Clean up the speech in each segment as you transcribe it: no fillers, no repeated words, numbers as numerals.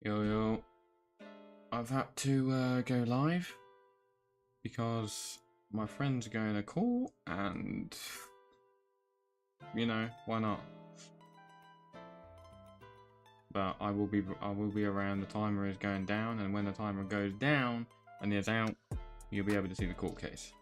Yo, I've had to go live because my friends are going to court, and you know, why not? But I will be around. The timer is going down, and when the timer goes down and is out, you'll be able to see the court case.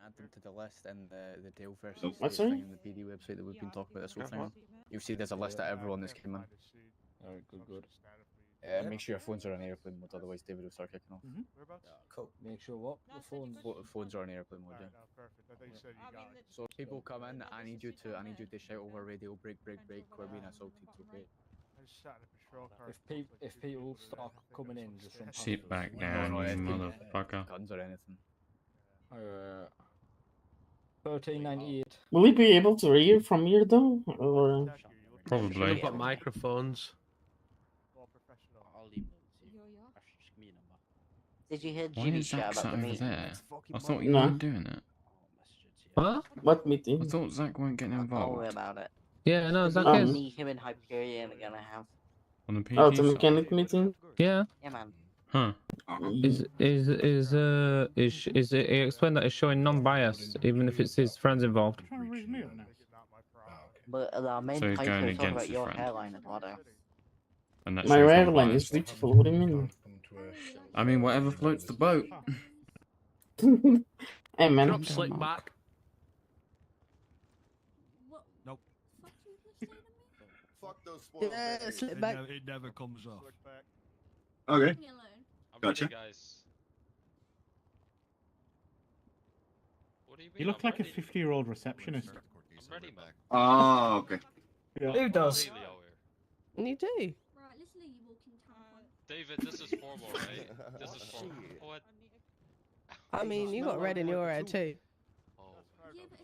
Add them to the list and the Dale versus What's thing that? on the PD website that we've been talking about this whole time. You'll see there's a list of everyone that's came in. Alright, good. Make sure your phones are on airplane mode, otherwise David will start kicking off. Cool. Make sure what? The phones. Phones are on airplane mode. Right, Yeah. no, perfect. I thought you said you got it. So if people come in, I need you to shout over radio, break, we're being assaulted, okay? I just sat in a patrol car. If people start coming in, just run past Sit us. back down, No, you if people- motherfucker. Guns or anything. 1398. Will we be able to read from here though? Or Probably. Should have got microphones. All professional. I'll email it to you. Just give me your number. Did you hear Why Jimmy is chat Zach about sat the over meeting? there? I thought you No. weren't doing it. I'll message it to you. What? what I meeting? thought Zach weren't getting Don't worry involved about it. Yeah, no, The Zach Um, is. meeting him and Hyperion are gonna have. on the PG Oh, the side. mechanic meeting? Yeah. Yeah, man. Huh. Is it explain that it's showing non-biased, even if it's his friends involved? But our main So he's place going is talking against about his your friend. hairline, Eduardo. And that My shows hairline non-bias. is beautiful, what do you mean? I mean, whatever floats the boat. Hey man. Drop slick back. Nope. Fuck those spoiled Yeah, babies. slip back. It never comes off. Look back. Okay. I'm Gotcha. ready, guys. What do you mean? You look I'm like a ready? 50-year-old receptionist. I'm ready, man. Oh, okay. Who does? Really out here. You do. Right, let's let you walk in town. David, this is formal, right? This is formal. What? I mean, you got red in your hair too. Oh, Yeah, but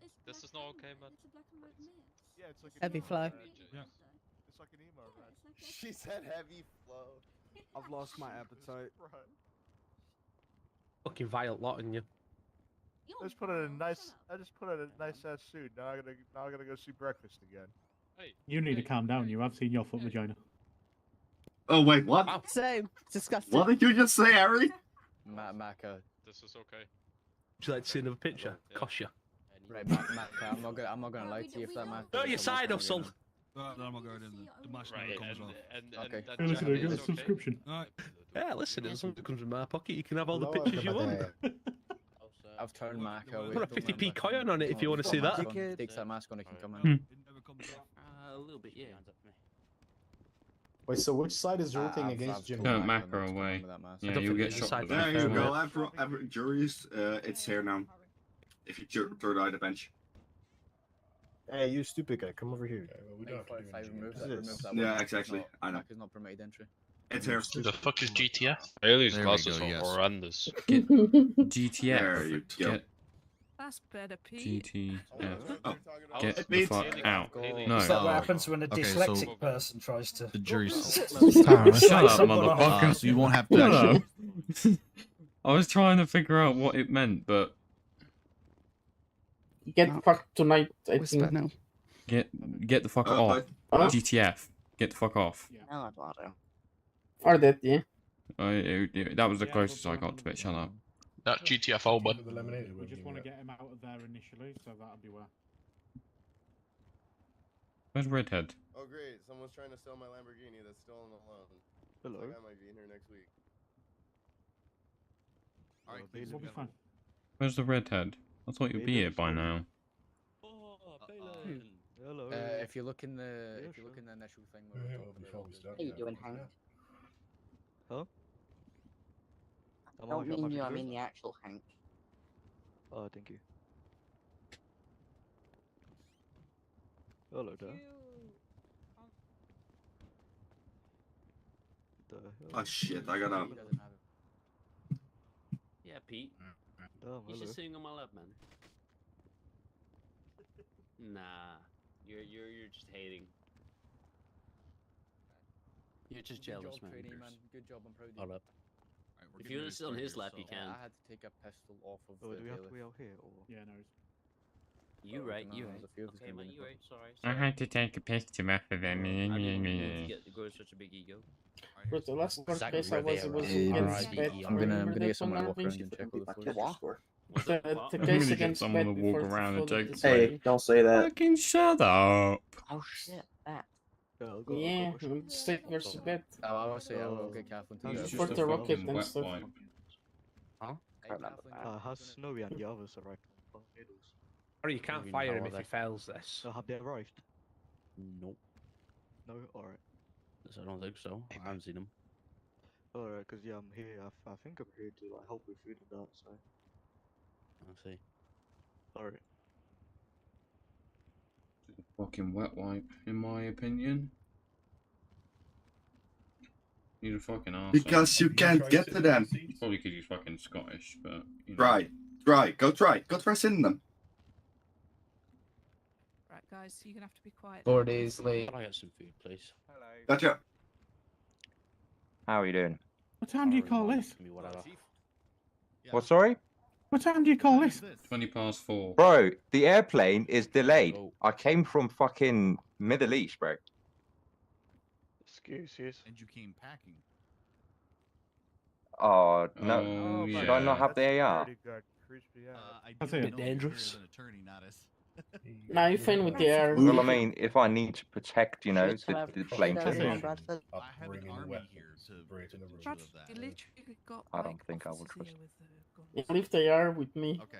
it's this is not okay, man. It's a black and white mix. Yeah, it's like an Heavy emo flow. red. Yeah. It's like an emo red. She said heavy flow. I've lost my appetite. Right. Fucking violent lot in you. I just put in a nice. I just put in a nice ass suit. Now I gotta go see breakfast again. Hey. You need to hey, calm down. You have seen your foot vagina. Oh wait, what? Same. Disgusting. What did you just say, Harry? Macca. This is okay. Would you like to see another picture? Yeah. Cost you. Right, Macca, I'm not gonna lie to you if that man. No, your side hustle. No, I'm not going in there. The mask Right, never comes off. Okay. and Hey, listen, I Jack get a is okay. subscription. Alright. Yeah, listen, as long as it comes in my pocket, you can have all the pictures you want. I've turned Mac Put away. a 50p coin on it if you want to see that. If he takes that mask on, he can come Hmm. in. A little bit, yeah. Wait, so which side is rooting against Jimmy? Don't macro away. Yeah, don't you'll think get there's a shot side with to be that. There you fair, go. mate. Every juries, it's here now. If you throw it out the bench. Hey, you stupid guy, come over here. Yeah, exactly. I know. Mac is not permitted entry. It's here. Who the fuck is GTF? Bailey's There we glasses go, are yes. horrendous. Get GTF. There you go. Get That's better, Pete. GTF. Oh. Get It the means- fuck out. Is that No. what happens when a Okay, dyslexic so- person tries to? The jury's. Shut up, motherfucker. So you won't have to Shut actually. up. I was trying to figure out what it meant, but Get fucked tonight, I think. get the fuck Uh, off. Huh? GTF. Get the fuck off. No, Eduardo. Or that, yeah. That was the closest I got to it. Shut up. That GTFO, bud. We just want to get him out of there initially, so that'll be where. Where's Redhead? Oh great, someone's trying to sell my Lamborghini that's still on the loan. Hello. That guy might be in here next week. Alright, We'll be fine. Where's the Redhead? I thought you'd be here by now. Hello. If you look in the initial thing, where we're talking about it, How you doing, Hank? Huh? I don't mean you, I mean the actual Hank. Oh, thank you. Hello there. The hell? Oh shit, I gotta. Yeah, Pete. Oh, You're hello. just sitting on my lap, man. Nah, you're just hating. You're just jealous, man. Trainee, man. Good job, I'm proud of you. Hold up. If you want to sit on his lap, you can. I had to take a pistol off of Oh, the do we have to bailiff. be out here or? Yeah, no. You right, you There's right. a few of us Okay, gonna man, be you right. Sorry. I had to take a picture off of them. I didn't mean to grow such a big ego. But the last court Zach case I was Rivera. against Alright, Bet. I'm gonna Remember get that someone to one, walk around Arvin? and check all the The what? The I'm case gonna get against someone Bet to walk before the around and full take the decision. Don't say that. Fucking shut up. Oh shit, that. Yeah, Stick versus Bet. I'll say I'll get Kathleen to How's do it it. For just the a rocket fucking and wet stuff. wipe. Huh? I remember that. Has Snowy and the others arrived? Or you can't Maybe fire now him or if he they- fails this. So have they arrived? Nope. No, alright. I don't think so. I haven't seen him. Alright, because yeah, I'm here. I think I'm here to like help with food and that, so. I'll see. Alright. Fucking wet wipe, in my opinion. You're a fucking arsehole. Because you can't get to them. Probably because you're fucking Scottish, but. You know. Try. Go try sitting them. Right, guys, you're gonna have to be quiet. 4 days late. Can I get some food, please? Gotcha. How are you doing? What time do you call this? Give me whatever. What, sorry? What time do you call this? 20 past 4. Bro, the airplane is delayed. Oh. I came from fucking Middle East, bro. Excuses. And you came packing. Oh, no. Oh, Should yeah. I not have the AR? Pretty good. Crispy, yeah. I That's do it. know Bit you're here dangerous. as an attorney, not as. Nah, you're fine with the air. Well, I mean, if I need to protect, you know, Should have- the should plane have to been move. Bradford. I have an army here to Brad, deal with you that. literally got. I don't like, think I would officers trust here with, guns. Yeah, leave the air with me. Okay.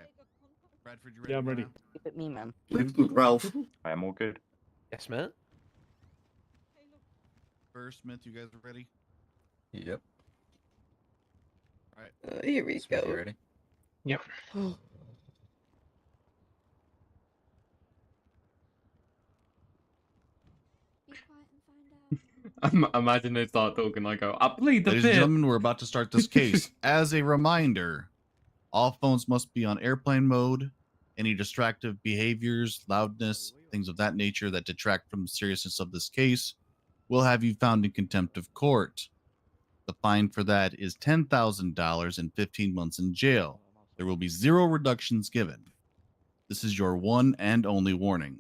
Bradford, you ready? Yeah, I'm to go ready. now? Keep it me, man. Leave it, Ralph. I am all good. Yes, mate. First, Smith, you guys are ready? Yep. Alright. Here we Smith, you ready? Yep. Be quiet and find out. Imagine they start talking. I go, I plead the Ladies and fifth. gentlemen, we're about to start this case. As a reminder, all phones must be on airplane mode. Any distractive behaviors, loudness, things of that nature that detract from the seriousness of this case will have you found in contempt of court. The fine for that is $10,000 and 15 months in jail. There will be 0 reductions given. This is your one and only warning.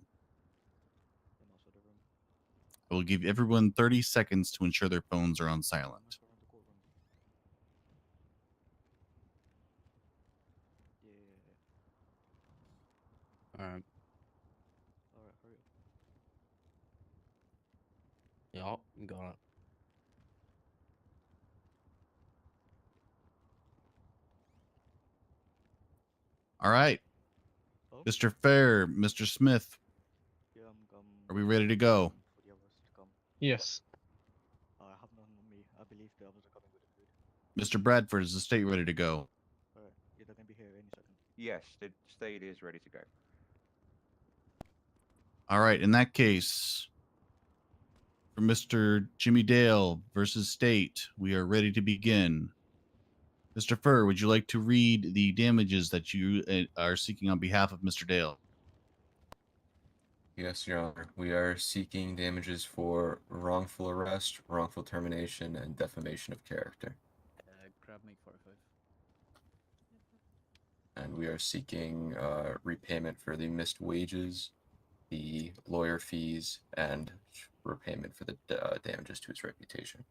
I will give everyone 30 seconds to ensure their phones are on silent. Alright. Alright, hurry up. Yeah, got it. All right. Mr. Fair, Mr. Smith, are we ready to go? Yes. I have none on me. I believe the others are coming with the food. Mr. Bradford, is the state ready to go? Alright, yeah, they're gonna be here any second. Yes, the state is ready to go. All right. In that case, for Mr. Jimmy Dale versus State, we are ready to begin. Mr. Furr, would you like to read the damages that you are seeking on behalf of Mr. Dale? Yes, Your Honor. We are seeking damages for wrongful arrest, wrongful termination, and defamation of character. Grab me 45. And we are seeking repayment for the missed wages, the lawyer fees, and repayment for the damages to his reputation.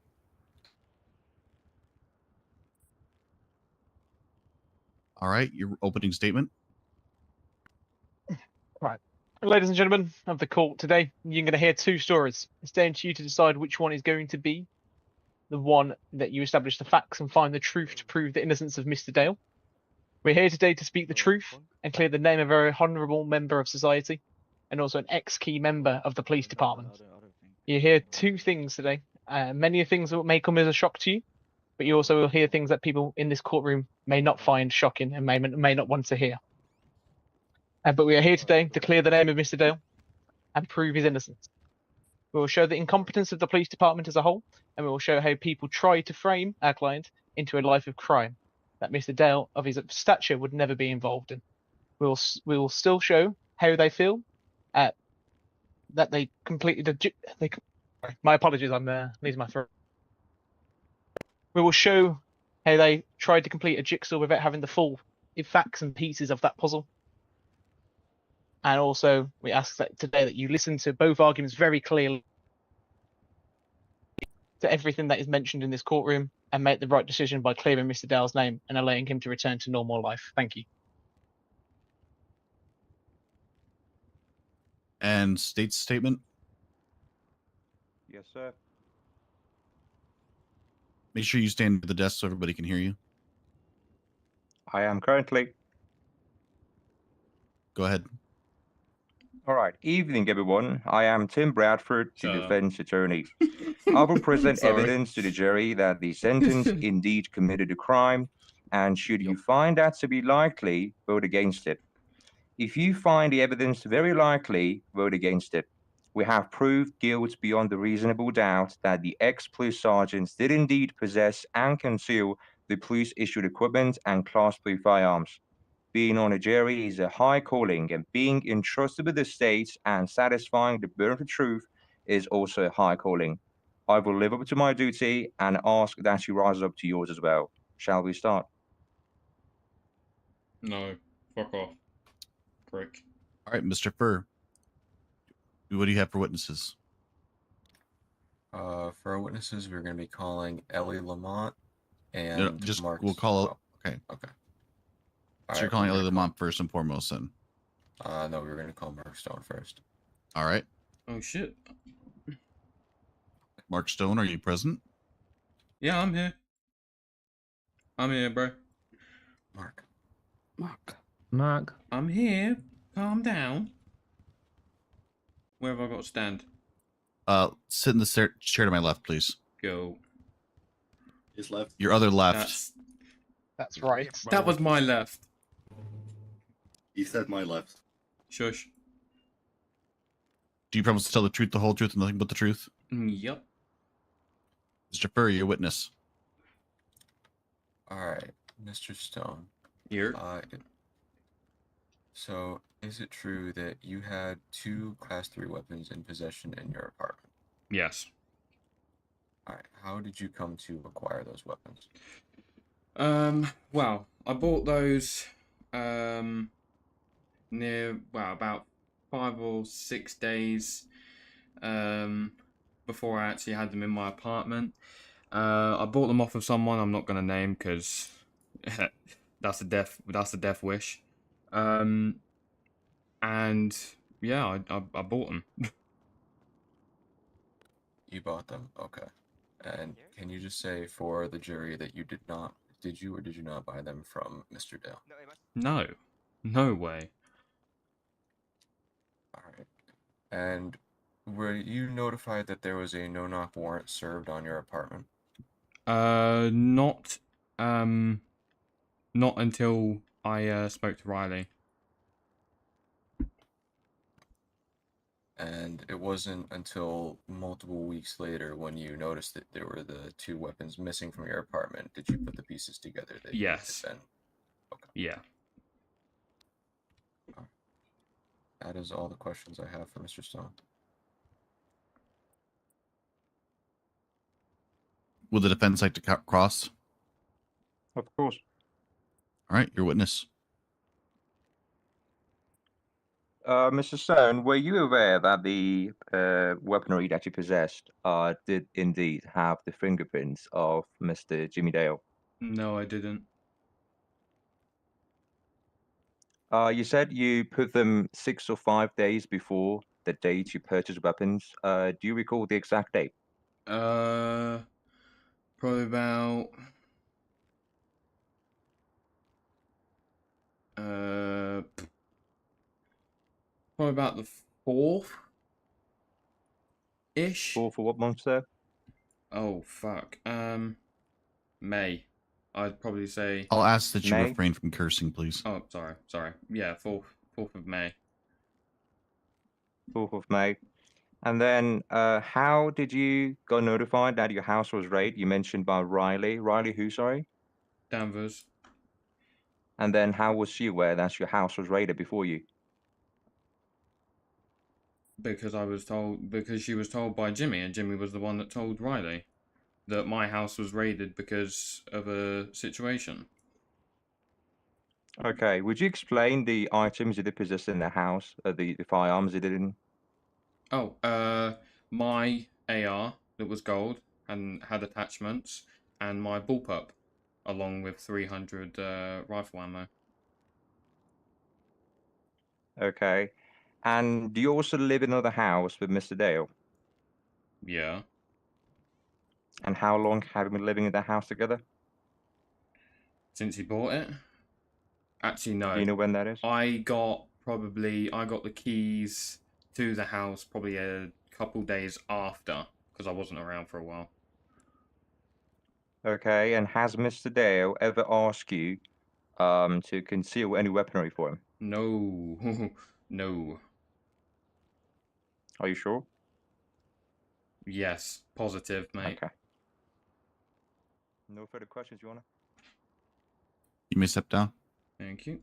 All right. Your opening statement. Right. Ladies and gentlemen of the court, today you're going to hear two stories. It's down to you to decide which one is going to be the one that you establish the facts and find the truth to prove the innocence of Mr. Dale. We're here today to speak the truth and clear the name of a very honourable member of society and also an ex-key member of the police department. You hear two things today. Many things that may come as a shock to you, but you also will hear things that people in this courtroom may not find shocking and may not want to hear. But we are here today to clear the name of Mr. Dale and prove his innocence. We will show the incompetence of the police department as a whole, and we will show how people try to frame our client into a life of crime that Mr. Dale, of his stature, would never be involved in. We will still show how they feel that they completed my apologies, I'm losing my throat. We will show how they tried to complete a jigsaw without having the full facts and pieces of that puzzle. And also, we ask that today that you listen to both arguments very clearly, to everything that is mentioned in this courtroom, and make the right decision by clearing Mr. Dale's name and allowing him to return to normal life. Thank you. And State's statement. Yes, sir. Make sure you stand at the desk so everybody can hear you. I am currently. Go ahead. All right. Evening, everyone. I am Tim Bradford, the defense attorney. I will present evidence to the jury that the sentence indeed committed a crime, and should you find that to be likely, vote against it. If you find the evidence very likely, vote against it. We have proved guilt beyond a reasonable doubt that the ex-police sergeants did indeed possess and conceal the police-issued equipment and Class 3 firearms. Being on a jury is a high calling, and being entrusted with the state and satisfying the burden of truth is also a high calling. I will live up to my duty and ask that you rise up to yours as well. Shall we start? No. Fuck off. Prick. All right, Mr. Furr. What do you have for witnesses? For our witnesses, we're going to be calling Ellie Lamont and No, just Mark. we'll call. Okay. Okay. So you're calling Ellie Lamont first and foremost, then. No, we were going to call Mark Stone first. All right. Oh shit. Mark Stone, are you present? Yeah, I'm here. I'm here, bro. Mark. I'm here. Calm down. Where have I got to stand? Sit in the chair to my left, please. Go. His left. Your other left. That's right. That was my left. He said my left. Shush. Do you promise to tell the truth, the whole truth, and nothing but the truth? Yep. Mr. Furry, your witness. All right, Mr. Stone. Here. So, is it true that you had 2 Class 3 weapons in possession in your apartment? Yes. All right. How did you come to acquire those weapons? Well, I bought those about 5 or 6 days before I actually had them in my apartment. I bought them off of someone I'm not gonna name because that's a death wish. And yeah, I bought them. You bought them, okay. And can you just say for the jury that you did you or did you not buy them from Mr. Dale? No. No way. Alright. And were you notified that there was a no-knock warrant served on your apartment? Not until I spoke to Riley. And it wasn't until multiple weeks later when you noticed that there were the 2 weapons missing from your apartment did you put the pieces together that Yes. you had been. Okay. Yeah. That is all the questions I have for Mr. Stone. Would the defense like to cross? Of course. All right, your witness. Mr. Stone, were you aware that the weaponry that you possessed did indeed have the fingerprints of Mr. Jimmy Dale? No, I didn't. You said you put them 6 or 5 days before the date you purchased weapons. Do you recall the exact date? Probably about probably about the 4th ish. 4th of what month, sir? Oh fuck. May. I'd probably say. I'll ask that you May? refrain from cursing, please. Oh, sorry. Yeah, 4th of May. 4th of May. And then, how did you got notified that your house was raided? You mentioned by Riley. Riley who, sorry? Danvers. And then how was she aware that your house was raided before you? Because she was told by Jimmy, and Jimmy was the one that told Riley that my house was raided because of a situation. Okay, would you explain the items you did possess in the house, the firearms you did in? Oh, my AR that was gold and had attachments, and my bullpup, along with 300 rifle ammo. Okay. And do you also live in another house with Mr. Dale? Yeah. And how long have you been living in that house together? Since he bought it? Actually, no. Do you know when that is? I got the keys to the house probably a couple days after, because I wasn't around for a while. Okay, and has Mr. Dale ever asked you to conceal any weaponry for him? No. No. Are you sure? Yes. Positive, mate. Okay. No further questions, Your Honor? You may step down. Thank you.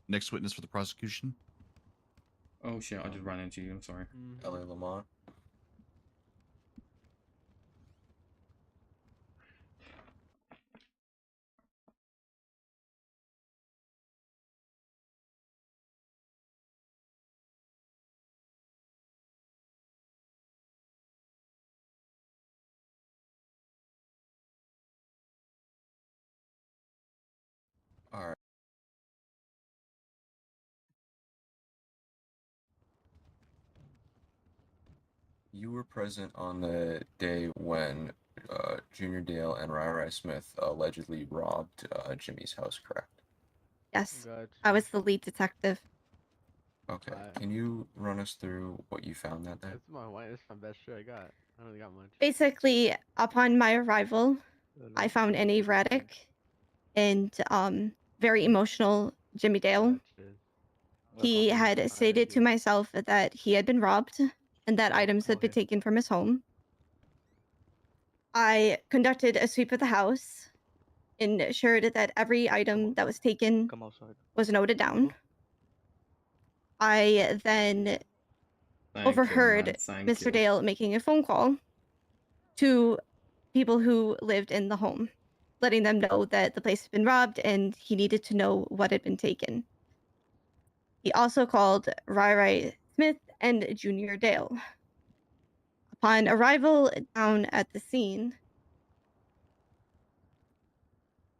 Next witness for the prosecution. Oh shit, I just ran into you, I'm sorry. L.A. Lamont. Alright. You were present on the day when Junior Dale and Rai Smith allegedly robbed Jimmy's house, correct? Yes, I was the lead detective. Okay. Can you run us through what you found that day? That's my best shit I got. I don't really got much. Basically, upon my arrival, I found an erratic and very emotional Jimmy Dale. He had stated to myself that he had been robbed and that items had been taken from his home. I conducted a sweep of the house, ensured that every item that was taken was noted down. I then overheard Mr. Dale making a phone call to people who lived in the home, letting them know that the place had been robbed and he needed to know what had been taken. He also called Rai Smith and Junior Dale. Upon arrival down at the scene,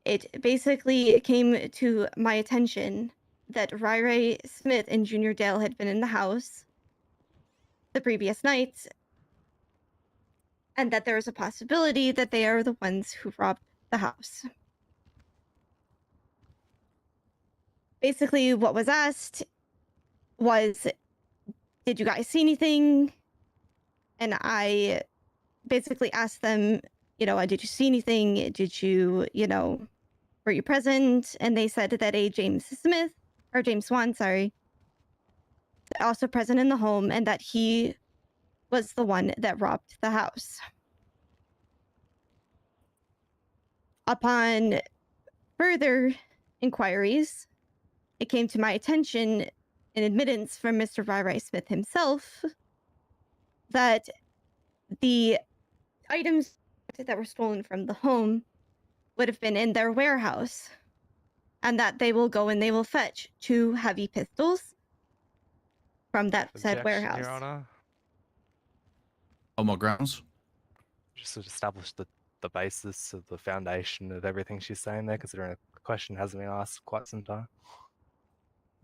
it basically came to my attention that Rai Smith and Junior Dale had been in the house the previous night, and that there was a possibility that they are the ones who robbed the house. basically what was asked was, did you guys see anything? And I basically asked them, did you see anything? Did you, were you present? And they said that a James Swan, sorry, also present in the home, and that he was the one that robbed the house. Upon further inquiries, it came to my attention, an admittance from Mr. Rai Smith himself, that the items that were stolen from the home would have been in their warehouse, and that they will go and they will fetch 2 heavy pistols from that said Objection, warehouse. Your Honor. On what grounds? Just to establish the basis of the foundation of everything she's saying there, considering the question hasn't been asked quite some time.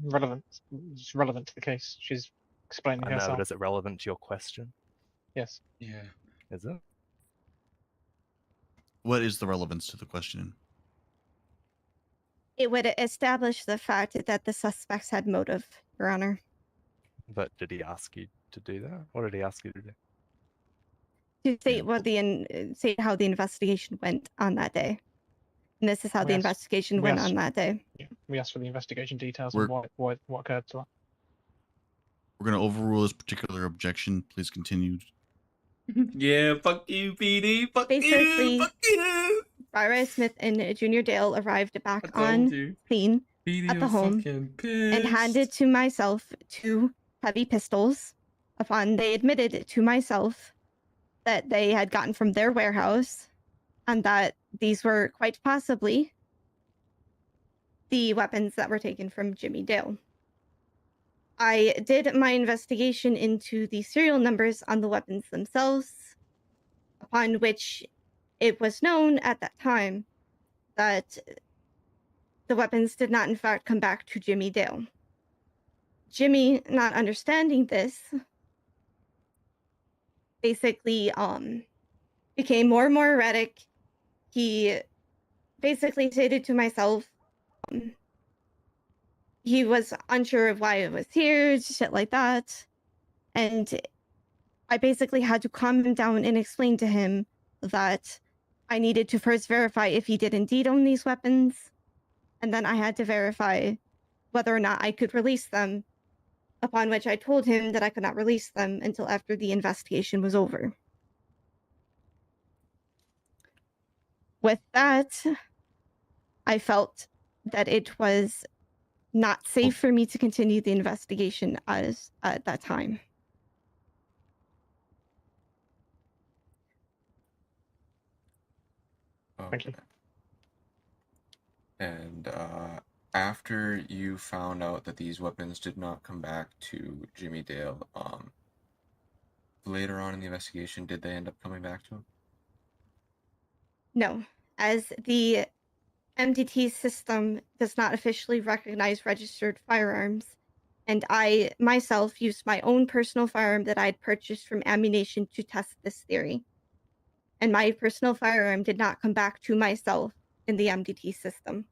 Relevant. It's relevant to the case. She's explaining I know, herself. but is it relevant to your question? Yes. Yeah. Is it? What is the relevance to the question? It would establish the fact that the suspects had motive, Your Honor. But did he ask you to do that? What did he ask you to do? To state state how the investigation went on that day. And this is how the investigation went on that day. Yeah, we asked for the investigation details We're- and what occurred to that. We're going to overrule this particular objection. Please continue. Yeah, fuck you, PD. Fuck Basically, you. Fuck you. Rai Smith and Junior Dale arrived back I told on you. scene PD at the was home fucking and pissed. handed to myself 2 heavy pistols. Upon they admitted to myself that they had gotten from their warehouse, and that these were quite possibly the weapons that were taken from Jimmy Dale. I did my investigation into the serial numbers on the weapons themselves, upon which it was known at that time that the weapons did not in fact come back to Jimmy Dale. Jimmy, not understanding this, basically became more and more erratic. He basically stated to myself he was unsure of why it was here, shit like that. And I basically had to calm him down and explain to him that I needed to first verify if he did indeed own these weapons, and then I had to verify whether or not I could release them, upon which I told him that I could not release them until after the investigation was over. With that, I felt that it was not safe for me to continue the investigation at that time. Thank you. And after you found out that these weapons did not come back to Jimmy Dale, later on in the investigation, did they end up coming back to him? No, as the MDT system does not officially recognize registered firearms, and I myself used my own personal firearm that I had purchased from Ammunition to test this theory. And my personal firearm did not come back to myself in the MDT system.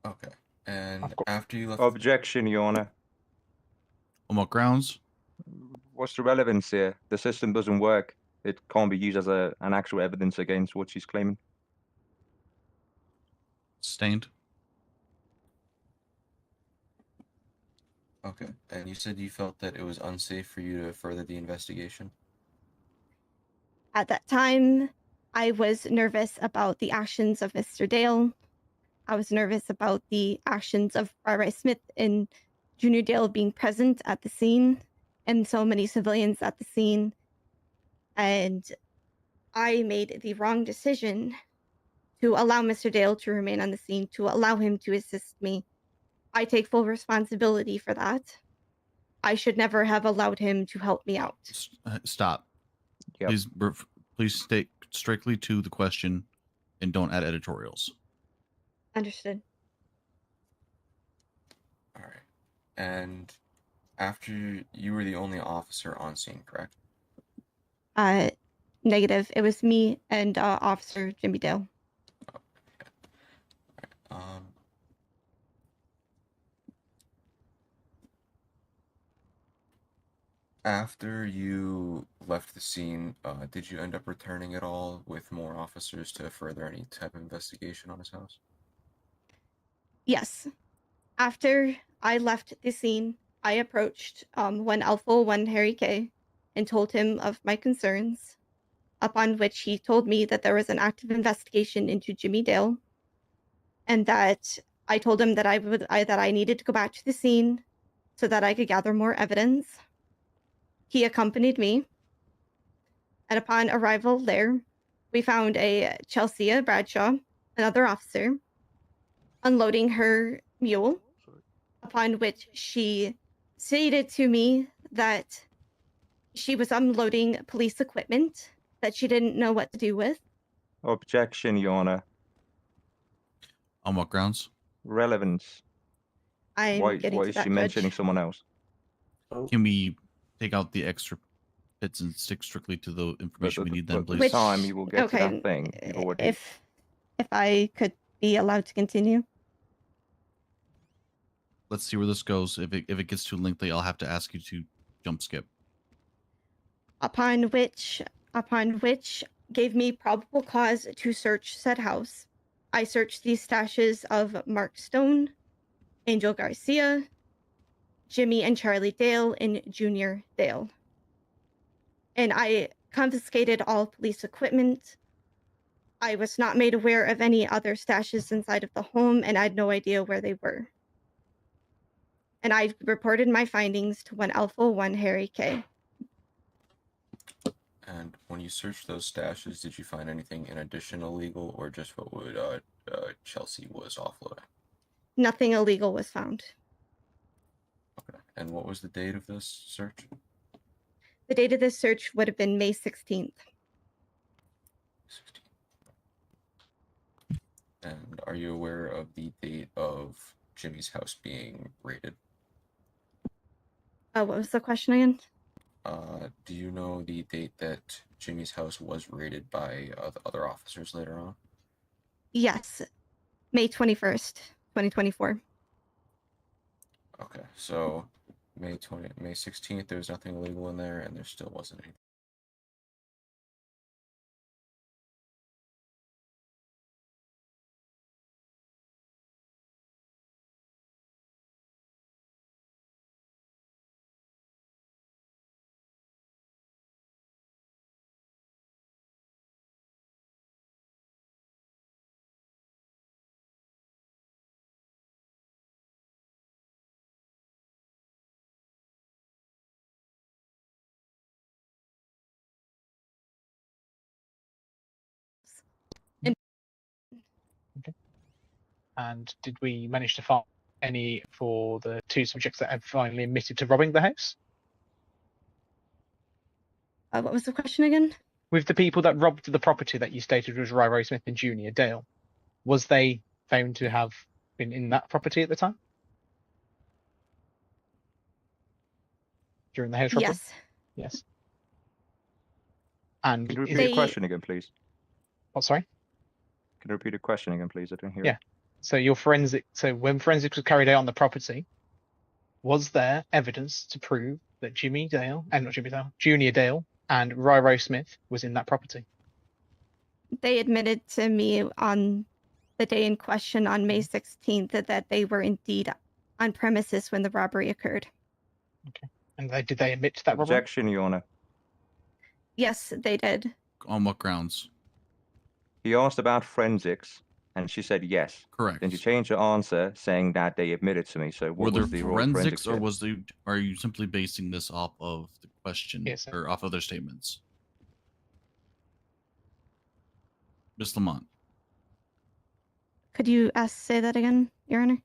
Okay. And after you left... Objection, Your Honor. On what grounds? What's the relevance here? The system doesn't work. It can't be used as an actual evidence against what she's claiming. Sustained. Okay. And you said you felt that it was unsafe for you to further the investigation? At that time, I was nervous about the actions of Mr. Dale. I was nervous about the actions of Rai Smith and Junior Dale being present at the scene, and so many civilians at the scene. And I made the wrong decision to allow Mr. Dale to remain on the scene, to allow him to assist me. I take full responsibility for that. I should never have allowed him to help me out. Stop. Yep. Please stick strictly to the question and don't add editorials. Understood. All right. And after you were the only officer on scene, correct? Negative. It was me and Officer Jimmy Dale. After you left the scene, did you end up returning at all with more officers to further any type of investigation on his house? Yes. After I left the scene, I approached 1 Harry K and told him of my concerns, upon which he told me that there was an active investigation into Jimmy Dale, and that I told him that I needed to go back to the scene so that I could gather more evidence. He accompanied me, and upon arrival there, we found a Chelsea Bradshaw, another officer, unloading her mule, upon which she stated to me that she was unloading police equipment that she didn't know what to do with. Objection, Your Honor. On what grounds? Relevance. I'm Why getting to is that, she mentioning Judge. someone else? Can we take out the extra bits and stick strictly to the information we need then, please? Which time you will get to okay, that thing. You've already... If I could be allowed to continue. Let's see where this goes. If it gets too lengthy, I'll have to ask you to jump skip. Upon which gave me probable cause to search said house. I searched the stashes of Mark Stone, Angel Garcia, Jimmy and Charlie Dale, and Junior Dale. And I confiscated all police equipment. I was not made aware of any other stashes inside of the home, and I had no idea where they were. And I reported my findings to 1 Harry K. And when you searched those stashes, did you find anything in addition illegal, or just what would Chelsea was offloading? Nothing illegal was found. Okay. And what was the date of this search? The date of this search would have been May 16th. And are you aware of the date of Jimmy's house being raided? What was the question again? Do you know the date that Jimmy's house was raided by other officers later on? Yes, May 21st, 2024. Okay, so May 16th, there was nothing illegal in there, and there still wasn't any. And did we manage to find any for the two subjects that have finally admitted to robbing the house? What was the question again? With the people that robbed the property that you stated was Ryro Smith and Junior Dale, was they found to have been in that property at the time? During the house robbery? Yes. Yes. And Can you repeat the question again, please? What, sorry? Can you repeat the question again, please? I didn't hear Yeah. So when forensics was carried out on the property, was there evidence to prove that Junior Dale and Ryro Smith was in that property? They admitted to me on the day in question on May 16th that they were indeed on premises when the robbery occurred. Okay. And did they admit to that robbery? Objection, Your Honor. Yes, they did. On what grounds? He asked about forensics, and she said yes. Correct. Then she changed her answer, saying that they admitted to me. So Were what there was the role forensics, or did? are you simply basing this off of the question or off of their statements? Ms. Lamont. Could you say that again, Your Honor?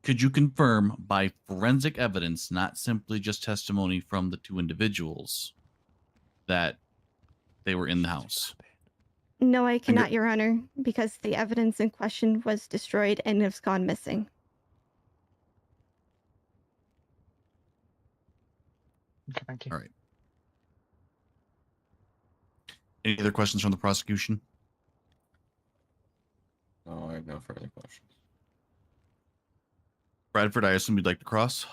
Could you confirm by forensic evidence, not simply just testimony from the two individuals, that they were in the house? No, I cannot, Your Honor, because the evidence in question was destroyed and has gone missing. Okay, thank you. All right. Any other questions from the prosecution? No, I have no further questions. Bradford, I assume you'd like to cross?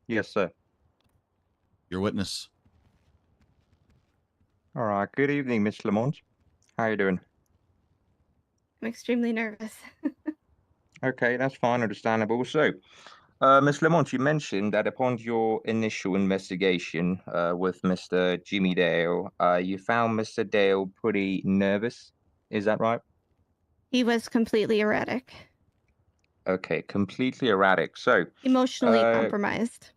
Yes, sir. Your witness. All right. Good evening, Miss Lamont. How you doing? I'm extremely nervous. Okay, that's fine, understandable. So, Miss Lamont, you mentioned that upon your initial investigation with Mr. Jimmy Dale, you found Mr. Dale pretty nervous. Is that right? He was completely erratic, Okay, completely erratic. So, emotionally compromised.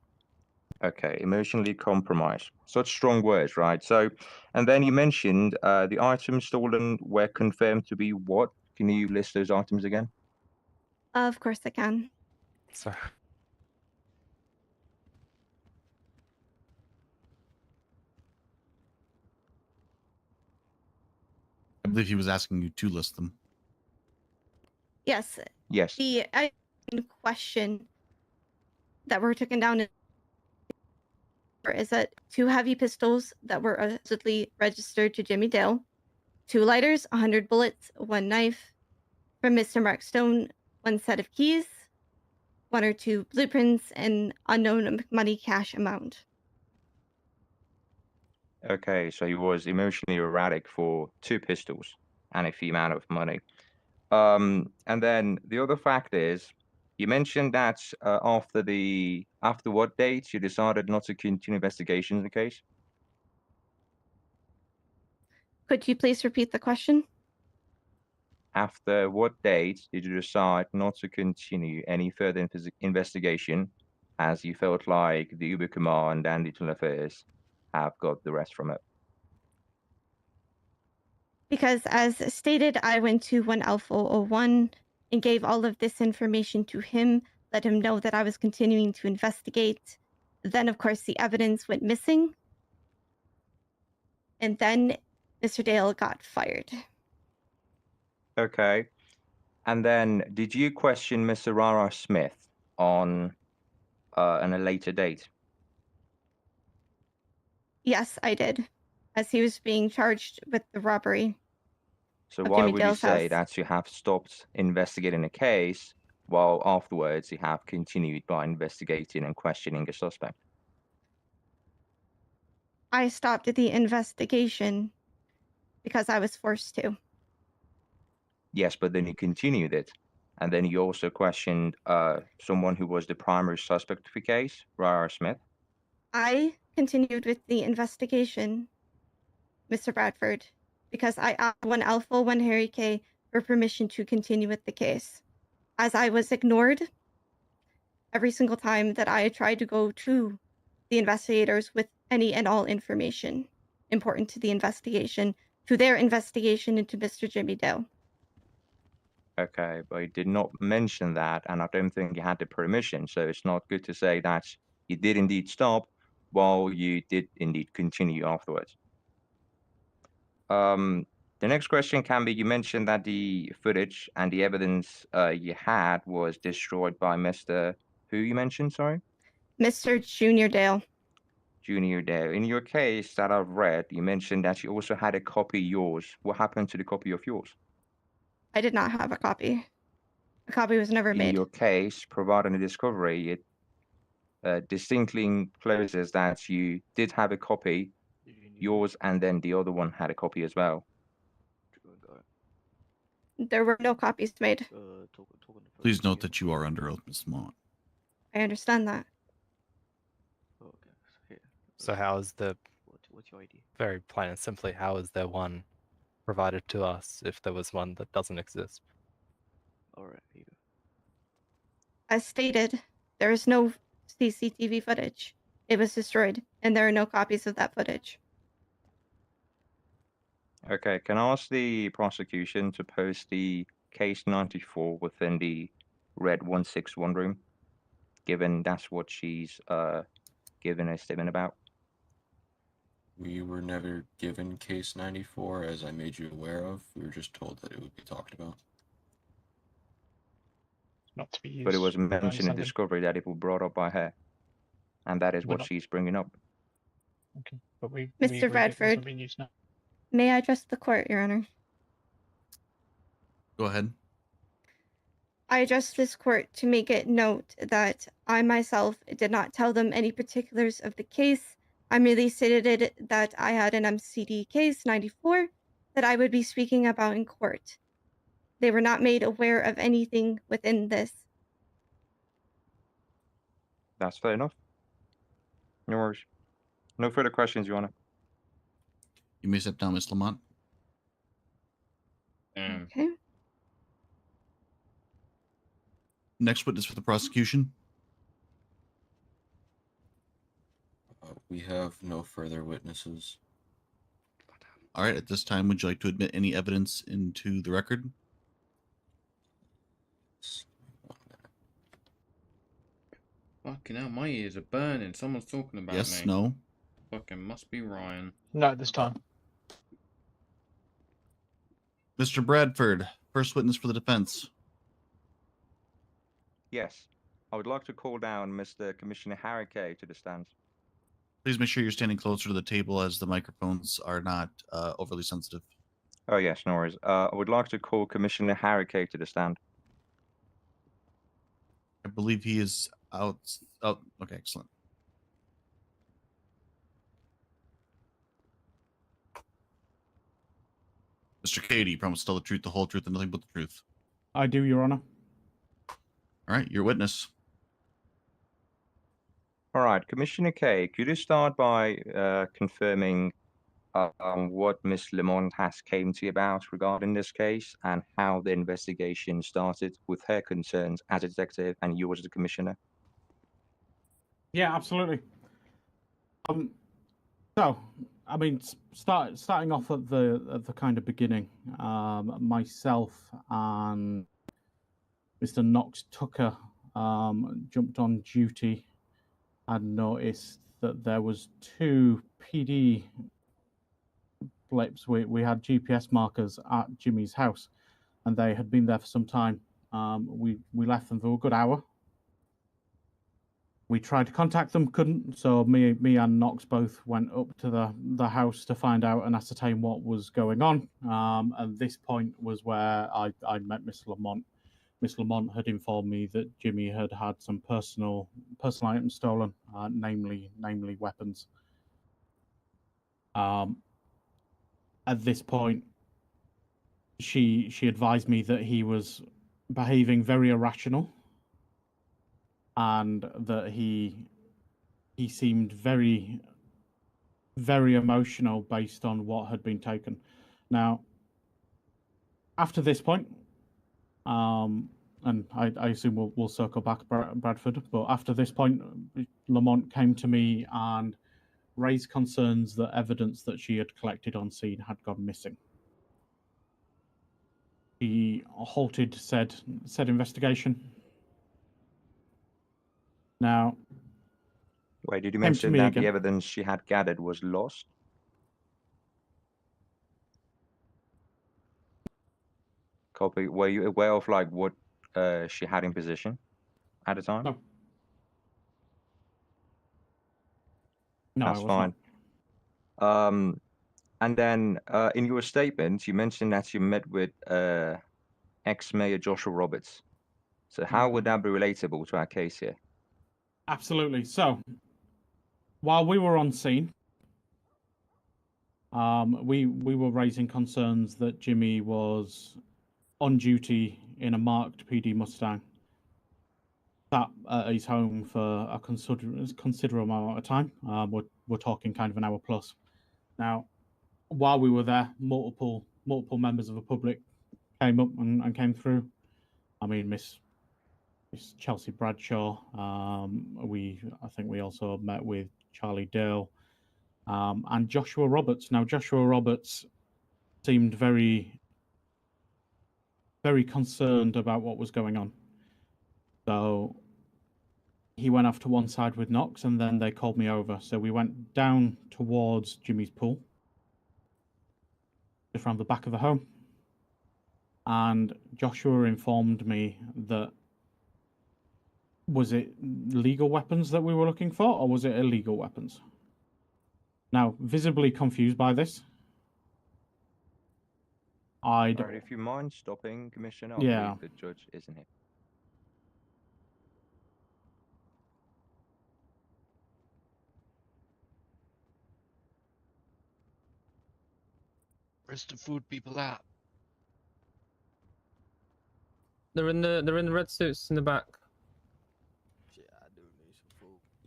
okay, emotionally compromised. Such strong words, right? So, and then you mentioned the items stolen were confirmed to be what? Can you list those items again? Of course I can. So, I believe he was asking you to list them. Yes. Yes. The item in question that were taken down is that 2 heavy pistols that were allegedly registered to Jimmy Dale, 2 lighters, 100 bullets, 1 knife, from Mr. Mark Stone, 1 set of keys, 1 or 2 blueprints, and unknown money cash amount. Okay, so he was emotionally erratic for 2 pistols and a fee amount of money. And then the other fact is, you mentioned that after what date you decided not to continue investigations in the case? Could you please repeat the question? After what date did you decide not to continue any further investigation, as you felt like the Uber Command and the Internal Affairs have got the rest from it? Because as stated, I went to 1 Alpha 01 and gave all of this information to him, let him know that I was continuing to investigate. Then, of course, the evidence went missing. And then Mr. Dale got fired. Okay. And then did you question Mr. Rara Smith on a later date? Yes, I did, as he was being charged with the robbery. So of why Jimmy would Dale's you say house. that you have stopped investigating a case while afterwards you have continued by investigating and questioning a suspect? I stopped the investigation because I was forced to. Yes, but then you continued it. And then you also questioned someone who was the primary suspect of the case, Rara Smith. I continued with the investigation, Mr. Bradford, because I asked 1 Alpha 1 Harry K for permission to continue with the case, as I was ignored every single time that I tried to go to the investigators with any and all information important to the investigation, to their investigation into Mr. Jimmy Dale. Okay, but you did not mention that, and I don't think you had the permission, so it's not good to say that you did indeed stop while you did indeed continue afterwards. The next question can be, you mentioned that the footage and the evidence you had was destroyed by Mr. Who you mentioned, sorry? Mr. Junior Dale. Junior Dale. In your case that I've read, you mentioned that you also had a copy of yours. What happened to the copy of yours? I did not have a copy. A copy was never In made. your case, providing a discovery, it distinctly encloses that you did have a copy, yours, and then the other one had a copy as well. There were no copies made. Please note that you are under oath, Ms. Mont. I understand that. so how is the What's your ID? very plain and simply, how is there one provided to us if there was one that doesn't exist? Alright, here you go. As stated, there is no CCTV footage. It was destroyed, and there are no copies of that footage. Okay, can I ask the prosecution to post the case 94 within the red 161 room, given that's what she's given a statement about? We were never given case 94, as I made you aware of. We were just told that it would be talked about. Not to be used. But it was by mentioned in somebody. discovery that it was brought up by her, and that is We're what not- she's bringing up. Okay, but we Mr. agreed it wasn't Bradford. being used now. May I address the court, Your Honor? Go ahead. I addressed this court to make it note that I myself did not tell them any particulars of the case I merely stated that I had an MCD case 94 that I would be speaking about in court. They were not made aware of anything within this. That's fair enough. No worries. No further questions, Your Honor. You may sit down, Miss Lamont. Okay. Next witness for the prosecution. We have no further witnesses. All right, at this time, would you like to admit any evidence into the record? Fucking hell, my ears are burning. Someone's talking about Yes, me. no. Fucking must be Ryan. No, this time. Mr. Bradford, first witness for the defense. Yes. I would like to call down Mr. Commissioner Harricay to the stand. Please make sure you're standing closer to the table as the microphones are not overly sensitive. Oh, yes, no worries. I would like to call Commissioner Harricay to the stand. I believe he is out. Oh, okay, excellent. Mr. Cady, promise to tell the truth, the whole truth, and nothing but the truth. I do, Your Honor. All right, your witness. All right, Commissioner Kay, could you start by confirming what Miss Lamont has came to you about regarding this case and how the investigation started with her concerns as a detective and yours as a commissioner? Yeah, absolutely. So, I mean, starting off at the kind of beginning, myself and Mr. Knox Tucker jumped on duty and noticed that there was 2 PD blips. We had GPS markers at Jimmy's house, and they had been there for some time. We left them for a good hour. We tried to contact them, couldn't. So me and Knox both went up to the house to find out and ascertain what was going on. And this point was where I met Miss Lamont. Miss Lamont had informed me that Jimmy had had some personal items stolen, namely weapons. At this point, she advised me that he was behaving very irrational, and that he seemed very, very emotional based on what had been taken. Now, after this point, and I assume we'll circle back, Bradford, but after this point, Lamont came to me and raised concerns that evidence that she had collected on scene had gone missing. He halted said investigation. Now, wait, did you mention that the evidence she had gathered was lost? Copy. Were you aware of like what she had in possession at the time? No. No, that's fine. And then in your statement, you mentioned that you met with ex-mayor Joshua Roberts. So how would that be relatable to our case here? Absolutely. So, while we were on scene, we were raising concerns that Jimmy was on duty in a marked PD Mustang, sat at his home for a considerable amount of time. We're talking kind of an hour plus. Now, while we were there, multiple members of the public came up and came through. I mean, Miss Chelsea Bradshaw. I think we also met with Charlie Dale, and Joshua Roberts. Now, Joshua Roberts seemed very, very concerned about what was going on. So he went off to one side with Knox, and then they called me over. So we went down towards Jimmy's pool, just around the back of the home. And Joshua informed me that, was it legal weapons that we were looking for, or was it illegal weapons? Now, visibly confused by this, All right, if you mind stopping, Commissioner, I believe the judge isn't here. Where's the food people at? They're in the red suits in the back.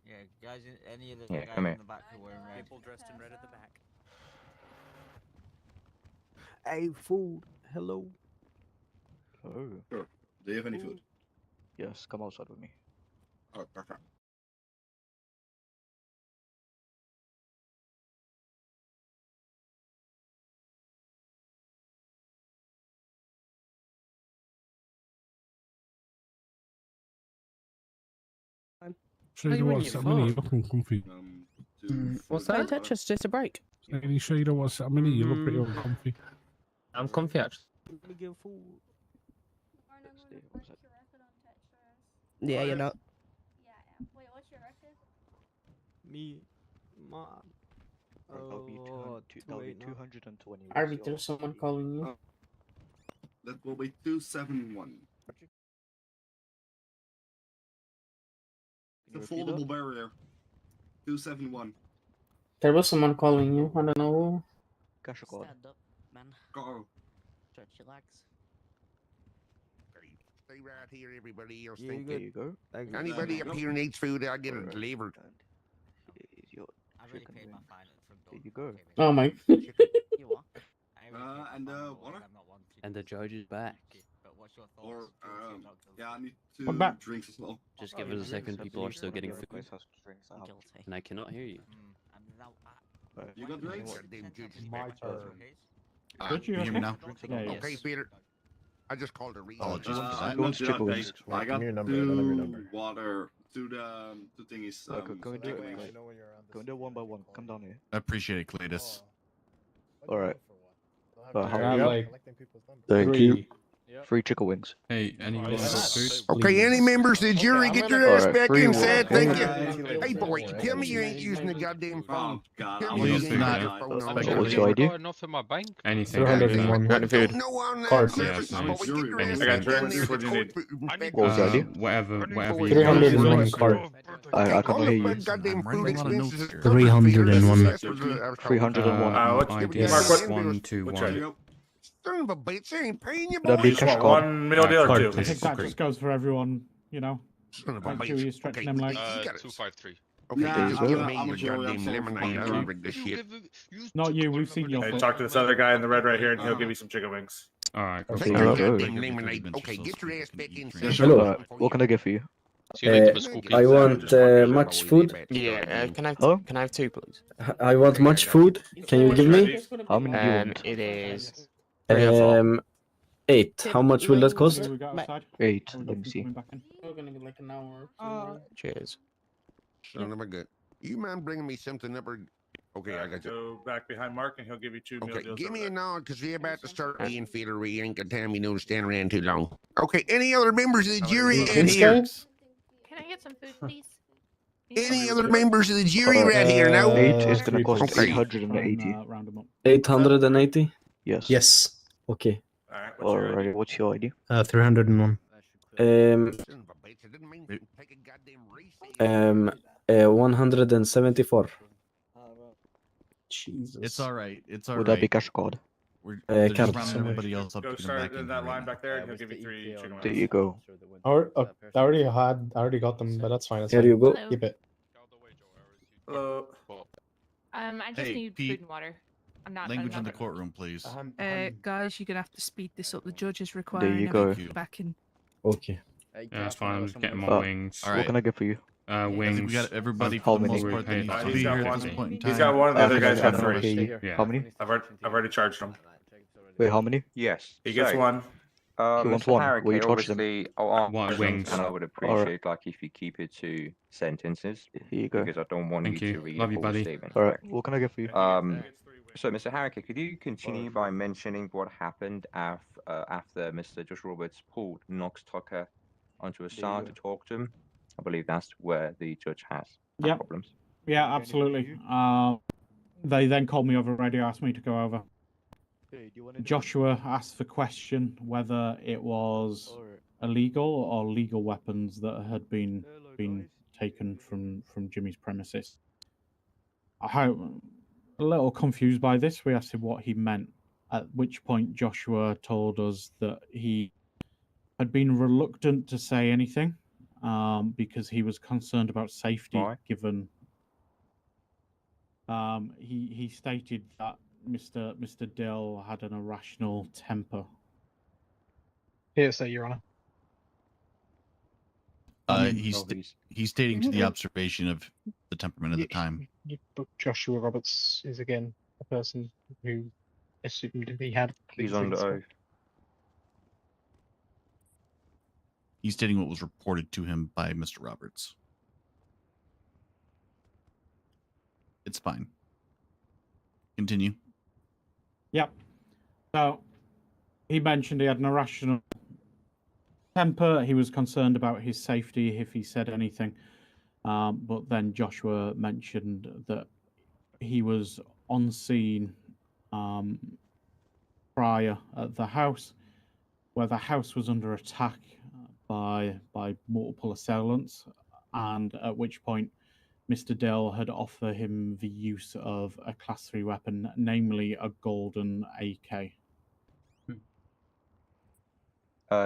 Yeah, guys, any of the Yeah, guys come in here. the back who are wearing red. People dressed in red at the back. Hey, food. Hello. Oh. Sure. Do you have any food? Yes, come outside with me. Oh, perfect. Show you don't want to sit a minute, you look uncomfy. What's Don't that? touch us, just a break. Are you sure you don't want to sit a minute, you look pretty uncomfy. I'm comfy actually. Let me give food. Yeah, you're not. Wait, what's your record? Me, man. That'll be 220. Arby, there's someone calling you. That will be 271. The foldable barrier. 271. There was someone calling you. I don't know. Stand up, man. Go. Stretch your legs. Stay right here, everybody. You're Yeah, stinking. there you go. Anybody up here needs food, I'll get it delivered. I already paid my fine from There you go. Oh my. You what? And water? And the judge is back. But what's your Or, thoughts? yeah, I need What two about- drinks as well. Just give us a second. People are still getting food, Guilty. and I cannot hear you. You got drinks? My turn. Did you Can you hear me now? Yeah, yeah. Okay, Peter. I just called a read. Apologies for that. No, do not pay. I got Give me your number, I don't have your number. two water, two thingies. Go and do chicken it. wings. Go and do it one by one. Come down here. I appreciate it, Cletus. All right. Yeah, like Thank you. 3 chicken wings. Hey, anyone got food? Okay, any members of the jury, get your ass Alright, back 3 inside. Thank you. Okay. Hey, boy, tell me you ain't using the goddamn phone. Oh, God. Tell I me was you just ain't not using your phone on What's the your ID? Enough in my bank. Anything. 301. I don't know on that Card. service, Yeah, but we get your ass I got back down drinks. there What to do you court. What was the ID? Whatever you 301 guys- card. I can't All hear the you. goddamn I'm food writing a lot of expenses notes are here. covered for you. 301. That's what I was told. 301. ID Mark, what- 121. Son of a bitch, I ain't paying you, That'd be boy. cash card. meal deal or Card, two? I please. think that just goes for everyone, you know. Son of a Like bitch. Chewie stretching them legs. 253. Okay, Yeah, just I'm give a- me I'm your a jury, goddamn I'm sorry for lemonade. my I'll drink. drink this shit. Not you, we've seen your Hey, foot. talk to this other guy in the red right here, and he'll give you some chicken wings. Alright, cool. Take Okay. your Hello. goddamn lemonade. Okay, get your ass back inside. Hello. What can I get for you? I want much food. Yeah, Can I have 2, please? I want much food. Can you give me? How many do you want? It is 3 or 4. 8. How much will that cost? We got outside. 8. Are we Let me see. coming back in? We're gonna be like an hour. Cheers. Son of a good. You mind bringing me something up or... Okay, I got you. Go back behind Mark, and he'll give you 2 meal Okay, deals. give over me there. a nod because we're about to start being feeder. We ain't got time, you know, to stand around too long. Okay, any other members of the jury in This here? guy? Can I get some food, please? Any other members of the jury right here now? 8 is going to cost Okay. 880. Round them up. 880? Yes. Yes. Okay. Alright, Alright, what's your ID? 301. 174. Jesus. It's all right. It's all right. Would that be cash card? We're they're just card. rounding everybody else up Go to get them back start in in that here line right back there, and he'll give you 3 chicken There wings. you go. I already got them, but that's fine. Here you go. Hello. Keep it. Hello. I just Hey, need Pete. food and water. I'm not. Language I'm in the not... courtroom, please. Guys, you're gonna have to speed this up. The judge is There requiring you go. everyone back in. Okay. Yeah, that's fine. I'm just getting my Uh, wings. All What right. can I get for you? I Wings. think we got everybody How for the most many? part that needs to He's be got here one. at this point in time. He's got one. The other guy's got can I 3. pay you? Yeah. How many? I've already charged him. Wait, how many? Yes. He gets so, 1. He wants Mr. 1. Harrick, Will you charge them? obviously, I'll ask What, questions, wings? and I would appreciate like if you keep it to sentences Here you go. because I don't want Thank you you. to read Love a you, full buddy. statement. Alright, correct? what can I get for you? So, Mr. Harrick, could you continue by mentioning what happened after Mr. Josh Roberts pulled Knox Tucker onto a side to talk to him? I believe that's where the judge has Yep. problems. Yeah, absolutely. They then called me over radio, asked me to go over. Joshua asked the question whether it was illegal or legal weapons that had been taken from Jimmy's premises. I'm a little confused by this. We asked him what he meant. at which point Joshua told us that he had been reluctant to say anything because he was concerned about safety. Why? Given he stated that Mr. Dill had an irrational temper. Hearsay, Your Honor. He's stating to the observation of the temperament of the time. But Joshua Roberts is again a person who assumed that he had. He's these under things. oath. He's stating what was reported to him by Mr. Roberts. It's fine. Continue. Yep. So he mentioned he had an irrational temper. He was concerned about his safety if he said anything. But then Joshua mentioned that he was on scene prior at the house, where the house was under attack by multiple assailants, and at which point Mr. Dill had offered him the use of a Class 3 weapon, namely a golden AK.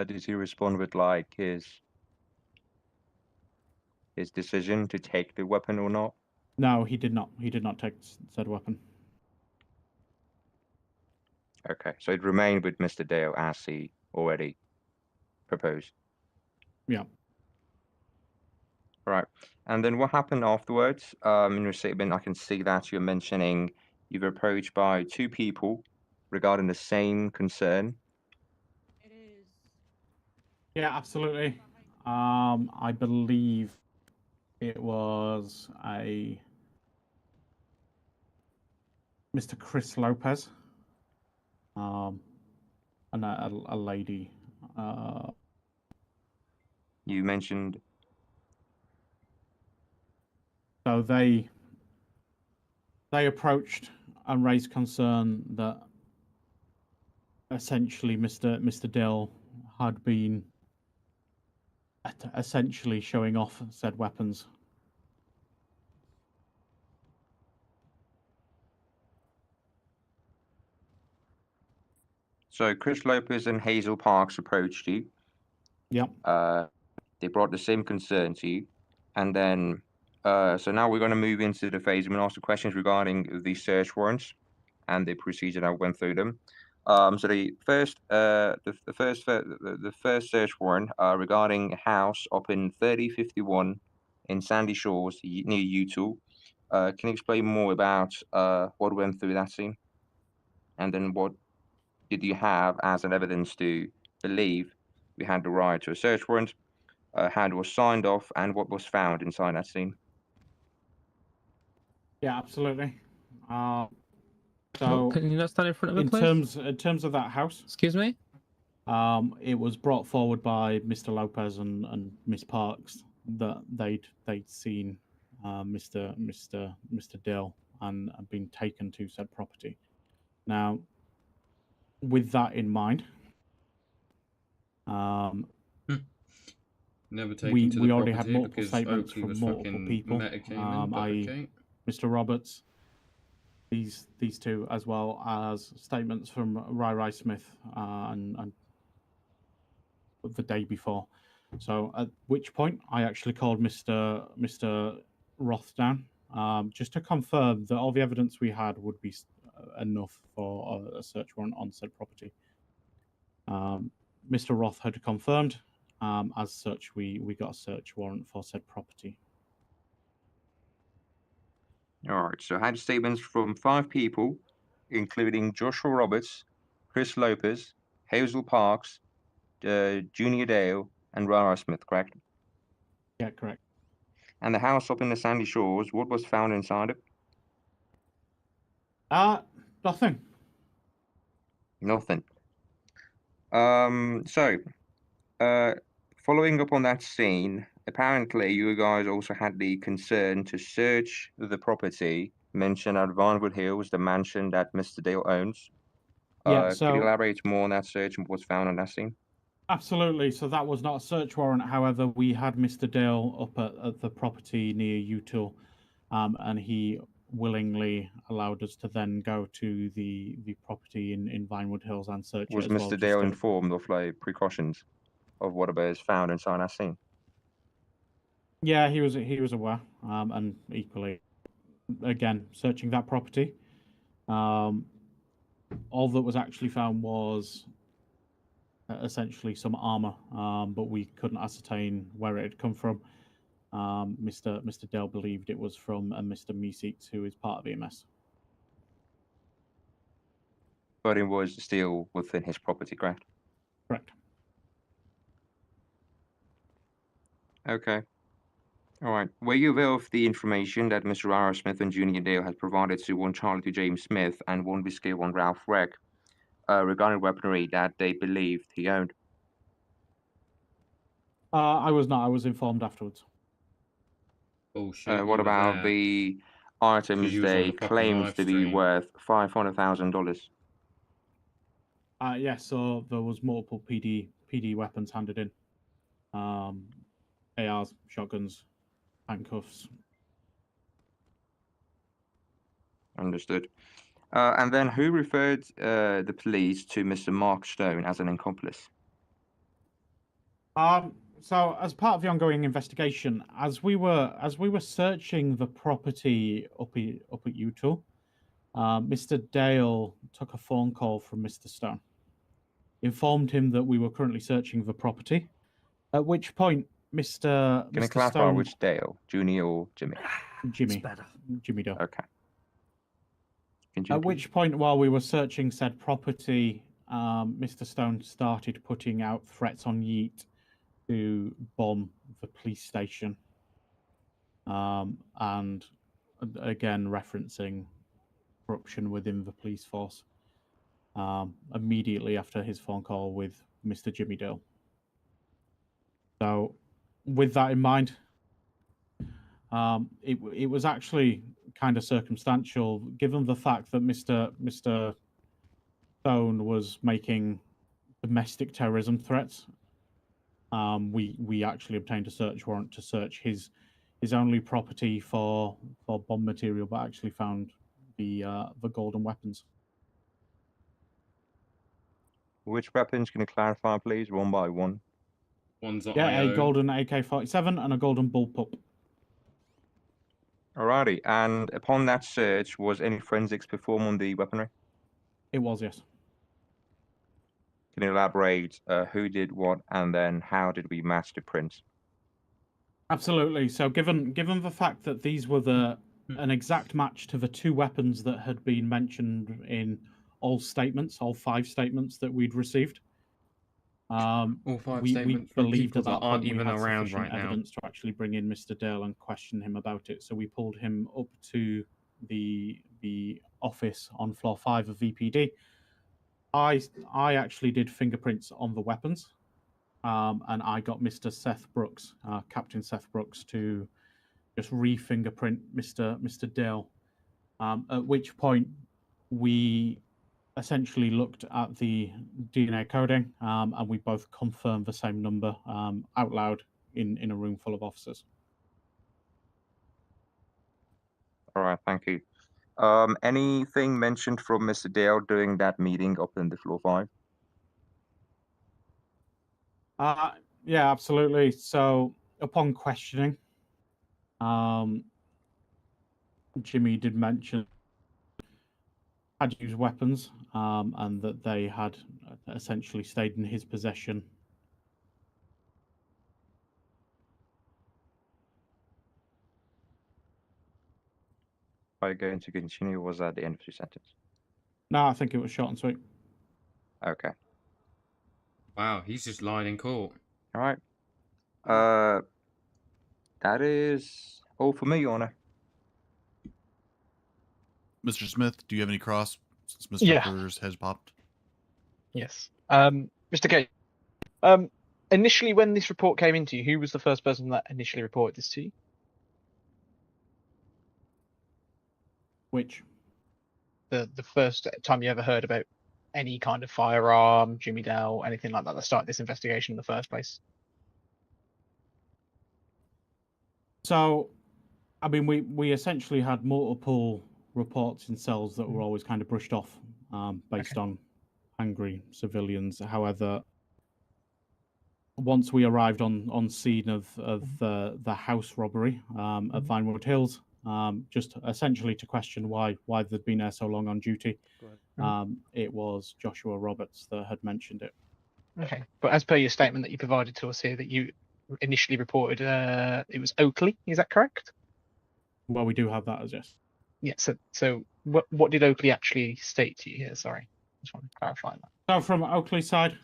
Did he respond with like his decision to take the weapon or not? No, he did not. He did not take said weapon. Okay, so it remained with Mr. Dale as he already proposed. Yeah. Right. And then what happened afterwards? In your statement, I can see that you're mentioning you were approached by two people regarding the same concern. Yeah, absolutely. I believe it was a Mr. Chris Lopez, and a lady. You mentioned. So they approached and raised concern that essentially Mr. Dill had been essentially showing off said weapons. So Chris Lopez and Hazel Parks approached you. Yep. They brought the same concern to you, and then so now we're going to move into the phase. I'm going to ask the questions regarding the search warrants and the procedure that went through them. So the first search warrant regarding a house up in 3051 in Sandy Shores near U2. Can you explain more about what went through that scene, and then what did you have as an evidence to believe we had the right to a search warrant? How it was signed off, and what was found inside that scene? Yeah, absolutely. Oh, So can you not stand in front of it, please? in terms of that house, excuse me. It was brought forward by Mr. Lopez and Miss Parks that they'd seen Mr. Dill and been taken to said property. Now, with that in mind, Never taken we to the already had property multiple because statements Oakley from was multiple fucking people, metacaming, but i.e. okay. Mr. Roberts, these two, as well as statements from Rai Smith and the day before. So at which point I actually called Mr. Roth down just to confirm that all the evidence we had would be enough for a search warrant on said property. Mr. Roth had confirmed. As such, we got a search warrant for said property. All right, so I had statements from 5 people, including Joshua Roberts, Chris Lopez, Hazel Parks, Junior Dale, and Rara Smith, correct? Yeah, correct. And the house up in the Sandy Shores, what was found inside it? Nothing. Nothing. Following up on that scene, apparently you guys also had the concern to search the property mentioned at Vinewood Hills, the mansion that Mr. Dale owns. Yeah, Could you elaborate more on that search and what's found on that scene? Absolutely. So that was not a search warrant. However, we had Mr. Dale up at the property near Util, and he willingly allowed us to then go to the property in Vinewood Hills and search Was it as well. Mr. Dale informed of like precautions of whatever is found inside our scene? Yeah, he was aware, and equally, again, searching that property. All that was actually found was essentially some armor, but we couldn't ascertain where it had come from. Mr. Dale believed it was from Mr. Meeseeks, who is part of EMS. But it was still within his property, correct? Correct. Okay. All right. Were you aware of the information that Mr. R. Smith and Junior Dale had provided to one Charlie to James Smith and one Whiskey one Ralph Reck regarding weaponry that they believed he owned? I was not. I was informed afterwards. Bullshit. What about the items you was on they the fucking claimed live to be stream. worth $500,000? Yes, so there was multiple PD weapons handed in. ARs, shotguns, handcuffs. Understood. And then who referred the police to Mr. Mark Stone as an accomplice? So as part of the ongoing investigation, as we were searching the property up at Utah, Mr. Dale took a phone call from Mr. Stone, informed him that we were currently searching the property. At which point, Mr. Can I Mr. clarify Stone, which Dale, Junior or Jimmy? Jimmy Dale. Okay. At which point, while we were searching said property, Mr. Stone started putting out threats on Yeet to bomb the police station, and again referencing corruption within the police force. Immediately after his phone call with Mr. Jimmy Dale. So, with that in mind, it was actually kind of circumstantial, given the fact that Mr. Stone was making domestic terrorism threats. We actually obtained a search warrant to search his only property for bomb material, but actually found the golden weapons. Which weapons can you clarify, please, one by one? One's Yeah, a golden AK-47 and a golden bullpup. Alrighty. And upon that search, was any forensics performed on the weaponry? It was, yes. Can you elaborate who did what, and then how did we match the prints? Absolutely. So, given the fact that these were an exact match to the two weapons that had been mentioned in all 5 statements that we'd received, All 5 we statements from believed people at that that aren't point we even had around sufficient right now. evidence to actually bring in Mr. Dale and question him about it. So we pulled him up to the office on floor 5 of VPD. I actually did fingerprints on the weapons, and I got Mr. Seth Brooks, Captain Seth Brooks, to just re-fingerprint Mr. Dale. At which point we essentially looked at the DNA coding, and we both confirmed the same number out loud in a room full of officers. All right, thank you. Anything mentioned from Mr. Dale during that meeting up in the floor 5? Yeah, absolutely. So upon questioning, Jimmy did mention had used weapons, and that they had essentially stayed in his possession. Are you going to continue, or was that the end of your sentence? No, I think it was short and sweet. Okay. Wow, he's just lying in court. All right. That is all for me, Your Honor. Mr. Smith, do you have any cross since Mr. Yeah. Furr's has popped? Yes. Mr. K. Initially, when this report came into you, who was the first person that initially reported this to you? Which? The first time you ever heard about any kind of firearm, Jimmy Dale, anything like that started this investigation in the first place? So, I mean, we essentially had multiple reports in cells that were always kind of brushed off based on angry civilians. However, once we arrived on scene of the house robbery at Vinewood Hills, just essentially to question why they'd been there so long on duty, it was Joshua Roberts that had mentioned it. Okay, but as per your statement that you provided to us here, that you initially reported it was Oakley, is that correct? Well, we do have that as yes. Yeah. So what did Oakley actually state to you here? Sorry, just want to clarify that. So from Oakley's side,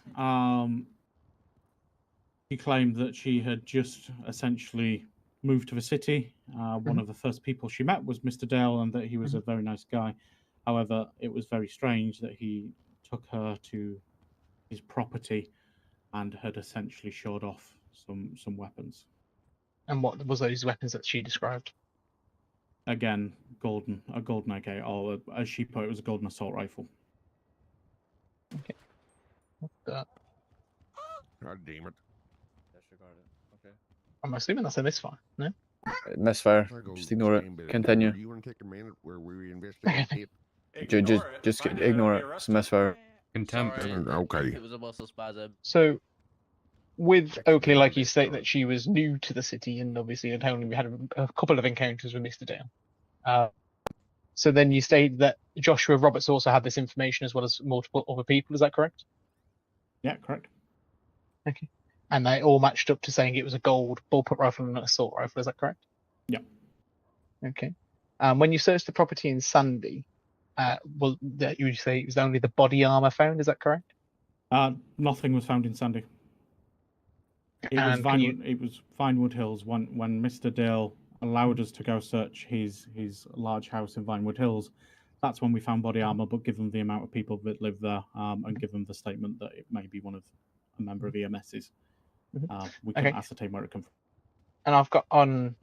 he claimed that she had just essentially moved to the city. One of the first people she met was Mr. Dale, and that he was a very nice guy. However, it was very strange that he took her to his property and had essentially showed off some weapons. And what was those weapons that she described? Again, a golden AK, or as she put it, was a golden assault rifle. Okay. God damn it. Okay. I'm assuming that's a misfire, no? Misfire. Just ignore it. Continue. You want to take a minute where we investigate it? Just ignore it. It's a misfire. Contempt. Okay. It was a muscle spasm. So, with Oakley, like you state that she was new to the city and obviously had only had a couple of encounters with Mr. Dale. So then you state that Joshua Roberts also had this information as well as multiple other people. Is that correct? Yeah, correct. Okay. And they all matched up to saying it was a gold bullpup rifle and an assault rifle. Is that correct? Yeah. Okay. When you searched the property in Sandy, well, that you would say it was only the body armor found. Is that correct? Nothing was found in Sandy. It was Vinewood Hills when Mr. Dale allowed us to go search his large house in Vinewood Hills. That's when we found body armor, but given the amount of people that live there, and given the statement that it may be a member of EMS's, we couldn't ascertain where it came from. And I've got on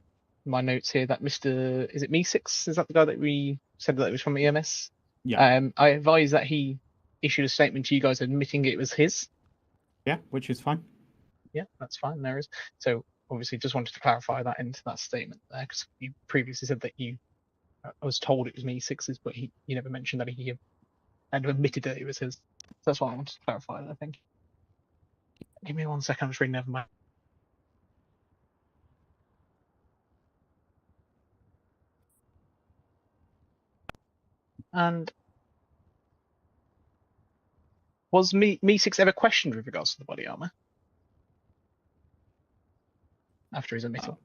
my notes here that is it Me6? Is that the guy that we said that it was from EMS? Yeah. I advise that he issued a statement to you guys admitting it was his. Yeah, which is fine. Yeah, that's fine. There is. So obviously, just wanted to clarify that into that statement there, because you previously said that you I was told it was Me6's, but he never mentioned that he had admitted that it was his. So that's why I wanted to clarify that. I think. Give me 1 second. I'm just reading over my. And was Me6 ever questioned with regards to the body armor after his admittal?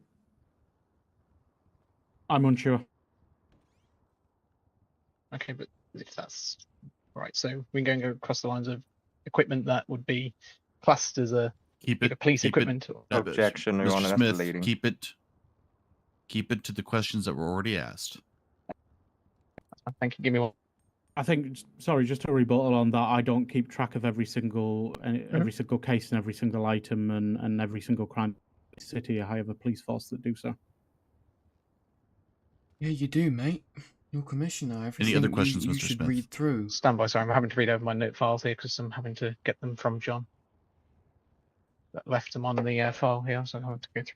I'm unsure. Okay, but if that's right, so we can go across the lines of equipment that would be classed as a police equipment. Objection, Your Honor, Mr. that's Smith, deleting. keep it to the questions that were already asked. Thank you. Give me one. I think, sorry, just to rebuttal on that, I don't keep track of every single case and every single item and every single crime in the city. I have a police force that do so. Yeah, you do, mate. You're commissioner. Everything Any other questions, you Mr. should Smith? read through. Stand by, sorry, I'm having to read over my note files here because I'm having to get them from John. That left them on the file here, so I'm having to go through.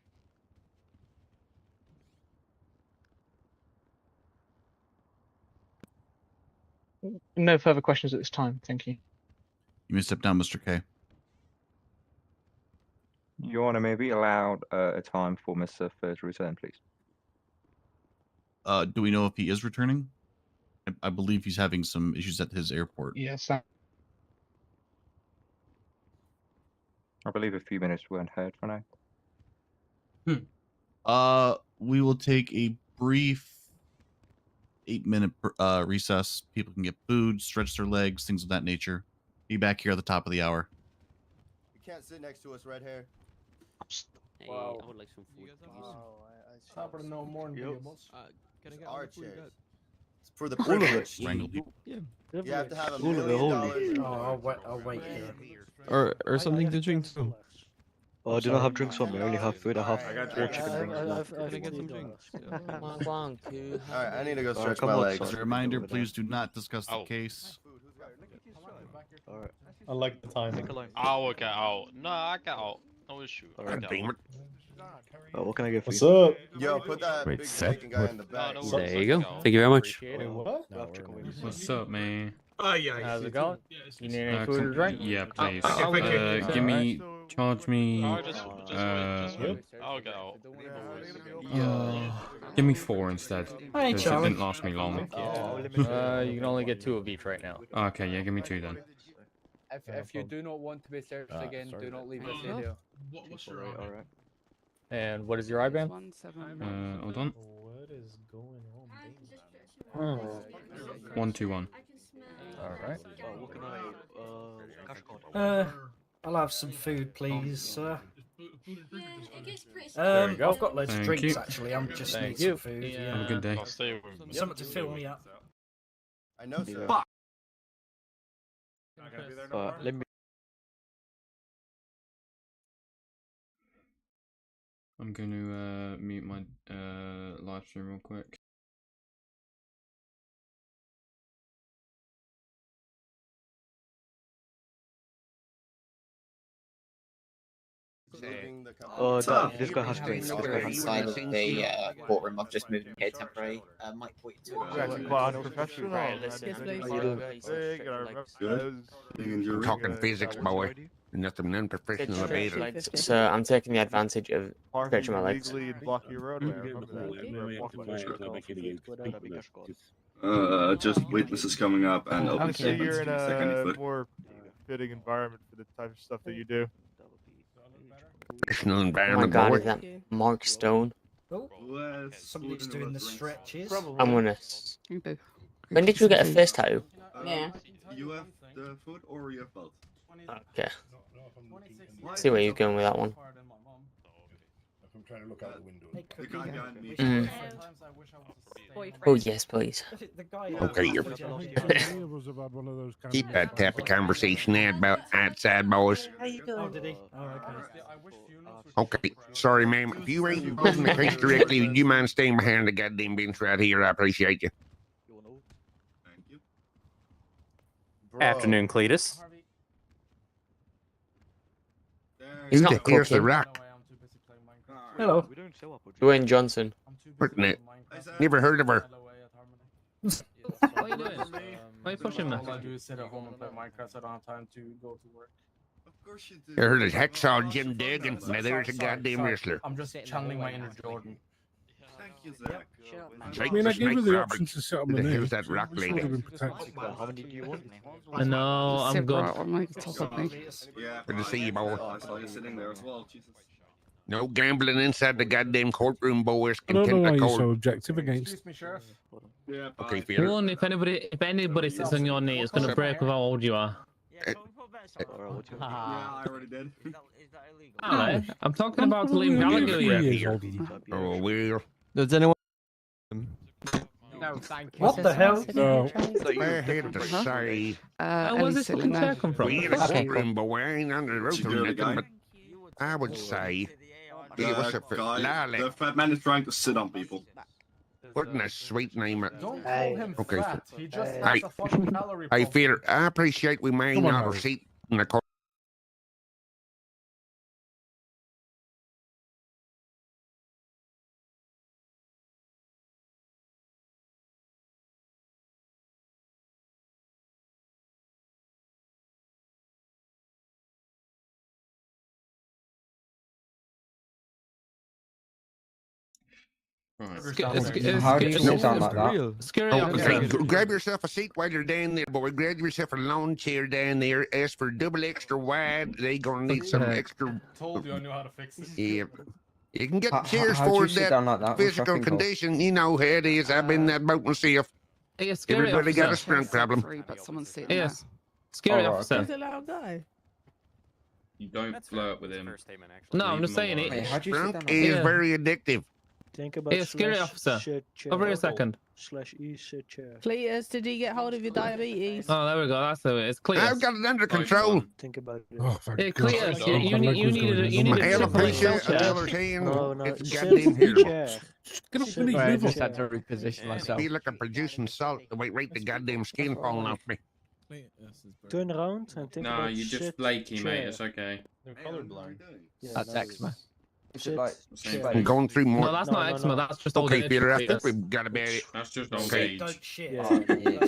No further questions at this time. Thank you. You may step down, Mr. K. Your Honor, may we allow a time for Mr. Fur to return, please? Do we know if he is returning? I believe he's having some issues at his airport. Yes. I believe a few minutes weren't heard for now. We will take a brief 8-minute recess. People can get food, stretch their legs, things of that nature. Be back here at the top of the hour. You can't sit next to us, red hair. Hey, I would like some food, please. Top of no more Yep. Can I get Our all the food you chairs. got? It's for the All of it. privilege. Strangle people. Yeah. You have to have $1 All of it, million holy. dollars. I'll wait here. Or something to drink too. Oh, I do not have drinks on me. I only have food. I have I got 4 drinks. chicken wings. now. Can I get some drinks? Alright, I need to go stretch come my outside. legs. As a reminder, please do not discuss the case. Alright. I like the timing. Take a line. I'll work it out. No, I get out. No issue. Alright. I get out. What can I get for What's you? up? Yo, put that Wait, big Seth? Jamaican guy in the back. There you go. Thank you very much. Wait, what? What's up, man? How's it going? You need any food or drink? Yeah, please. Okay, Give me, charge me. I'll get out. Give me 4 instead. Hey, Because it Charlie. didn't last me long. You can only get 2 of each right now. Okay, yeah, give me 2 then. If you do not want to be searched again, do not leave this area. Alright. And what is your IBAN? Hold on. What is going on, baby? 121. Alright. What can I, cash card? I'll have some food, please, sir. There you go. I've got loads Thank of drinks you. actually. I'm just Thank need you. some food. Have a good day. Something to fill me up. I know, sir. Let me. I'm going to mute my live stream real quick. This guy has drinks. This guy has Inside of the courtroom, I've just moved him here temporary. Might point you to quite unprofessional. I'm talking physics, boy. Nothing unprofessional about it. Sir, I'm taking the advantage of stretching my legs. Just witnesses coming up and open statements. You're in Take any a foot. more fitting environment for the type of stuff that you do. Professional Oh my environment, god, boy. is that Mark Stone? Somebody's doing the stretches. I'm gonna. When did you get a face tattoo? Yeah. You have the foot or you have both? Okay. See where you're going with that one. I'm trying to look out the window. The guy behind me. Oh yes, please. Okay, you're. Keep that type of conversation outside, boys. Oh, did he? Oh, okay. Okay, sorry, ma'am. If you ain't putting the case directly, would you mind staying behind the goddamn bench right here? I appreciate you. Thank you. Afternoon, Cletus. He's Who not the here's the cooking. rock? Hello. Dwayne Johnson. Putting it. Never heard of her. What are you doing? Why are you pushing me? All I do is sit at home and play Minecraft. I don't have time to go to work. Of course you do. I heard of Hacksaw Jim Duggan. Now there's a goddamn Sorry. wrestler. I'm just channeling my inner Jordan. Thank you, Zach. Jake I mean, the I gave her Snake the Roberts. option to sit on Who my the knee. hell's that rock She would lady? have been protected. How many do you want? I know, I'm good. Yeah. Good to see you, boy. Oh, I saw you sitting there as well. Jesus. No gambling inside the goddamn courtroom, boys. I don't know Contempt why of you're court. so objective against. Excuse me, Sheriff. Yeah. Okay, Peter. One, if anybody sits on your knee, it's gonna break with how old you are. Yeah, I already did. Alright, I'm talking about to leave Gallagher here. Oh, well. Does anyone? No, thank you. What the hell? No. I had to say, Where was this fucking chair come from? we in a courtroom, but we ain't under the roof or Security guy. nothing. But I would say, yeah, what's up for guy, the Lale? fat man is trying to sit on people. Putting a sweet name. Don't call him Okay. fat. He just Hey. has a fucking calorie Hey, problem. Peter, I appreciate we may Come on, not Harry. have seat in the court. Security Okay, officer. grab yourself a seat while you're down there, boy. Grab yourself a lawn chair down there. Ask for double extra wide. They gonna need some extra. Told you I knew how to fix this. Yeah. You can get chairs for that physical condition. You know how it is. I've been in that boat myself. Hey, scary Everybody got a officer. strength problem. Yes. Scary officer. He's a loud guy. You don't flirt with him. No, I'm just saying it. Drunk is very addictive. Think about Hey, scary officer. Over here a second. /E sit chair. Cletus, did he get hold of your diabetes? Oh, there we go. That's the way. It's clear. I've got it under control. Think about it. Oh, thank Hey, God. Cletus, Oh, you my leg was need going a in. you need My a triple alopecia, XL on the chair. other hand, Oh, no, it's sit goddamn terrible. chair. Get up Sit and eat chair. liver. Just had to reposition myself. Feel like I'm producing salt the way right the goddamn skin falling off me. Turn around and think Nah, about you just shit flaky, mate. chair. It's okay. They're colorblind. That's eczema. Is it like? I'm going through more. No, that's not eczema. That's just old Okay, age. Peter, I think we've got about it. That's just old Okay. age.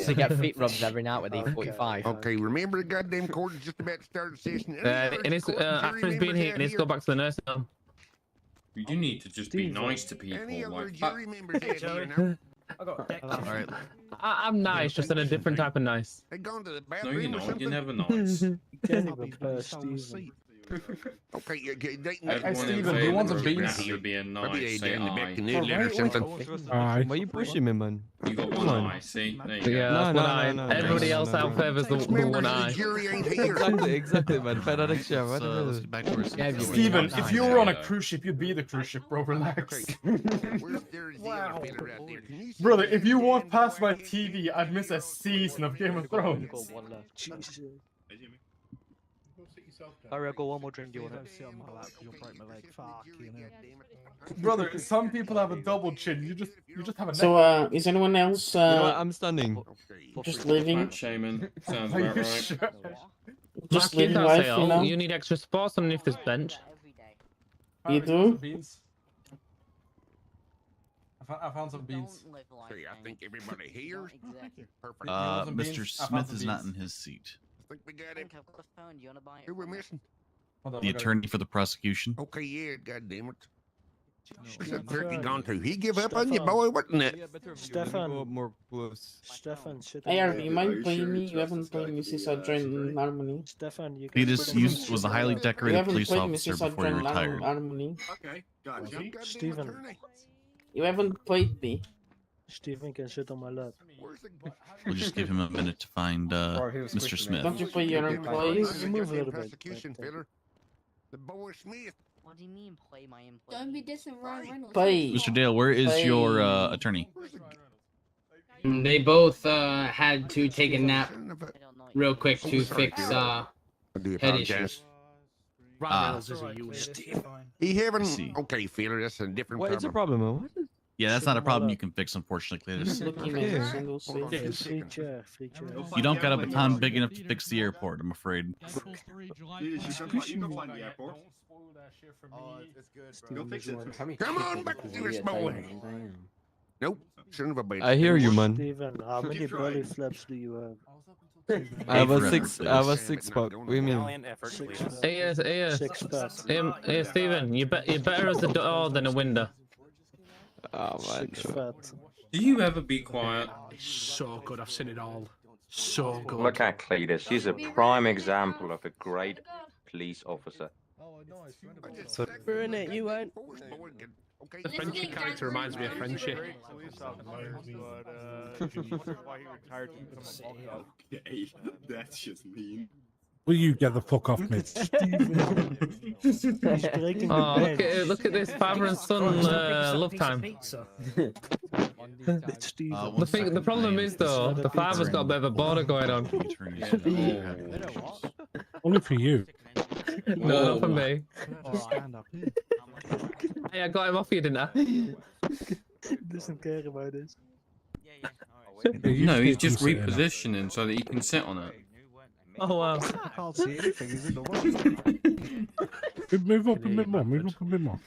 To get feet rubs every night with E45. Okay, remember the goddamn court is just about to start the session. It needs, after he's been here, he needs to go back to the nursing home. You do need to just be nice to people. Like, jury members out here now? Alright. I'm nice, just in a different type of nice. They gone to the no, bathroom you're or not. something? You're never nice. Okay, Everyone in Steven, who wants a favour beans? of you being Maybe nice. they Say down the back aye. in Italy or something. Aye. Why are you pushing me, man? You got Come one on. eye. See? There you Yeah, go. that's No, one no, eye. no, no, Everybody no, else no, out no. favours the one eye. Jury ain't here. Exactly, man. Fair next year, man. Let's get back to our Steven, if you were on a cruise ship, you'd be the cruise ship, bro. Relax. Wow. Brother, if you walked past my TV, I'd miss a season of Game of Thrones. Alright, I'll go one more drink. Do you want Don't sit on my lap, you'll break my leg. Fuck you know. Brother, some people have a double chin. You just have a neck. So, is anyone else You know what? I'm standing. just leaving? Fat shaming. Sounds Are you about right. sure? Just Mark, you living can't life, say, you oh, know? you need extra support underneath this bench. You do? I found some beans. Okay, I think everybody here. Perfect. Mr. Smith is not in his seat. I think we got it. Who we missing? The attorney for the prosecution. Okay, yeah, goddamn it. Where's that turkey gone to? He give up on you, boy, wasn't it? Stefan. More close. Stefan, sit Hey, on Arby, you mind playing me? You haven't played me since I joined Harmony. Stefan, you Cletus was a highly You decorated haven't police played me officer since I before he joined retired. Harmony. Okay, gotcha. Steven. You haven't played me. Steven can sit on my lap. We'll just give him a minute to find Mr. Smith. Don't you play your employees? Move a little bit. The boy Smith. What do you mean play my employee? Don't be dissing Ryan Reynolds. Play. Mr. Dale, where is your attorney? They both had to take a nap real quick to fix head issues. He having okay, feeler. That's a different. What is the problem, man? Yeah, that's not a problem you can fix, unfortunately, Cletus. You don't got a baton big enough to fix the airport, I'm afraid. You can find the airport. Oh, it's good, bro. Go fix it. Come on back to this boy. Nope, son of a bitch. I hear you, man. Steven, how many belly flaps do you have? I have a six pack. What do you mean? Hey, Steven, you're better as a door than a window. Oh man. Do you ever be quiet? So good, I've seen it all. So good. Look at Cletus. He's a prime example of a great police officer. Burn it, you won't. The friendship character reminds me of friendship. Okay, that's just mean. Will you get the fuck off me? Oh, look at this father and son love time. The problem is though, the father's got a bit of a border going on. Only for you. No, not for me. Hey, I got him off you, didn't I? Doesn't care about this. No, he's just repositioning so that he can sit on it. Oh wow. I can't see anything, is it the one? Move up a bit more, move up a bit more.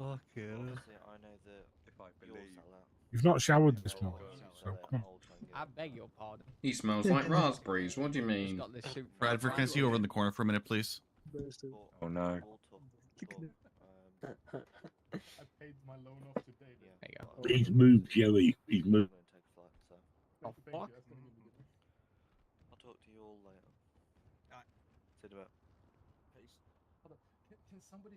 Okay. You've not showered this morning, so come on. I beg your pardon. He smells like raspberries. What do you mean? Bradford, can I see you over in the corner for a minute, please? Oh no. He's moved, Joey. He's moved. Oh, fuck. I'll talk to you all later. Said about. Can somebody,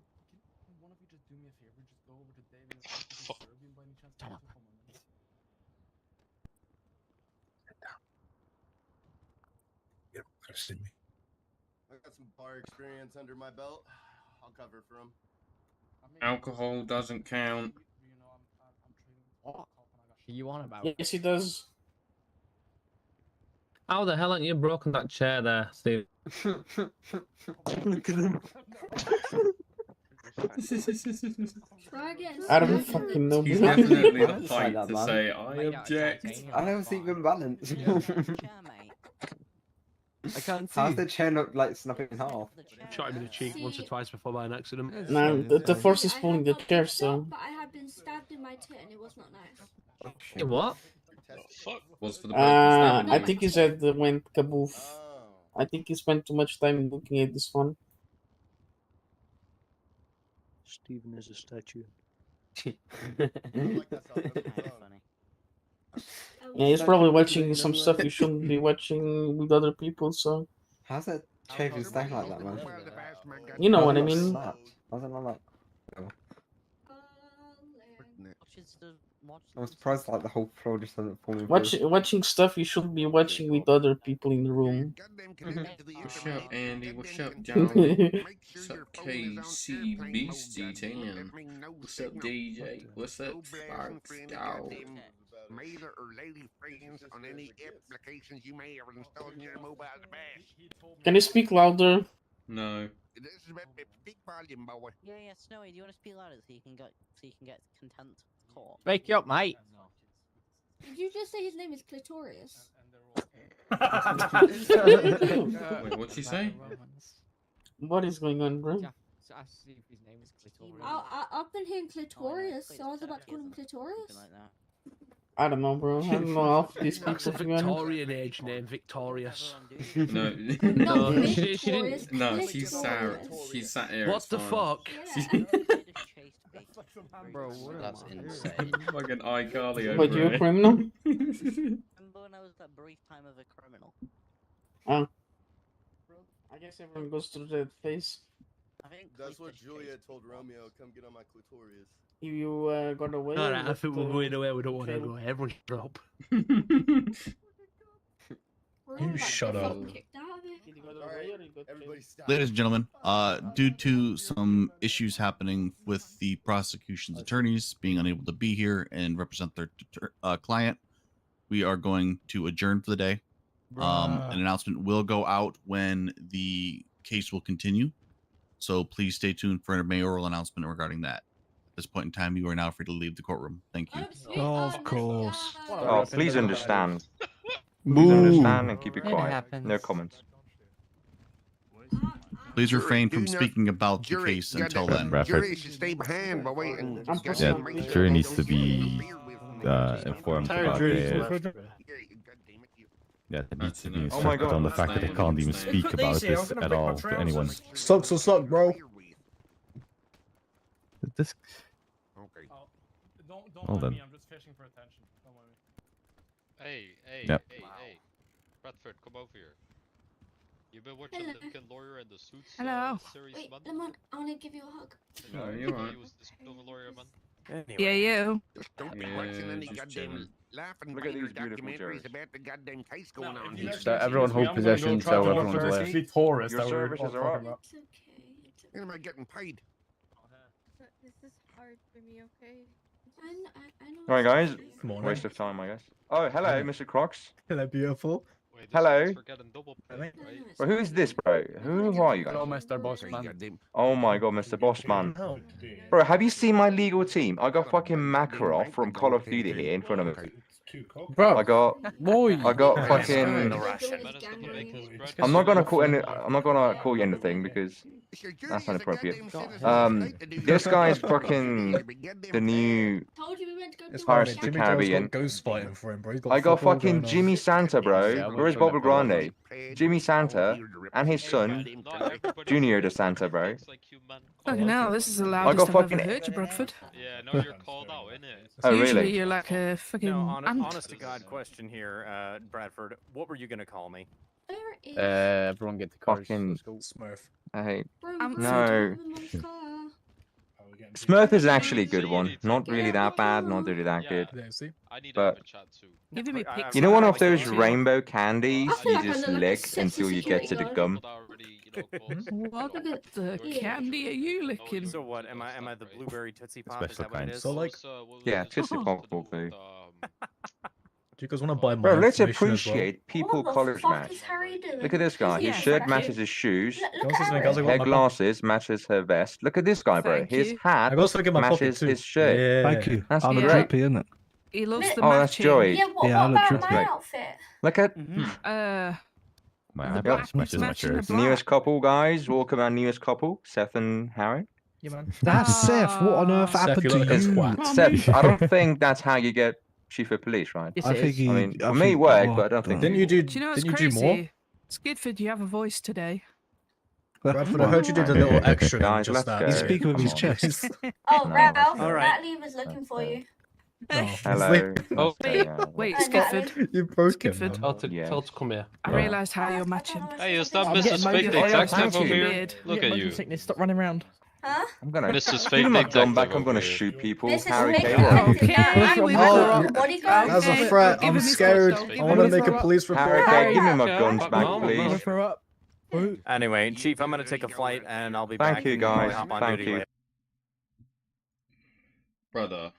can one of you just do me a favor? Just go over to David and ask if he's Serbian by any chance. See me. I got some bar experience under my belt. I'll cover for him. Alcohol doesn't count. What are you on about? Yes, he does. How the hell haven't you broken that chair there, Steve? Look at him. I don't fucking know. He's definitely the type to say, I object. I don't think we're balanced. I can't see. How's the chair not like snapping in half? Shot him in the cheek once or twice before by an accident. No, the force is pulling the chair, so. But I had been stabbed in my tit and it was not nice. What? Was for the I think his head went kaboof. I think he spent too much time looking at this one. Steven is a statue. Yeah, he's probably watching some stuff you shouldn't be watching with other people, so. How's that chair even staying like that, man? You know what I mean? How's it not like? I'm surprised like the whole floor just hasn't fallen. Watching stuff you shouldn't be watching with other people in the room. What's up, Andy? What's up, John? What's up, KC Beastie Tan? What's up, DJ? What's up, Sparks? Dog? Male or lady friends on any applications you may have installed in your mobile device. Can you speak louder? No. This is about big volume, boy. Yeah, Snowy, do you want to speak louder so you can get content caught? Wake you up, mate. Did you just say his name is Clitorius? Wait, what'd she say? What is going on, bro? I've been hearing Clitorius, so I was about to call him Clitorius. I don't know, bro. I don't know half these people. That's a Victorian age name, Victorious. No. No, she's Sarah. She's Sarah. What the fuck? Bro, that's insane. Fucking iCarly over But you're a here. criminal? Remember when I was that brief time of a criminal? Oh. I guess everyone goes through that phase. That's what Julia told Romeo. Come get on my clitorius. You got away. Alright, I think we're going away. We don't want to go. Everyone shut up. You shut up. Ladies and gentlemen, due to some issues happening with the prosecution's attorneys being unable to be here and represent their client, we are going to adjourn for the day. An announcement will go out when the case will continue, so please stay tuned for a mayoral announcement regarding that. At this point in time, you are now free to leave the courtroom. Thank you. Of course. Oh, please understand. Please understand and keep it quiet. No comments. Please refrain from speaking about the case until then. Jury should stay behind, but wait and Yeah, the jury needs to be informed about their... Yeah, they need to be instructed on the fact that they can't even speak about this at all to anyone. Sucks will suck, bro. This... Don't Hold mind on. me, I'm just fishing for attention. Don't mind me. Yep. Bradford, come over here. You've been watching Hello. Lincoln Lawyer and the Suits Hello. series, Wait, man? Lemon, I want to give you a hug. No, you're right. He was this Nova Lawyer, man. Yeah, you. Just don't be Yeah, watching any just goddamn chilling. laughing Look at video these beautiful documentaries chairs. about the goddamn case going on here. So everyone hold possession, so everyone's left. Your Your services are up. It's okay. When am I getting paid? This is hard for me, okay? I know. Alright, guys. Come on, Waste of time, I guess. Oh, hello, Mr. Crocs. Hello, beautiful. Hello. Bro, who is this, bro? Who are you guys? Hello, Mr. Bossman. Oh my god, Mr. Bossman. Bro, have you seen my legal team? I got fucking Makarov from Call of Duty here in front of me. Bro, I got fucking. I'm not gonna call you anything because that's inappropriate. This guy's fucking the new Pirates of the Caribbean. Ghost fighting for him, bro. I got fucking Jimmy Santa, bro. Where's Bob Grande? Jimmy Santa and his son, Junior de Santa, bro. Fucking hell, this is the I loudest got I've ever fucking. heard you, Bradford. Yeah, now you're called out, innit? Oh, Usually really? you're like a fucking ant. Honest to God question here, Bradford. What were you gonna call me? Everyone get the cars. Fucking Smurf. Hey, Ant no. Smurf is actually a good one. Not really that bad, not really that good. But Giving me pics. you know one of those rainbow candies you just lick until you get to the gum? What the candy are you licking? So what? Am I the blueberry Tootsie Pop? Is Special that what it kind. is? So like, Yeah, Tootsie Pop will do. do you guys want to buy my Bro, let's information as well? appreciate people college match. Look at this guy. His Yeah, shirt thank matches you. his shoes. You want something, guys? I got Her my glasses matches her vest. Look at this guy, bro. Thank His you. hat I got something in my pocket matches too. his shirt. Yeah. Thank you. That's I'm a great. drippy, innit? He loves the Oh, that's matching. Joey. Yeah, what Yeah, I'm a about drip my mate. outfit? Look at. Uh, My Yep. iPad's matches my shirt. Newest couple, guys. Welcome our newest couple, Seth and Harry. Yeah, man. That's Seth. What on earth happened to you? Seth, I don't think that's how you get chief of police, right? Yes, I think I he. mean, I for me, it think- worked, oh, but I don't think. Didn't you do? Do you know what's Didn't you do crazy? more? Skidford, you have a voice today. Bradford, I heard you did a little extra than Guys, just let's that. go. He's speaking with his Come on. chest. Oh, No, Ralph, all right. Natalie was looking for you. Hello. Oh, wait, Let's wait, Hi, Skidford. Natalie. You broke him. Skidford. man. Tell to come here. I Yeah. realised how you're matching. Hey, you stop I'm getting Mrs. motion- Fake Oh, yeah, Detective thank over you. here. Look at you. Sickness, stop running around. Huh? I'm gonna. Mrs. Give Fake him a gun Detective back. I'm over gonna here. shoot people. Mrs. Harry, Fake Kay, Detective Okay, Natalie, we we will. got a bodyguard. That's a Okay, threat. give I'm him his scared. photo. I want to make a police Harry, report. Kay, give me my Harry. guns back, I'm please. gonna throw up. Anyway, Chief, I'm gonna take a flight and I'll be Thank back. you, and probably guys. hop on Thank duty you. later. Brother.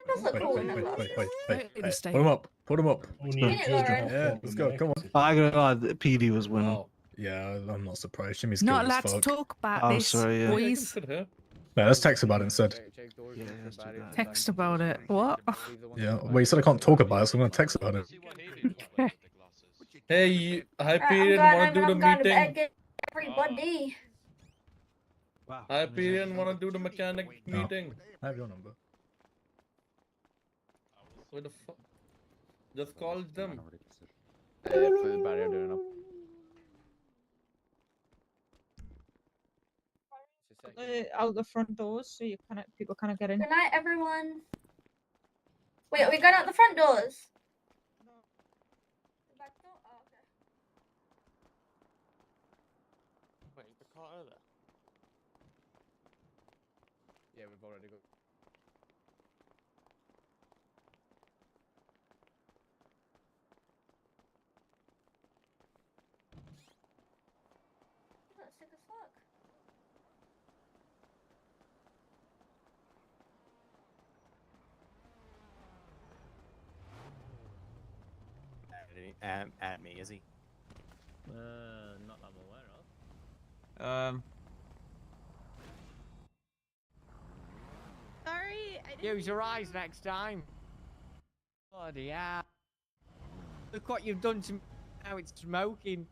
Does look cool in the Wait. Wait a Put him up. Put him up. Get it, Lauren. Yeah, let's go. Come on. I ain't gonna lie, the PD was winning. Oh, yeah, I'm not surprised. Jimmy's Not good as allowed to fuck. talk about I'm this, sorry, yeah. boys. No, let's text about it instead. Text about it. What? Yeah, well, you said I can't talk about it, so I'm gonna text about it. Hey, Hyperion, I'm wanna do the going to meeting? bed. Get everybody. Hyperion, wanna do the mechanic No. meeting? I have your number. Where the fuck? Just call them. Out the front doors so you kind of people kind of get in. Good night, everyone. Wait, are we going out the front doors? The back door? Oh, okay. Wait, the car there. Yeah, we've already got. That's sick as fuck. At me, is he? Not that I'm aware of. Sorry, I didn't. Use your eyes next time. Bloody hell. Look what you've done to me. Now it's smoking.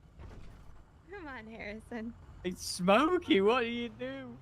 Come on, Harrison. It's smoky. What do you do?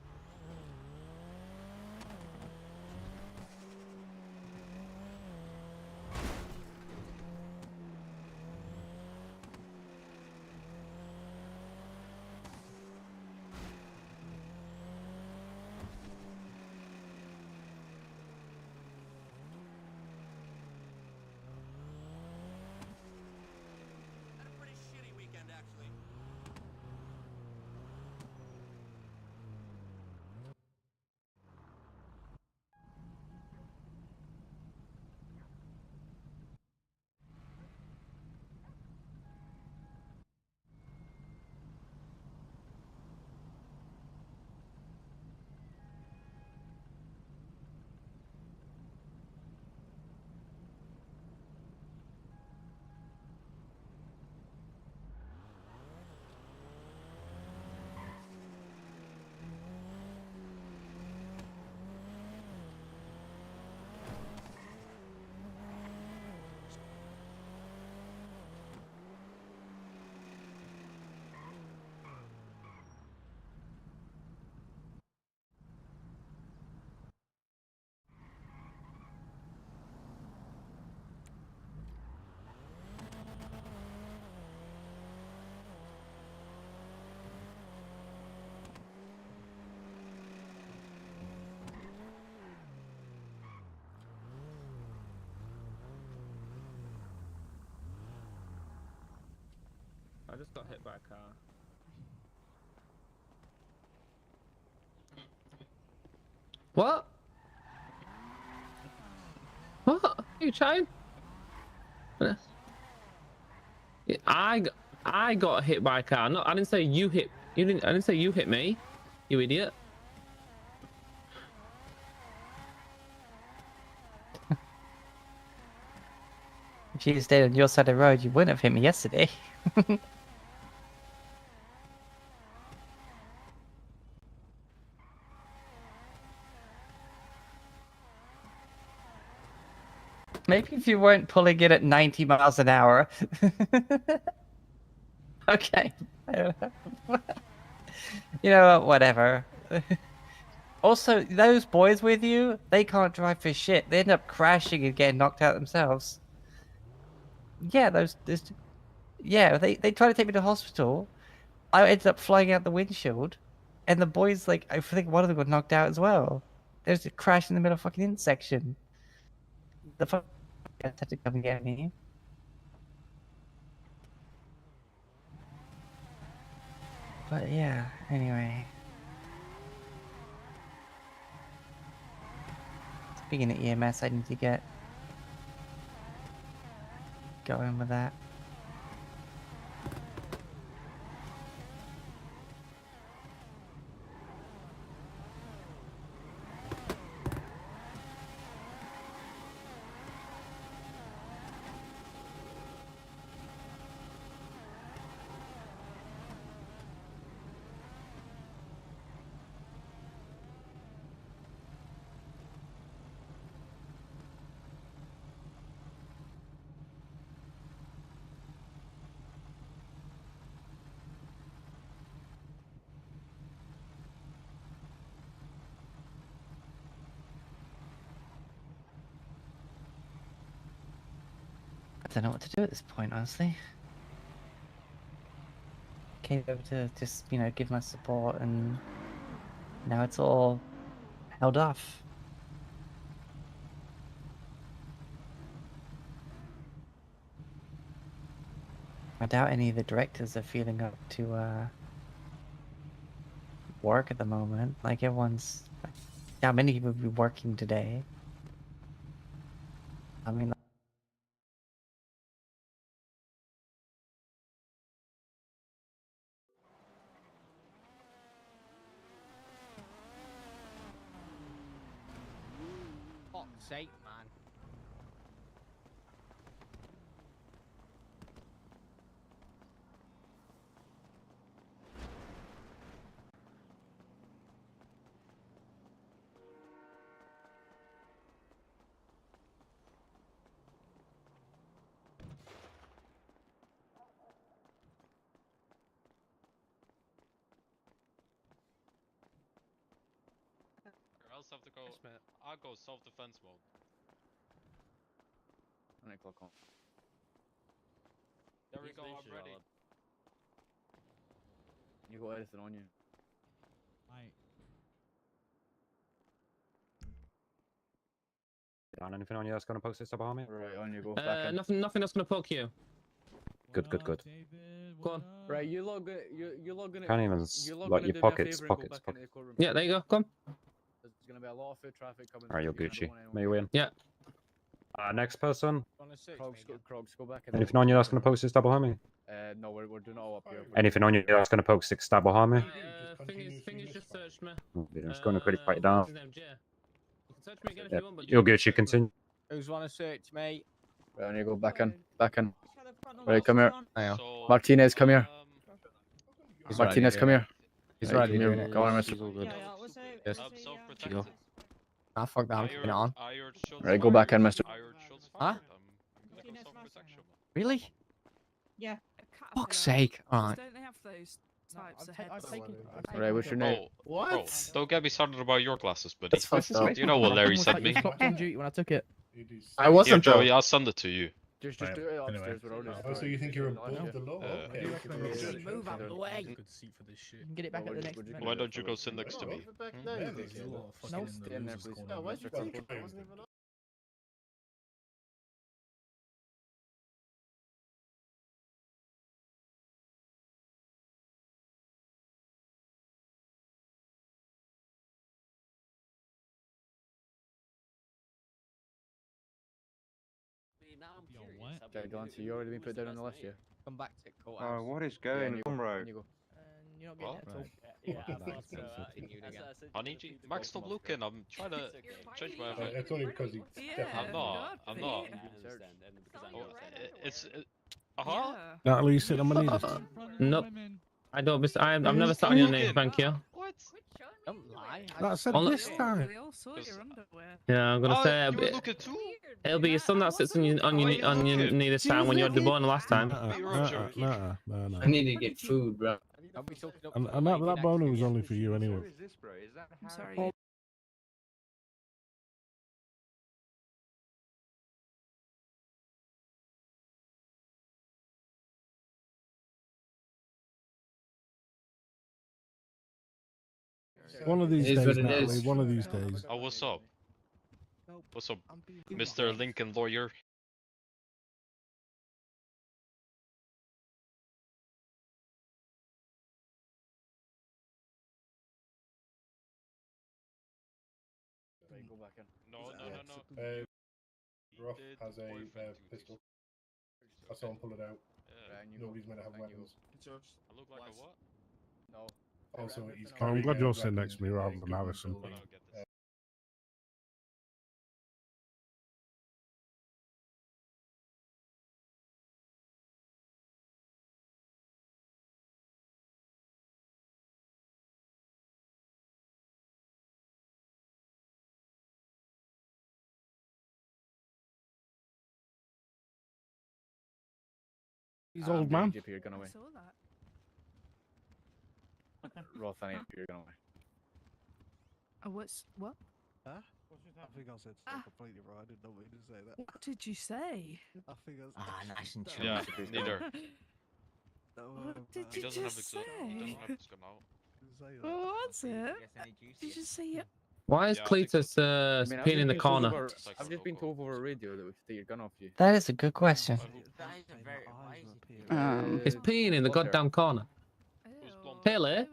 just got hit by a car. What? What? Are you trying? I got hit by a car. No, I didn't say you hit. You didn't. I didn't say you hit me. You idiot. If you stayed on your side of the road, you wouldn't have hit me yesterday. Maybe if you weren't pulling it at 90 miles an hour. Okay. You know what? Whatever. Also, those boys with you, they can't drive for shit. They end up crashing and getting knocked out themselves. Yeah, yeah, they tried to take me to hospital. I ended up flying out the windshield, and the boys, like, I think one of them got knocked out as well. There's a crash in the middle of fucking intersection. The fuck had to come and get me. But yeah, anyway. Speaking of EMS, I need to get going with that. I don't know what to do at this point, honestly. Came over to just, you know, give my support, and now it's all held off. I doubt any of the directors are feeling up to work at the moment. Like, everyone's... How many people will be working today? I mean... Fuck's sake, man. Girls have to go. I'll go self-defense mode. Click on. There we go. I'm ready. You got anything on you? On anything on you that's going to post this up behind me? Right, on you go. Back in. Nothing that's gonna poke you. Good. Go on. Right, you log it. You log in. Can't even like your pockets. Yeah, there you go. Come. There's gonna be a lot of foot traffic coming. Alright, you're Gucci. May win. Yeah. Next person. Krogs, go back in. Anything on you that's going to post this double behind me? No, we're doing it all up here. Anything on you that's going to poke 6 stab behind me? Thing is just search me. Oh, dude, I'm just going to quickly fight it down. You can search me again if Yeah. you want, but You're Gucci. Continue. Who's wanna search me? Right, on you go. Back in. Right, come here. Martinez, come here. Martinez, come here. He's Right, ready. come here. Go on, Mr. Yes. Self-protection. Ah, fuck that. I'm keeping it on. Right, go back in, Mr. Huh? Really? Yeah. Fuck's sake. Alright. Don't they have those types of heads? Right, what's your name? Bro, don't get me started about your glasses, buddy. fucked up. Do you know what Larry sent me? On duty when I took it. I wasn't, Here, Joey, I'll send it to you. Just do it upstairs. Oh, so you think you're above the law? Okay. Move out of the way. Good seat for this shit. You can get it back at the next minute. Why don't you go sit next to me? Yeah, There's a lot of No. fucking in the losers corner. why'd you take it? Okay, go on. So you already been put down on the list, yeah? Come back to court. Oh, what is Yeah, going you on, go. bro? And you go. You're not What? getting Right. Yeah, I thought so. Continued again. Honey G? Max, stop looking. I'm trying to change my outfit. It's only because he. I'm not. I'm not. Oh, it's. Uh-huh. Natalie, you sit on my knees. Nope. I don't. I've never sat on your knee. Thank you. What? Don't lie. I said Only- this time. We all saw your underwear. Yeah, I'm gonna say you were looking too? it'll be your son that sits on your knee this time when you had the bone last time. No. I need to get food, bro. And that boner was only for you anyway. I'm sorry. One of these It is days, what it Natalie. is. One of these days. Oh, what's up? What's up, Mr. Lincoln lawyer? Go back in. No. Roth has a pistol. I saw him pull it out. Nobody's meant to have weapons. I look like a what? No. Also, he's I'm glad you're sitting next to me rather than Allison. He's old man. If you're gonna I away. saw that. Roth, I need if you're gonna away. Oh, what? Huh? I think I said stuff completely wrong. I didn't know what you to say that. What did you say? I think I Nice and chill. Yeah, neither. What did He you doesn't have just his he doesn't say? have his gun out. What's it? Did you say it? Why is Yeah, I think Cletus I mean, peeing in the corner? I've just been told over radio that we should take your gun off you. That is a good question. He's peeing in the goddamn corner. Haley,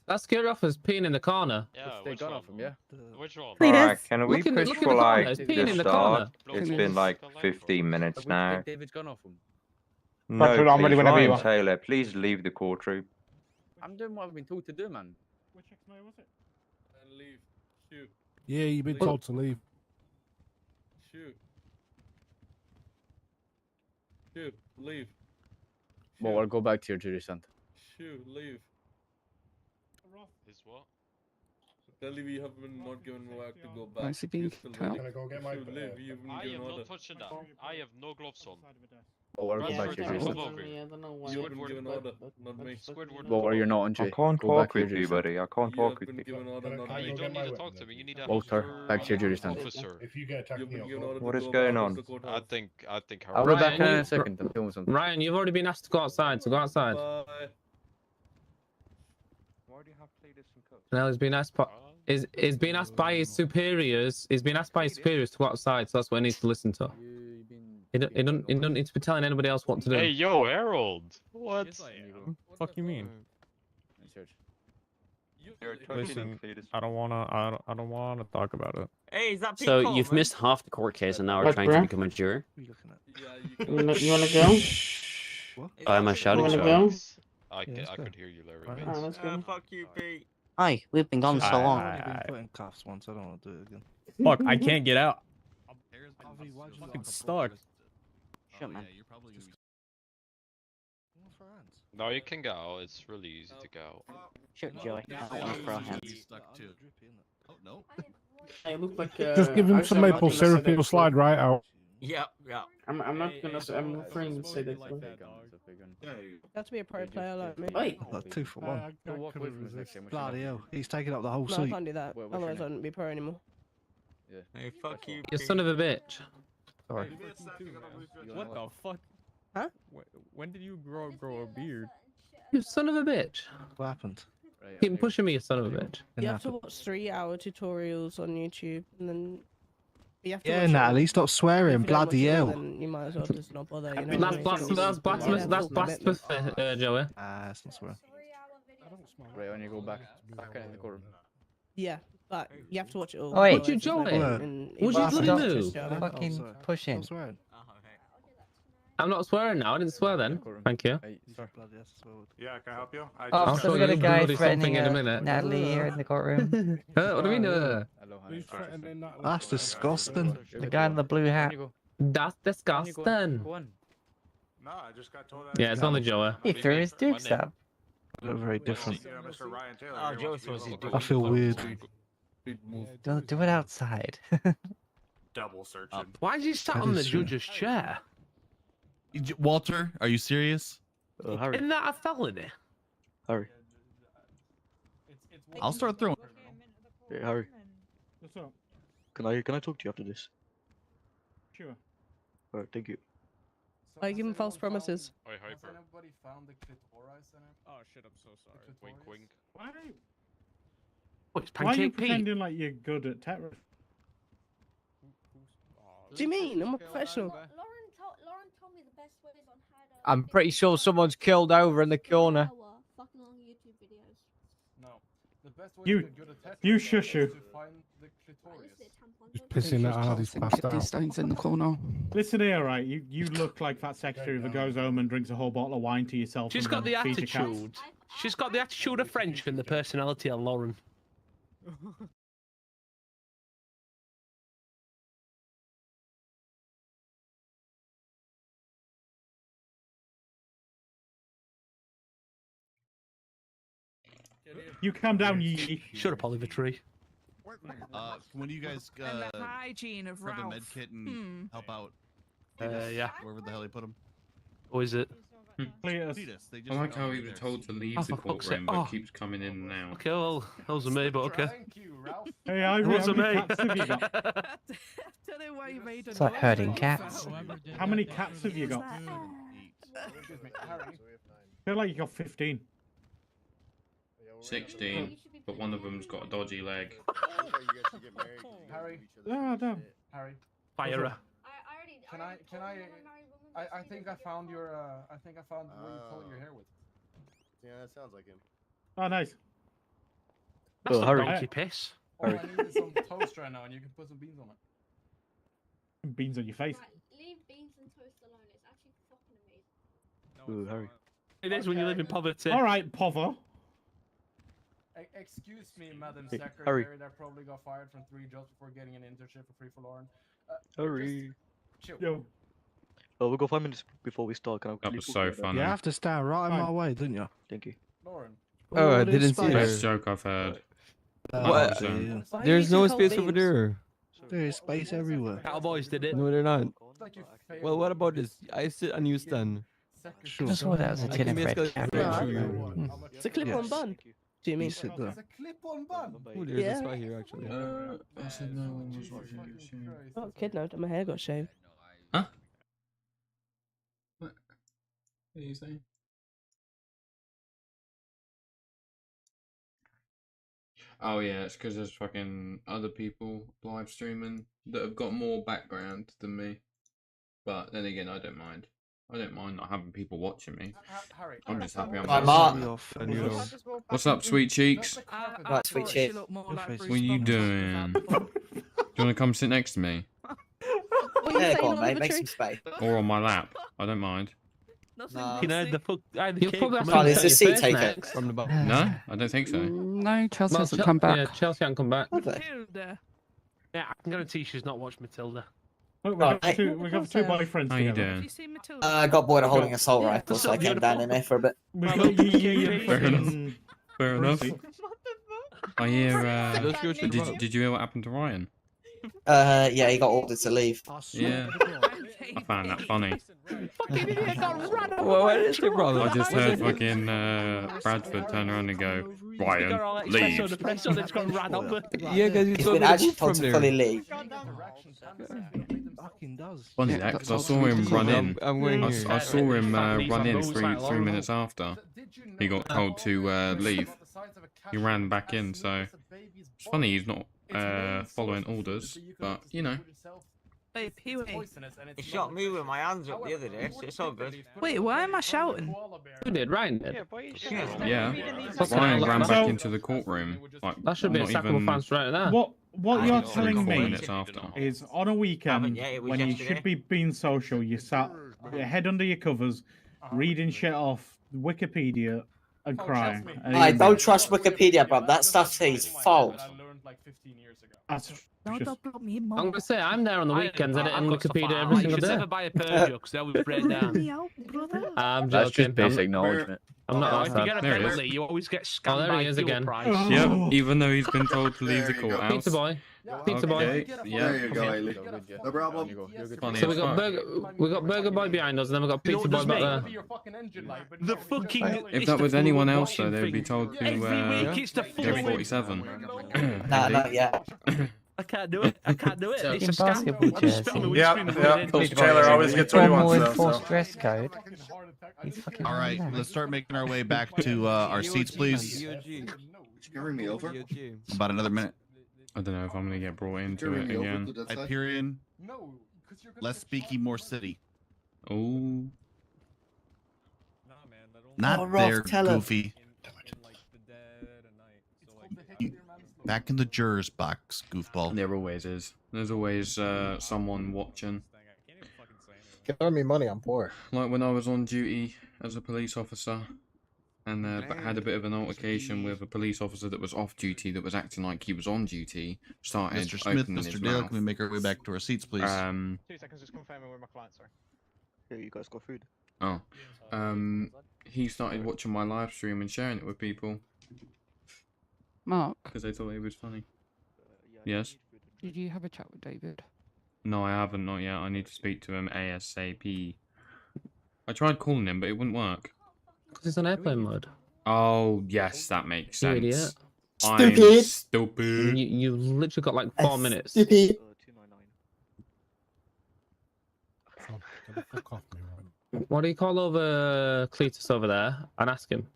that security officer's peeing in the corner. Yeah, Take which gun one? off him, yeah? Which one? Alright, can we Look in- push look in for the corner, like it's peeing the in the start? corner. It's been like 15 minutes We now. take David's gun off him. No, Bradford, I'm ready please, whenever you Ryan are. Taylor, please leave the courtroom. I'm doing what I've been told to do, man. Which XMO was it? And leave. Shoot. Yeah, you've been told to leave. Shoot. Shoot. Leave. Well, we'll go back to your jury stand. Shoot. Leave. Is what? Tell you we have been not given back to go back. Why is he being You're still cut? ready. Can I go get my Shoot, leave. You've been I given am order. not touching that. I have no gloves on. Well, we'll go Yeah, back to your jury come stand. over here. I don't know why. You've been given order, not me. Squidward. Well, or you're not on I jury. can't Go back talk to your with jury you, stand. buddy. I can't You talk have with been you. given order, Can not I You me. go don't get my need to weapon talk to then? me. You need to Walter, have back to your jury your stand. officer. If you get attacked, You've me, been I'll given go. order to What is go going back on? to the I courthouse. think I'll Harold. be back in Ryan, a second. I'm doing something. Ryan, you've already been asked to go outside, so go outside. Bye. Why do you have Cletus and cuffs? Now he's been asked is being asked by his superiors. He's been asked by his superiors to go outside, so that's what he needs to listen to. You've been. He don't need to be telling anybody else what to do. Hey, yo, Harold. What? Fuck you mean? It's yours. You're touching Cletus. I don't wanna talk about it. Hey, is that So you've missed half the court case and now are What, trying bruh? to become a juror? Yeah, You wanna go? Why am I shouting You so? wanna go? I could hear you, Larry. Alright, let's go. Fuck you, Pete. Hi, we've been gone so long. I've been put in cuffs once. I don't want to do it again. Fuck, I can't get out. Harvey, why'd you Fucking lock up stuck. Shut man. No, you can go. It's really easy to go. Shut Joey. I don't want to throw hands. Stuck too. Oh no. Hey, look like. Just give him some actually, I'm not maple gonna say syrup, that he'll for- slide right out. Yep, yeah. I'm not gonna. I'm refraining to say that. For... That's be a pro player like me. Wait. Like 2 for 1. Go walk away from us next time. Bloody hell. He's taking up the whole No, I seat. can't do that. What's your Otherwise, I name? wouldn't be pro anymore. Yeah. Hey, fuck you, You Pete. son of a bitch. Sorry. What the fuck? Huh? When did you grow a beard? You son of a bitch. What happened? Right, Keep pushing me, you son of a bitch. You have to watch 3-hour tutorials on YouTube, and then you have to Yeah, watch it all. Natalie, stop swearing. If you don't watch Bloody it all, hell. then you might as well just not bother. You know That's what I mean? blasphemous. That's blasphemous, Joey. Ah, that's not swearing. Right, when you go back in the courtroom. Yeah, but you have to watch it all. Oi. Would you otherwise it's no join? point in Would you even bloody watching move? it, Joey. Fucking pushing. Stop swearing. I'm not swearing now. I didn't swear then. Thank you. Yeah, can I help you? I'll So show we got you a guy bloody something threatening in a minute. Natalie here in the courtroom. What do you mean? That's disgusting. The guy in the blue hat. That's disgusting. No, I just got told that. Yeah, it's only Joey. He threw his dukes up. Look very different. Mr. Ryan Taylor. Oh, Joey throws his I feel weird. Do it outside. Double searching. Why is he sat on the judge's chair? Walter, are you serious? Harry. Isn't that a felony? Harry. I'll start throwing. Hey, Harry. What's up? Can I talk to you after this? Sure. Alright, thank you. I give him false promises. Oi, Hyper. Anybody found the clitoris in it? Oh shit, I'm so sorry. Wink, wink. Why? Oh, it's Why are you Pancake Pete. pretending like you're good at terror? What do you mean? I'm a professional. Lauren told me the best ways on how to. I'm pretty sure someone's killed over in the corner. Fucking long YouTube videos. No. The best way you shush you. Pissing that hard, he's passed out. Stains in the corner. Listen here, right? You look like that secretary that goes home and drinks a whole bottle of wine to yourself. She's and got the then feeds your cats. attitude. She's got the attitude of French and the personality of Lauren. You calm down, you. Shut up, Oliver Tree. When you guys And the hygiene of grab a Ralph. med kit and help out. Yeah. Wherever the hell he put him. Or is it? Cletus. They I like how he was told to leave the fuck's courtroom, sake. but Oh. keeps coming in and out. Okay, well, those are me, but okay. Hey, how Those are many me. cats have you got? Don't know why you made It's like herding cats. How many cats have you got? I feel like you got 15. 16, but one of them's got a dodgy leg. Harry. Oh, damn. Harry. Fire her. I think I found your what you color your hair with. Yeah, that sounds like him. Oh, nice. That's not Harry. donkey piss. All I need is some toast right now, and you can put some beans on it. Beans on your face. Leave beans and toast alone. It's actually fucking amazing. Ooh, Harry. It is when you live in poverty. All right, Povo. Excuse me, Madam Hey, Secretary. Harry. That probably got fired from 3 jobs before getting an internship for free for Lauren. Hurry. Chill. Yo. Oh, we'll go 5 minutes before we start. Can I That quickly was talk so to you about funny. You have to stand right in my way, didn't you? Thank you. Lauren. Oh, I didn't see Best her. joke I've heard. What? 100%. Why are There's you no two space holding over there. There's space everywhere. Cowboys did it. No, they're not. Like you failed. Well, what about this? I sit and you stand. Sure. Just what that was a tin of bread. It's a clip-on Yes. bun. Do you mean? You sit there. It's a clip-on bun. Oh, there's Yeah. a spot here actually. I said no one was watching it. I got kidnapped and my hair got shaved. Huh? What are you saying? Oh yeah, it's because there's fucking other people live streaming that have got more background than me. But then again, I don't mind. I don't mind not having people watching me. I'm just happy I'm Right, not- Mark. What's up, sweet cheeks? Right, sweet cheek. What are you doing? Do you want to come sit next to me? What are you Yeah, saying, go on, mate. Oliver Make Tree? some space. Or on my lap? I don't mind. No. You know, the fuck. You'll probably have to Carl, is the seat taken? From the back. No, I don't think so. No, Chelsea Well, hasn't come back. Yeah, Chelsea hasn't come back. Matilda. Yeah, I can guarantee she's not watched Matilda. Look, Right, mate. we got two boyfriends How you together. doing? You seen Matilda? I got bored of holding assault rifles, so I came down in there for a bit. We got Yee and Fair enough. fucking Fair enough. Brucey. I hear. Let's go check him out. Did you hear what happened to Ryan? Yeah, he got ordered to leave. Yeah, I found that funny. Well, what is it, brother? I just heard fucking Bradford turn around and go, Ryan, leave. Yeah, guys, you He's saw been me actually move from told to there. fully leave. Fucking does. Funny that, because I saw him run in. I'm going here. I saw him run in three minutes after he got told to leave. He ran back in, so it's funny he's not following orders, but you know. Wait, Pee-wee. He shot me with my hands up the other day, so it's all good. Wait, why am I shouting? Who did? Ryan did. Yeah, Ryan ran back into the courtroom. Like, That should be a not sackable even fans right there. What you're three, telling 4 me minutes after. is on a weekend Yeah, it was when you yesterday. should be being social, you sat head under your covers, reading shit off Wikipedia and crying. I don't trust Wikipedia, bro. That stuff says false. I'm gonna say I'm there on the weekends editing Wikipedia every single day. Never buy a Peugeot because they always break down. I'm That's joking. just basic knowledge. I'm not If that you get a There he is. Bentley, you always get Oh, scammed there by he is fuel again. price. Yep, even though he's been told to leave the courthouse. Pizza boy. Pizza boy. Okay, yeah. There you go, Ailey. No problem. Funny So as fuck. we got Burger Boy behind us, and then we got You know Pizza what Boy does back me? there. The fucking. If it's that the was full anyone else, washing though, they would be thing. told to Every week it's the full go thing. 47. Nah, not yet. I can't do it. I can't do it. So- It's a In scam. basketball I'll just spit on my jersey. windscreen and put it in. Taylor always gets what he wants. More enforced dress code. All right, let's start making our way back to our seats, please. Carry me over. About another minute. I don't know if I'm gonna get brought into it again. Hyperion. Less speaky, more city. Oh. Not Oh, Rolf, there, tell him. Goofy. Back in the jurors box, goofball. There always is. There's always someone watching. Give me money, I'm poor. Like when I was on duty as a police officer, and had a bit of an altercation with a police officer that was off duty, that was acting like he was on duty. Started Mr. Smith, opening his Mr. Dale, mouth. can we make our way back to our seats, please? 2 seconds, just confirming with my client, sorry. Here, you guys got food. Oh. He started watching my live stream and sharing it with people Mark, because they thought it was funny. Yes. did you have a chat with David? No, I haven't, not yet. I need to speak to him ASAP. I tried calling him, but it wouldn't work. Because it's on airplane mode. Oh, yes, that makes You sense. idiot. I'm stupid. You literally got like 4 minutes. Stupid. What do you call over Cletus over there and ask him?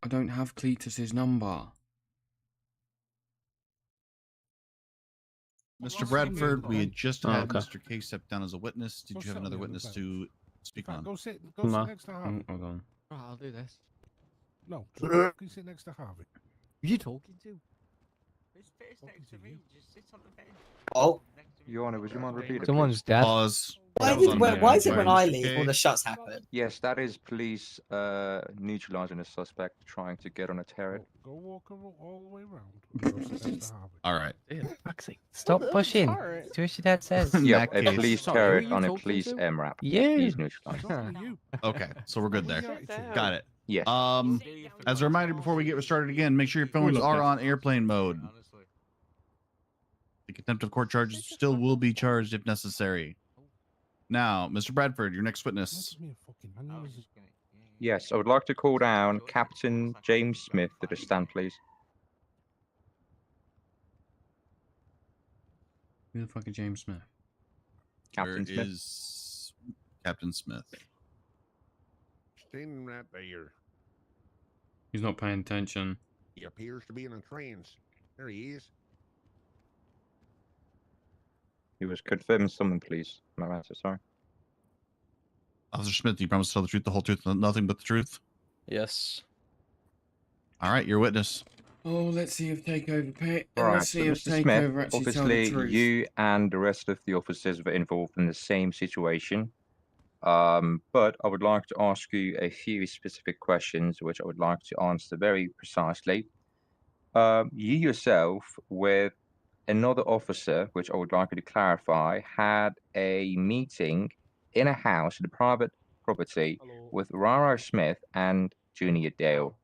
I don't have Cletus's number. Mr. Bradford, we had just Oh, had okay. Mr. K step down as a witness. Did you have another witness to speak on? Go sit Ma. next to Harvey. Hold on. Right, I'll do this. No, just go sit next to Harvey. Who are you talking to? Oh. Your Honor, would you mind repeating? Someone's dead. Pause. Why is it when I leave all the shots happen? Yes, that is police neutralizing a suspect trying to get on a turret. Go walk all the way around. Go sit next to Harvey. All right. Stop pushing. Do what your dad says. In Yeah, that a case- police Sorry, who are turret you on a talking police to? MRAP. You. He's neutralized. Okay, so we're good there. Got it. Yes. As a reminder, before we get started again, make sure your phones are on airplane mode. The contempt of court charges still will be charged if necessary. Now, Mr. Bradford, your next witness. Yes, I would like to call down Captain James Smith to the stand, please. Who the fuck is James Smith? Captain Where Smith. is Captain Smith? Standing right there. He's not paying attention. He appears to be in a trance. There he is. He was confirming someone, please. My master, sorry. Officer Smith, do you promise to tell the truth, the whole truth, and nothing but the truth? Yes. All right, your witness. Oh, let's see if Takeover pay. All right, Let's so see if Mr. Takeover Smith, actually tell the obviously truth. you and the rest of the officers were involved in the same situation. But I would like to ask you a few specific questions, which I would like to answer very precisely. You yourself, with another officer, which I would like you to clarify, had a meeting in a house, in a private property, with Rara Smith and Junior Dale.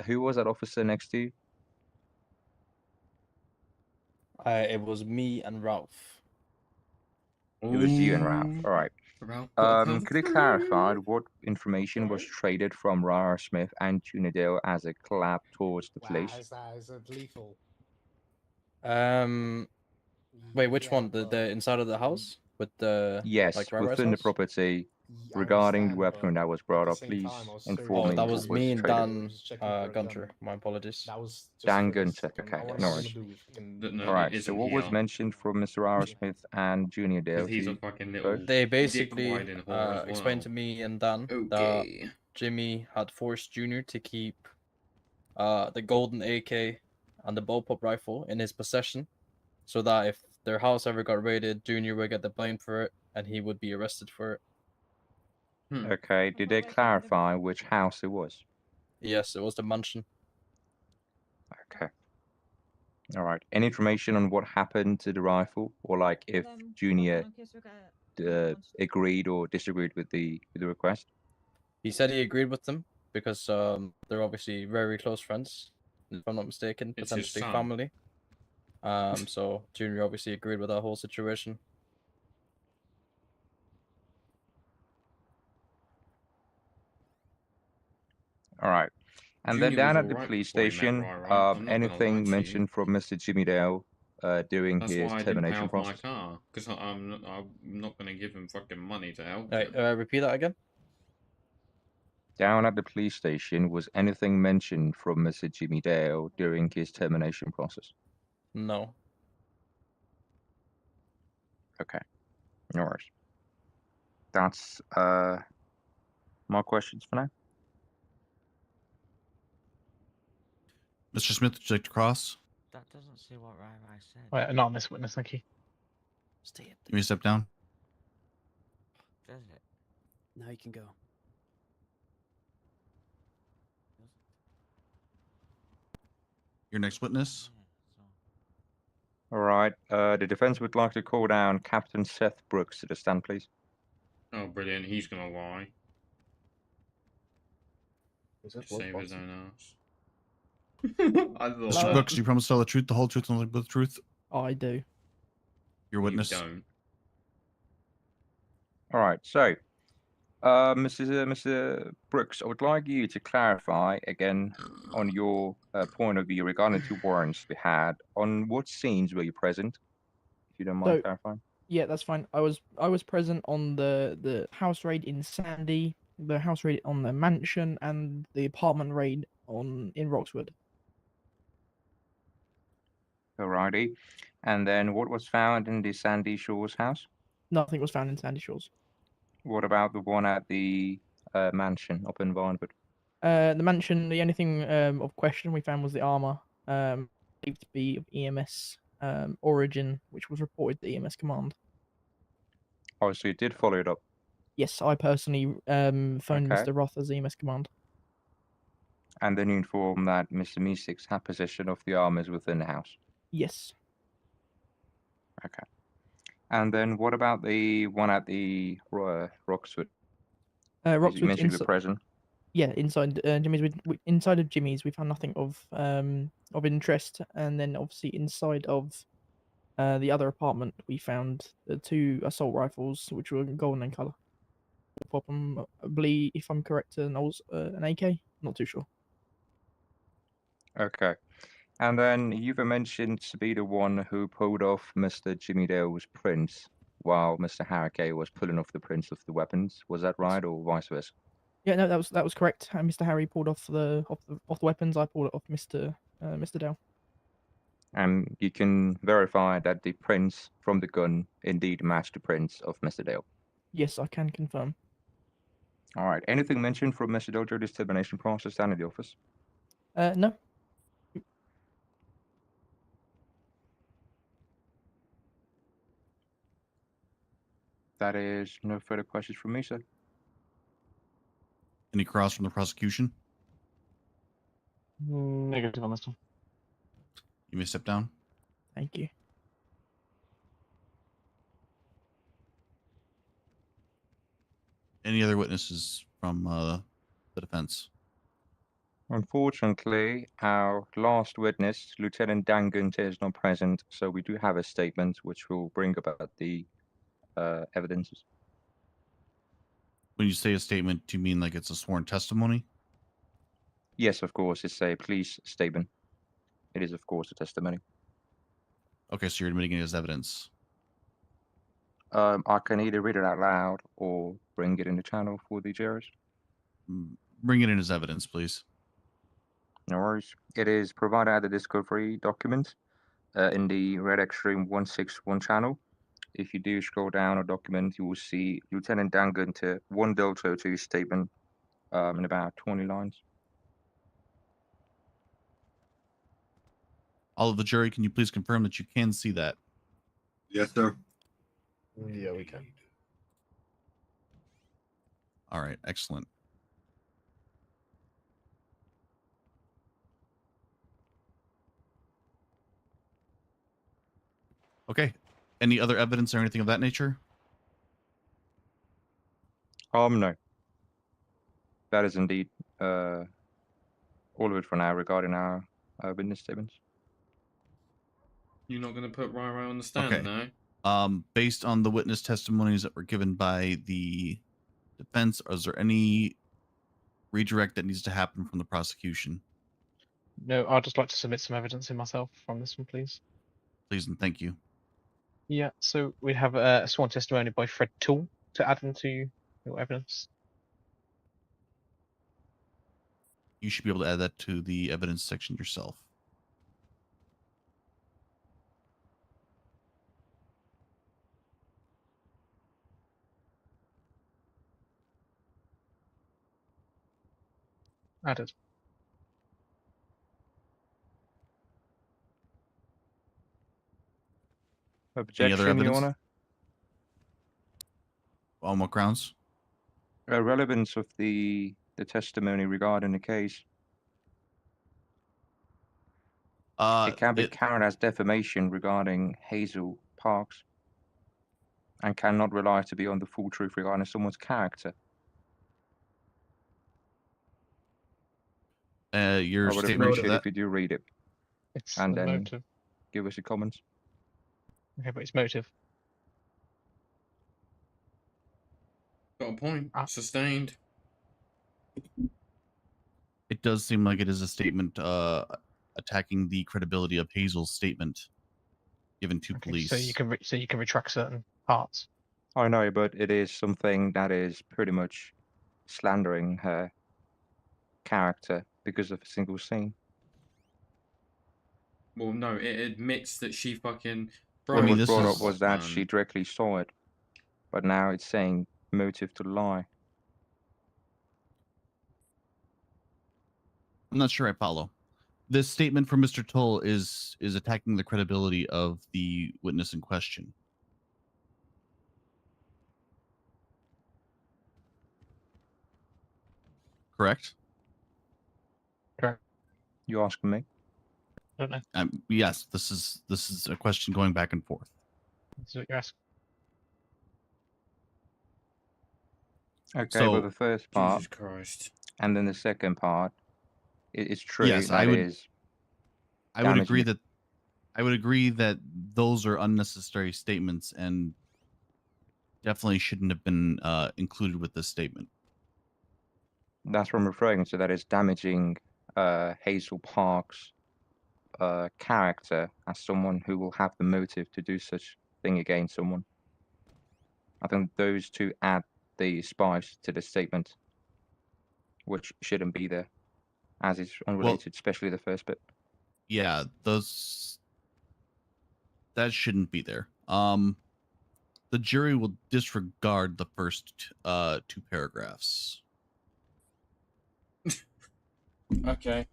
Who was that officer next to you? It was me and Ralph. It was you and Ralph. All right. Ralph, Could you clarify what information was traded from Rara Smith and Junior Dale as a collab towards the police? Is that lethal? Wait, which one? The inside of the house with the Yes, like Rara's within the house? property regarding the weapon that was brought up. Please inform Oh, me. that what was me and traded. Dan Gunter. My apologies. Dan Gunter. Okay, no worries. No, All right. it So isn't what was here. mentioned from Mr. Rara Smith and Junior Dale? He's to a you fucking little both? They dick basically riding whore as explained well. to me and Dan Okay. that Jimmy had forced Junior to keep the golden AK and the bullpup rifle in his possession, so that if their house ever got raided, Junior would get the blame for it and he would be arrested for it. Okay, did they clarify which house it was? Yes, it was the mansion. Okay. All right. Any information on what happened to the rifle, or like if Junior agreed or disagreed with the request? He said he agreed with them because they're obviously very close friends, if I'm not mistaken, It's his potentially son. family. So Junior obviously agreed with that whole situation. All right. And then Junior down was at the alright police before he met station, Rai, right? I'm not gonna lie anything to mentioned from Mr. Jimmy Dale during That's his why I didn't pay termination off my process? car, because I'm not gonna give him fucking money to help Right, him. repeat that again. Down at the police station, was anything mentioned from Mr. Jimmy Dale during his termination process? No. Okay. No worries. That's my questions for now. Mr. Smith, would you like to cross? That doesn't say what Rai said. Wait, anonymous witness, thank you. Stay up Can you step down? Does it? Now you can go. Your next witness? All right. The defense would like to call down Captain Seth Brooks to the stand, please. Oh, brilliant! He's gonna lie Is to that Lord save his Watson? own ass. I thought Mr. Brooks, do you promise to tell the truth, the whole truth, and nothing but the truth? I do. Your witness? don't. All right. So, Mr. Brooks, I would like you to clarify again on your point of view regarding two warrants we had. On what scenes were you present? If you don't mind So, clarifying. yeah, that's fine. I was present on the house raid in Sandy, the house raid on the mansion, and the apartment raid in Roxwood. Alrighty. And then what was found in the Sandy Shores house? Nothing was found in Sandy Shores. What about the one at the mansion up in Vinewood? The mansion, the only thing of question we found was the armor, believed to be of EMS origin, which was reported to EMS command. Oh, so you did follow it up. Yes, I personally phoned Okay. Mr. Roth as EMS command. And then you informed that Mr. Meeseeks had possession of the armors within the house. Yes. Okay. And then what about the one at the Roxwood? You Roxwood mentioned you were present. Yeah, inside Jimmy's. Inside of Jimmy's, we found nothing of interest, and then obviously inside of the other apartment, we found the 2 assault rifles, which were golden in color. I believe, if I'm correct, an AK. Not too sure. Okay. And then you've mentioned to be the one who pulled off Mr. Jimmy Dale's prints while Mr. Harricay was pulling off the prints of the weapons. Was that right, or vice versa? Yeah, no, that was correct. Mr. Harry pulled off the weapons. I pulled it off Mr. Dale. And you can verify that the prints from the gun indeed match the prints of Mr. Dale. Yes, I can confirm. All right. Anything mentioned from Mr. Dale during this termination process down in the office? No. That is no further questions from me, sir. Any cross from the prosecution? Negative on this one. You may step down. Thank you. Any other witnesses from the defense? Unfortunately, our last witness, Lieutenant Dan Gunter, is not present, so we do have a statement which will bring about the evidences. When you say a statement, do you mean like it's a sworn testimony? Yes, of course, it's a police statement. It is, of course, a testimony. Okay, so you're admitting it as evidence. I can either read it out loud or bring it in the channel for the jurors. Bring it in as evidence, please. No worries. It is provided at the discovery document in the Red Extreme 161 channel. If you do scroll down a document, you will see Lieutenant Dan Gunter, 1 Delta to his statement in about 20 lines. All of the jury, can you please confirm that you can see that? Yes, sir. Yeah, we can. All right, excellent. Okay. Any other evidence or anything of that nature? No. That is indeed all of it for now regarding our witness statements. You're not going to put Rai Rai on the stand, Okay. no? Based on the witness testimonies that were given by the defense, is there any redirect that needs to happen from the prosecution? No, I'd just like to submit some evidence in myself from this one, please. Please and thank you. Yeah, so we have a sworn testimony by Fred Toole to add into your evidence. You should be able to add that to the evidence section yourself. Added. Any other Objection, Your evidence? Honor. On what grounds? Relevance of the testimony regarding the case. It can be counted as defamation regarding Hazel Parks and cannot rely to be on the full truth regarding someone's character. Your I would statement appreciate of that? if you do read it It's and the then motive. give us your comments. Okay, but it's motive. Got a point. Sustained. It does seem like it is a statement attacking the credibility of Hazel's statement given to police. So you can retract certain parts. I know, but it is something that is pretty much slandering her character because of a single scene. Well, no, it admits that she fucking... What was brought up is... was that she directly saw it, but now it's saying motive to lie. I'm not sure I follow. This statement from Mr. Toll is attacking the credibility of the witness in question. Correct? Correct. You asking me? I don't know. Yes, this is a question going back and forth. That's what you're asking. Okay, So- well, the first part, Jesus Christ. and then the second part, it's true. Yes, that is I would agree damaging. that I would agree that those are unnecessary statements and definitely shouldn't have been included with this statement. That's what I'm referring to. That is damaging Hazel Park's character as someone who will have the motive to do such thing against someone. I think those two add the spice to the statement, which shouldn't be there, as it's unrelated, especially the first bit. Yeah, that shouldn't be there. The jury will disregard the first two paragraphs. Okay.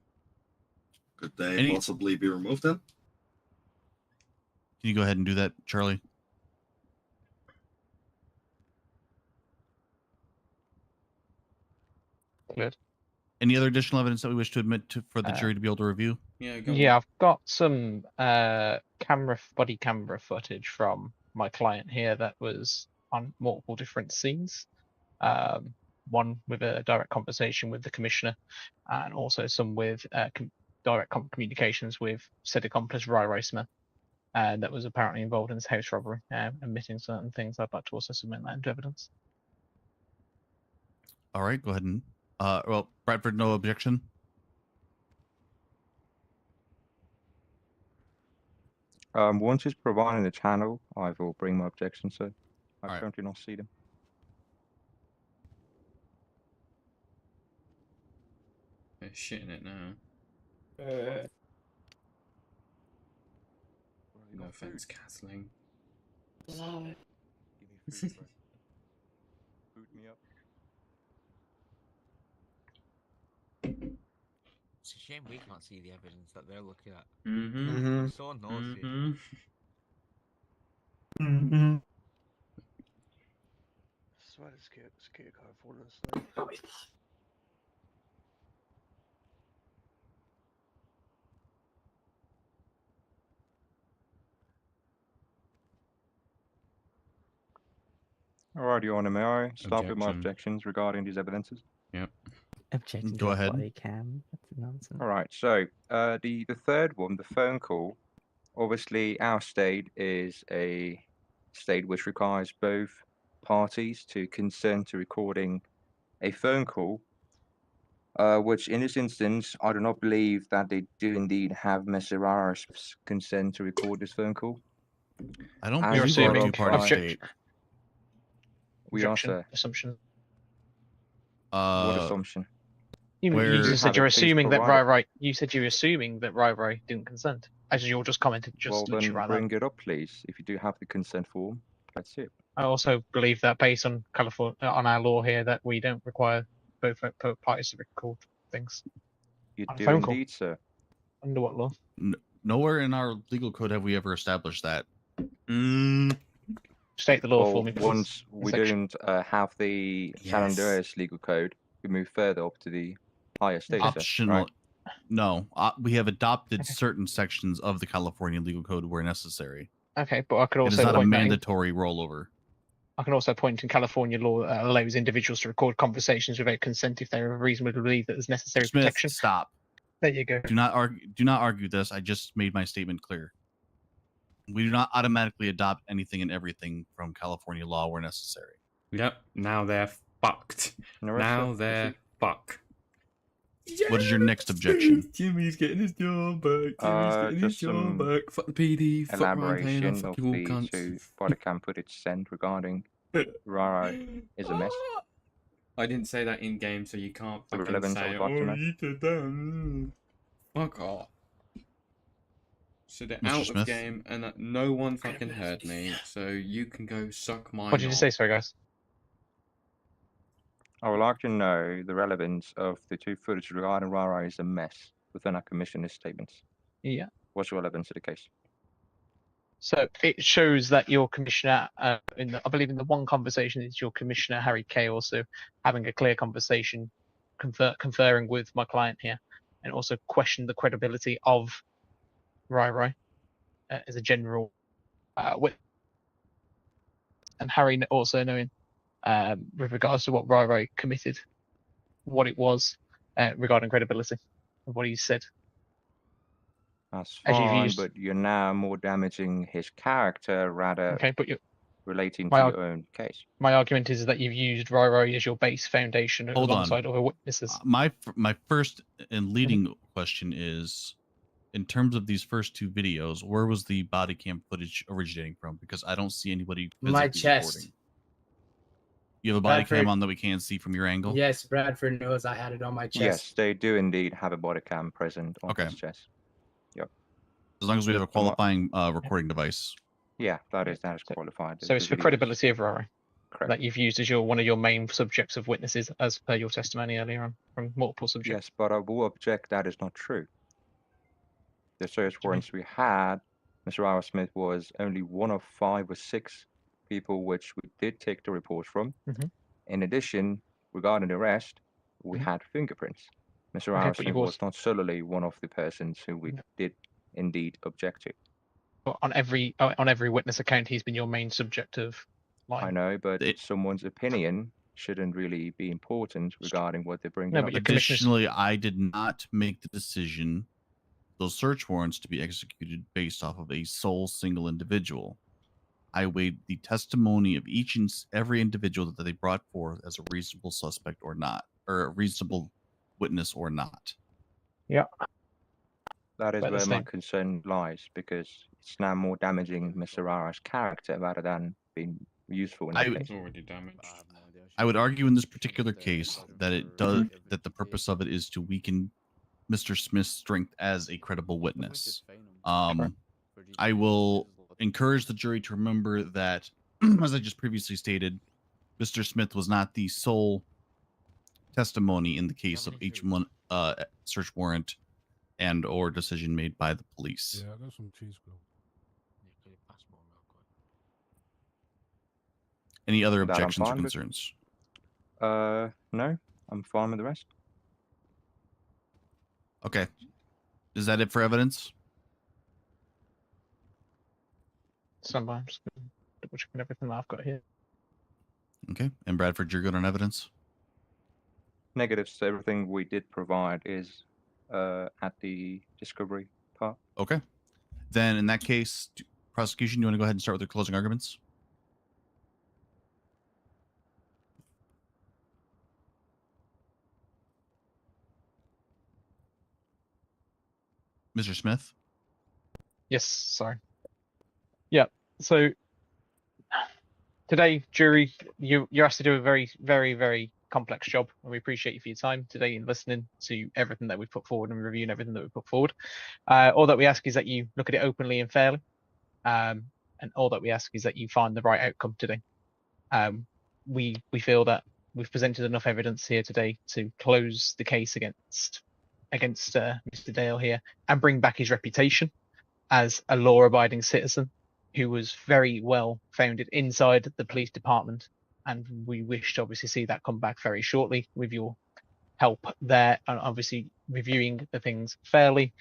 Could they possibly be removed then? Can you go ahead and do that, Charlie? Good. Any other additional evidence that we wish to admit to for the jury to be able to review? Yeah, I've got some body camera footage from my client here that was on multiple different scenes. One with a direct conversation with the commissioner, and also some with direct communications with said accomplice Rai Rai Smith, that was apparently involved in this house robbery, admitting certain things. I'd like to also submit that into evidence. All right, go ahead and well, Bradford, no objection. Once it's provided in the channel, I will bring my objections, sir. I All right. currently not see them. They're shitting it now. No offense, Kathleen. Boot me up. It's a shame we can't see the evidence that they're looking at. Mm-hmm. So naughty. Mm-hmm. That's why this GTA5 RP. Alright, Your Honor, may I start with my Objection. objections regarding these evidences? Yep. Objection Go to ahead. body cam. That's nonsense. All right. So the third one, the phone call. Obviously, our state is a state which requires both parties to consent to recording a phone call. Which, in this instance, I do not believe that they do indeed have Mr. Rara's consent to record this phone call. I don't As believe we're a brought up two-party by- state. We are, Objection. sir. Assumption. What assumption? You where- just have said you're it, please assuming that provide it. Rai. You said you're assuming that Rai didn't consent, as you're just commented just Well, literally then right bring now. it up, please. If you do have the consent form, let's see it. I also believe that based on California, on our law here, that we don't require both parties to record things. You On a do phone call. indeed, sir. Under what law? Nowhere in our legal code have we ever established that. State the law Well, for me, please. once we Section. don't have the San Yes. Andreas legal code, we move further up to the higher state, sir, Optional. right? No, we have adopted certain sections of the California legal code where necessary. Okay, but I could It is also not a point that in- mandatory rollover. I can also point in California law that allows individuals to record conversations without consent if they reasonably believe that there's necessary Smith, protection. stop. There you go. Do not argue. Do not argue this. I just made my statement clear. We do not automatically adopt anything and everything from California law where necessary. Yep. Now they're fucked. Now they're fucked. What is your next objection? Jimmy's getting his job back. Jimmy's getting his Just job some back. Fuck the PD. Fuck Ryan Taylor. elaboration Fuck of you all the cunts. two body cam footage sent regarding Rara is a mess. I didn't say that in game, so you can't The fucking relevance say, of oh, document. you did that. Fuck off. So they're Mr. out Smith? of game, and no one fucking heard me, so you can go suck my What did you knob. say, sorry, guys? I would like to know the relevance of the two footage regarding Rara is a mess within our commissioner's statements. Yeah. What's the relevance to the case? So it shows that your commissioner, I believe in the one conversation, is your commissioner Harry Kay also having a clear conversation, conferring with my client here, and also question the credibility of Rai as a general witness, and Harry also knowing with regards to what Rai committed, what it was regarding credibility of what he said. That's As you've fine, used- but you're now more damaging his character rather Okay, but relating to my your own case. My argument is that you've used Rai as your base foundation Hold on. alongside other witnesses. My first and leading question is, in terms of these first two videos, where was the body cam footage originating from? Because I don't see anybody My physically chest. recording. You have a body cam Bradford- on that we can't see from your angle? Yes, Bradford knows I had it on my chest. Yes, they do indeed have a body cam present on his chest. Yep. As long as we have a qualifying recording device. Yeah, that is qualified. So it's for credibility of Rai Correct. that you've used as one of your main subjects of witnesses, as per your testimony earlier on from multiple subjects. Yes, but I will object that is not true. The search warrants we had, Mr. Ira Smith was only one of 5 or 6 people which we did take the report from. Mhm. In addition, regarding the arrest, we Mhm. had fingerprints. Mr. Okay, Ira but Smith you've was also- not solely one of the persons who we did indeed object to. But on every witness account, he's been your main subject of lying. I know, but someone's opinion shouldn't really be important regarding what they bring No, up. but your commissioner's- Additionally, I did not make the decision those search warrants to be executed based off of a sole single individual. I weighed the testimony of each and every individual that they brought forth as a reasonable suspect or not, or a reasonable witness or not. Yeah. That is But the where my same- concern lies, because it's now more damaging Mr. Rara's character rather than being useful in the I- case. Already damaged. I would argue in this particular case that it does that the purpose of it is to weaken Mr. Smith's strength as a credible witness. I will encourage the jury to remember that, as I just previously stated, Mr. Smith was not the sole testimony in the case of each one search warrant and or decision made by the police. Yeah, I got some cheese, bro. Any other That I'm objections or fine with. concerns? No, I'm fine with the rest. Okay. Is that it for evidence? Standby. I'm just gonna double checking everything that I've got here. Okay. And Bradford, you're good on evidence? Negatives. Everything we did provide is at the discovery part. Okay. Then in that case, prosecution, you want to go ahead and start with your closing arguments? Mr. Smith? Yes, sorry. Yeah. So today, jury, you're asked to do a very, very, very complex job, and we appreciate you for your time today in listening to everything that we've put forward and reviewing everything that we've put forward. All that we ask is that you look at it openly and fairly, and all that we ask is that you find the right outcome today. We feel that we've presented enough evidence here today to close the case against Mr. Dale here and bring back his reputation as a law-abiding citizen who was very well founded inside the police department, and we wish to obviously see that come back very shortly with your help there, and obviously reviewing the things fairly.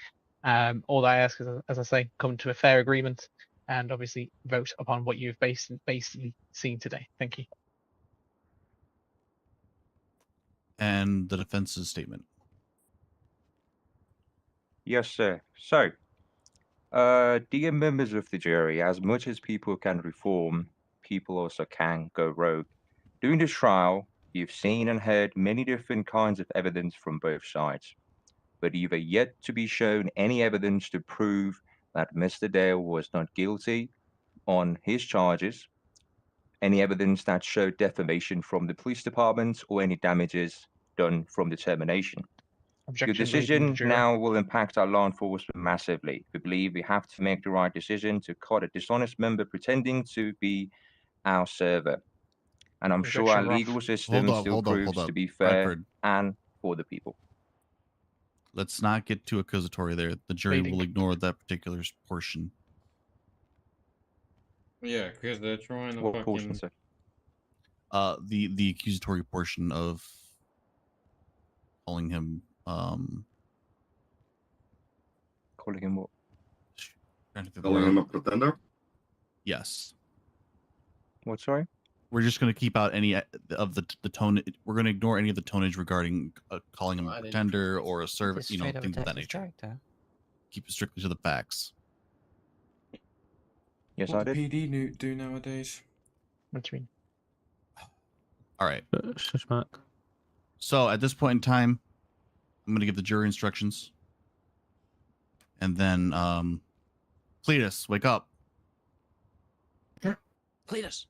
All I ask is, as I say, come to a fair agreement and obviously vote upon what you've basically seen today. Thank you. And the defense's statement. Yes, sir. So, dear members of the jury, as much as people can reform, people also can go rogue. During the trial, you've seen and heard many different kinds of evidence from both sides, but you've yet to be shown any evidence to prove that Mr. Dale was not guilty on his charges, any evidence that showed defamation from the police department, or any damages done from the termination. Your Objection made, Mr. decision Juror. now will impact our law enforcement massively. We believe we have to make the right decision to cut a dishonest member pretending to be our server. And I'm sure our Objection, Roth. legal system still proves to be fair Bradford, and for the people. let's not get too accusatory there. The jury Leading. will ignore that particular portion. Yeah, because they're trying to What portion, fucking. sir? The accusatory portion of calling him Calling him what? Calling him a pretender? Yes. What, sorry? We're just going to keep out any of the tone. We're going to ignore any of the tonnage regarding calling him a pretender or a servant, Just you know, straight up things of that attack his nature. character. Keep it strictly to the facts. Yes, What I do did. PD do nowadays? What do you mean? All right. Shush, Mark. So at this point in time, I'm going to give the jury instructions. And then, Cletus, wake up. Cletus.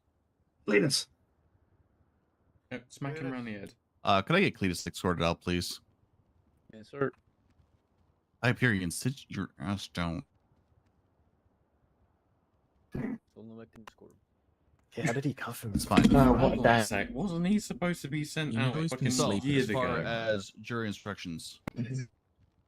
Cletus. Yep, smack him around the head. Could I get Cletus sorted out, please? Yes, sir. Hyperion, sit your ass down. Yeah, how did he cuff him? It's fine. Hold on a sec. Wasn't he supposed to be sent out fucking So, years as far ago? as jury instructions,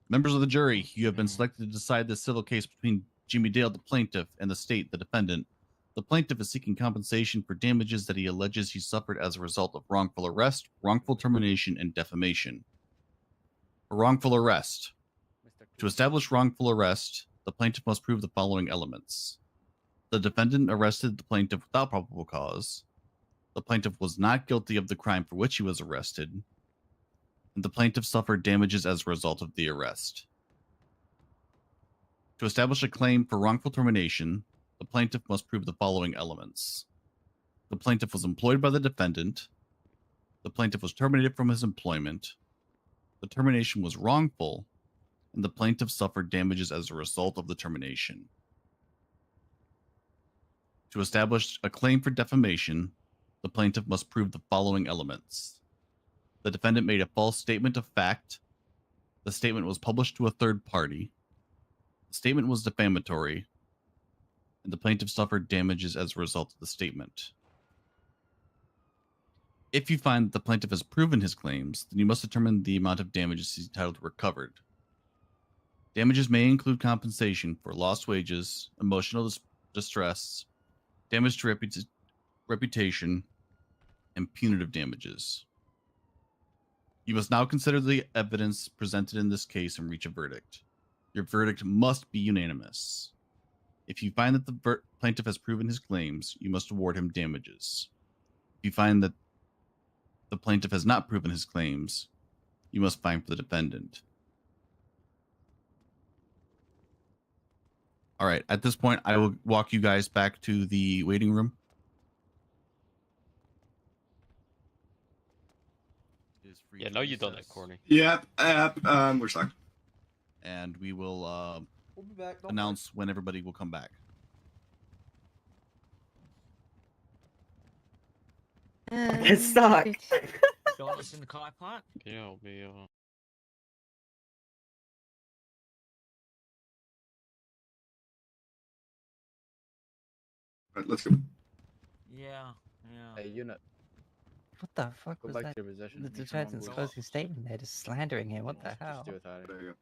members of the jury, you have been selected to decide the civil case between Jimmy Dale, the plaintiff, and the state, the defendant. The plaintiff is seeking compensation for damages that he alleges he suffered as a result of wrongful arrest, wrongful termination, and defamation. For wrongful arrest. To establish wrongful arrest, the plaintiff must prove the following elements. The defendant arrested the plaintiff without probable cause. The plaintiff was not guilty of the crime for which he was arrested. And the plaintiff suffered damages as a result of the arrest. To establish a claim for wrongful termination, the plaintiff must prove the following elements. The plaintiff was employed by the defendant. The plaintiff was terminated from his employment. The termination was wrongful, and the plaintiff suffered damages as a result of the termination. To establish a claim for defamation, the plaintiff must prove the following elements. The defendant made a false statement of fact. The statement was published to a third party. The statement was defamatory, and the plaintiff suffered damages as a result of the statement. If you find that the plaintiff has proven his claims, then you must determine the amount of damages he's entitled to recovered. Damages may include compensation for lost wages, emotional distress, damage to reputation, and punitive damages. You must now consider the evidence presented in this case and reach a verdict. Your verdict must be unanimous. If you find that the plaintiff has proven his claims, you must award him damages. If you find that the plaintiff has not proven his claims, you must fine for the defendant. All right, at this point, I will walk you guys back to the waiting room. Yeah, no, you done it, Corny. Yep, we're stuck. And we will We'll be back. Don't announce when everybody will come back. It's stuck. Join us in the car park. Yeah, I'll be. Right, let's go. Yeah, yeah. Hey, unit. What the fuck Go was back that? to your position. The Make sure no one defendant's moves. closing statement there, just slandering him. What the hell? Just do it, Tyler. There you go.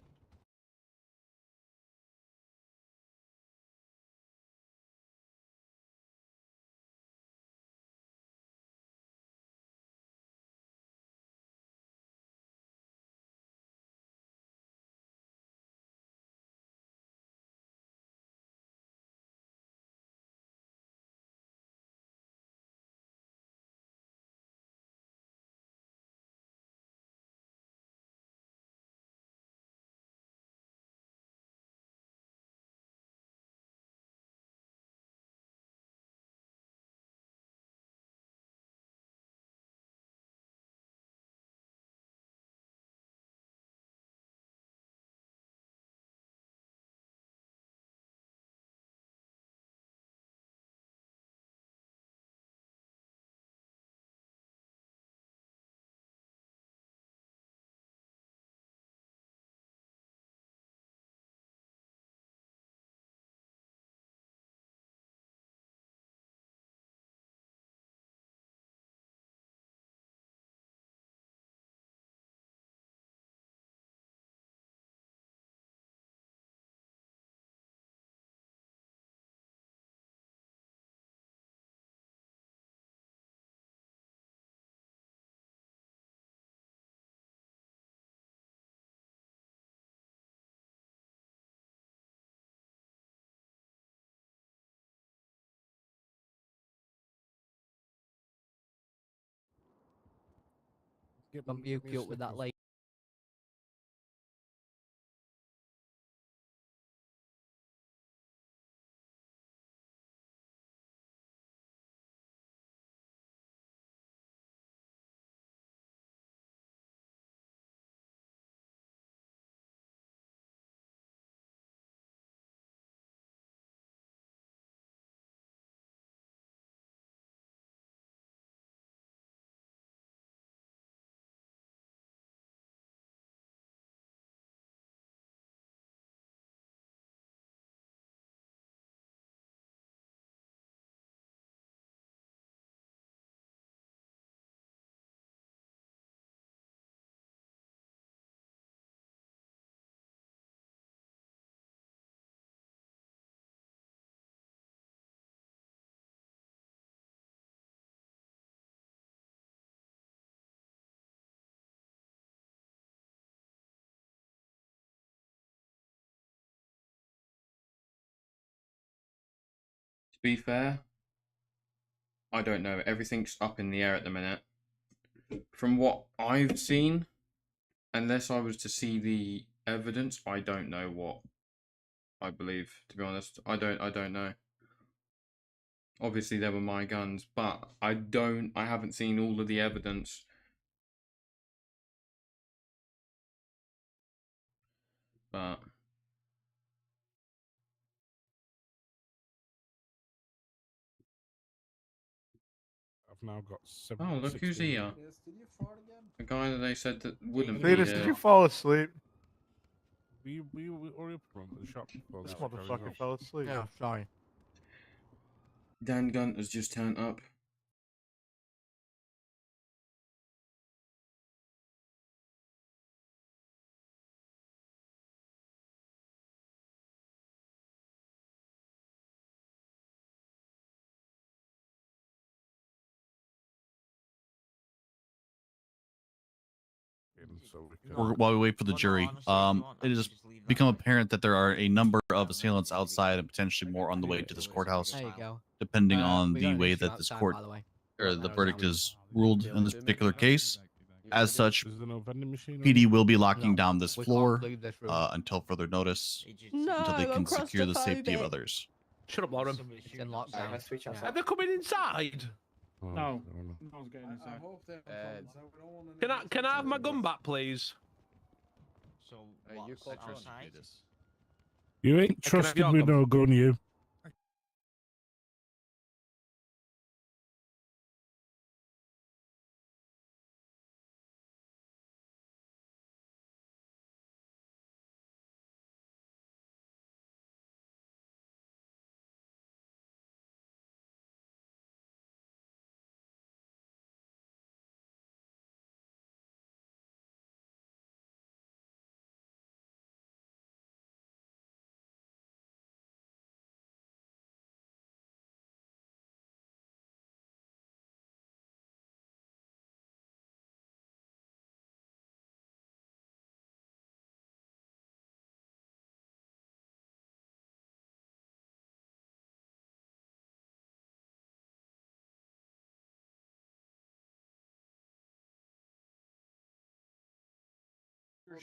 Bump you up with that late. To be fair, I don't know. Everything's up in the air at the minute. From what I've seen, unless I was to see the evidence, I don't know what I believe, to be honest. I don't know. Obviously they were my guns, but I haven't seen all of the evidence. But I've now got oh, look who's here. The guy that they said that wouldn't be Venus, here. did you fall asleep? We already from the shop. This motherfucker fell asleep. Yeah, sorry. Dan Gunt has just turned up. or while we wait for the jury, it has become apparent that there are a number of assailants outside and potentially more on the way to this courthouse, There you go. depending on we the got an way issue that this outside, court by the way. or the That was verdict how we- is ruled in this particular case. As such, Is there no vending machine? PD will be locking No, down this we can't floor leave this room. until further notice, No, until they can I'm secure the safety of claustrophobic. others. Shut up, Lauren. It's in lockdown. Have they come in inside? Oh, No. I don't know. No one's getting inside. Can I have my gun back, please? So, you what's called outside? You ain't Can I have trusted your with gun? no gun, you.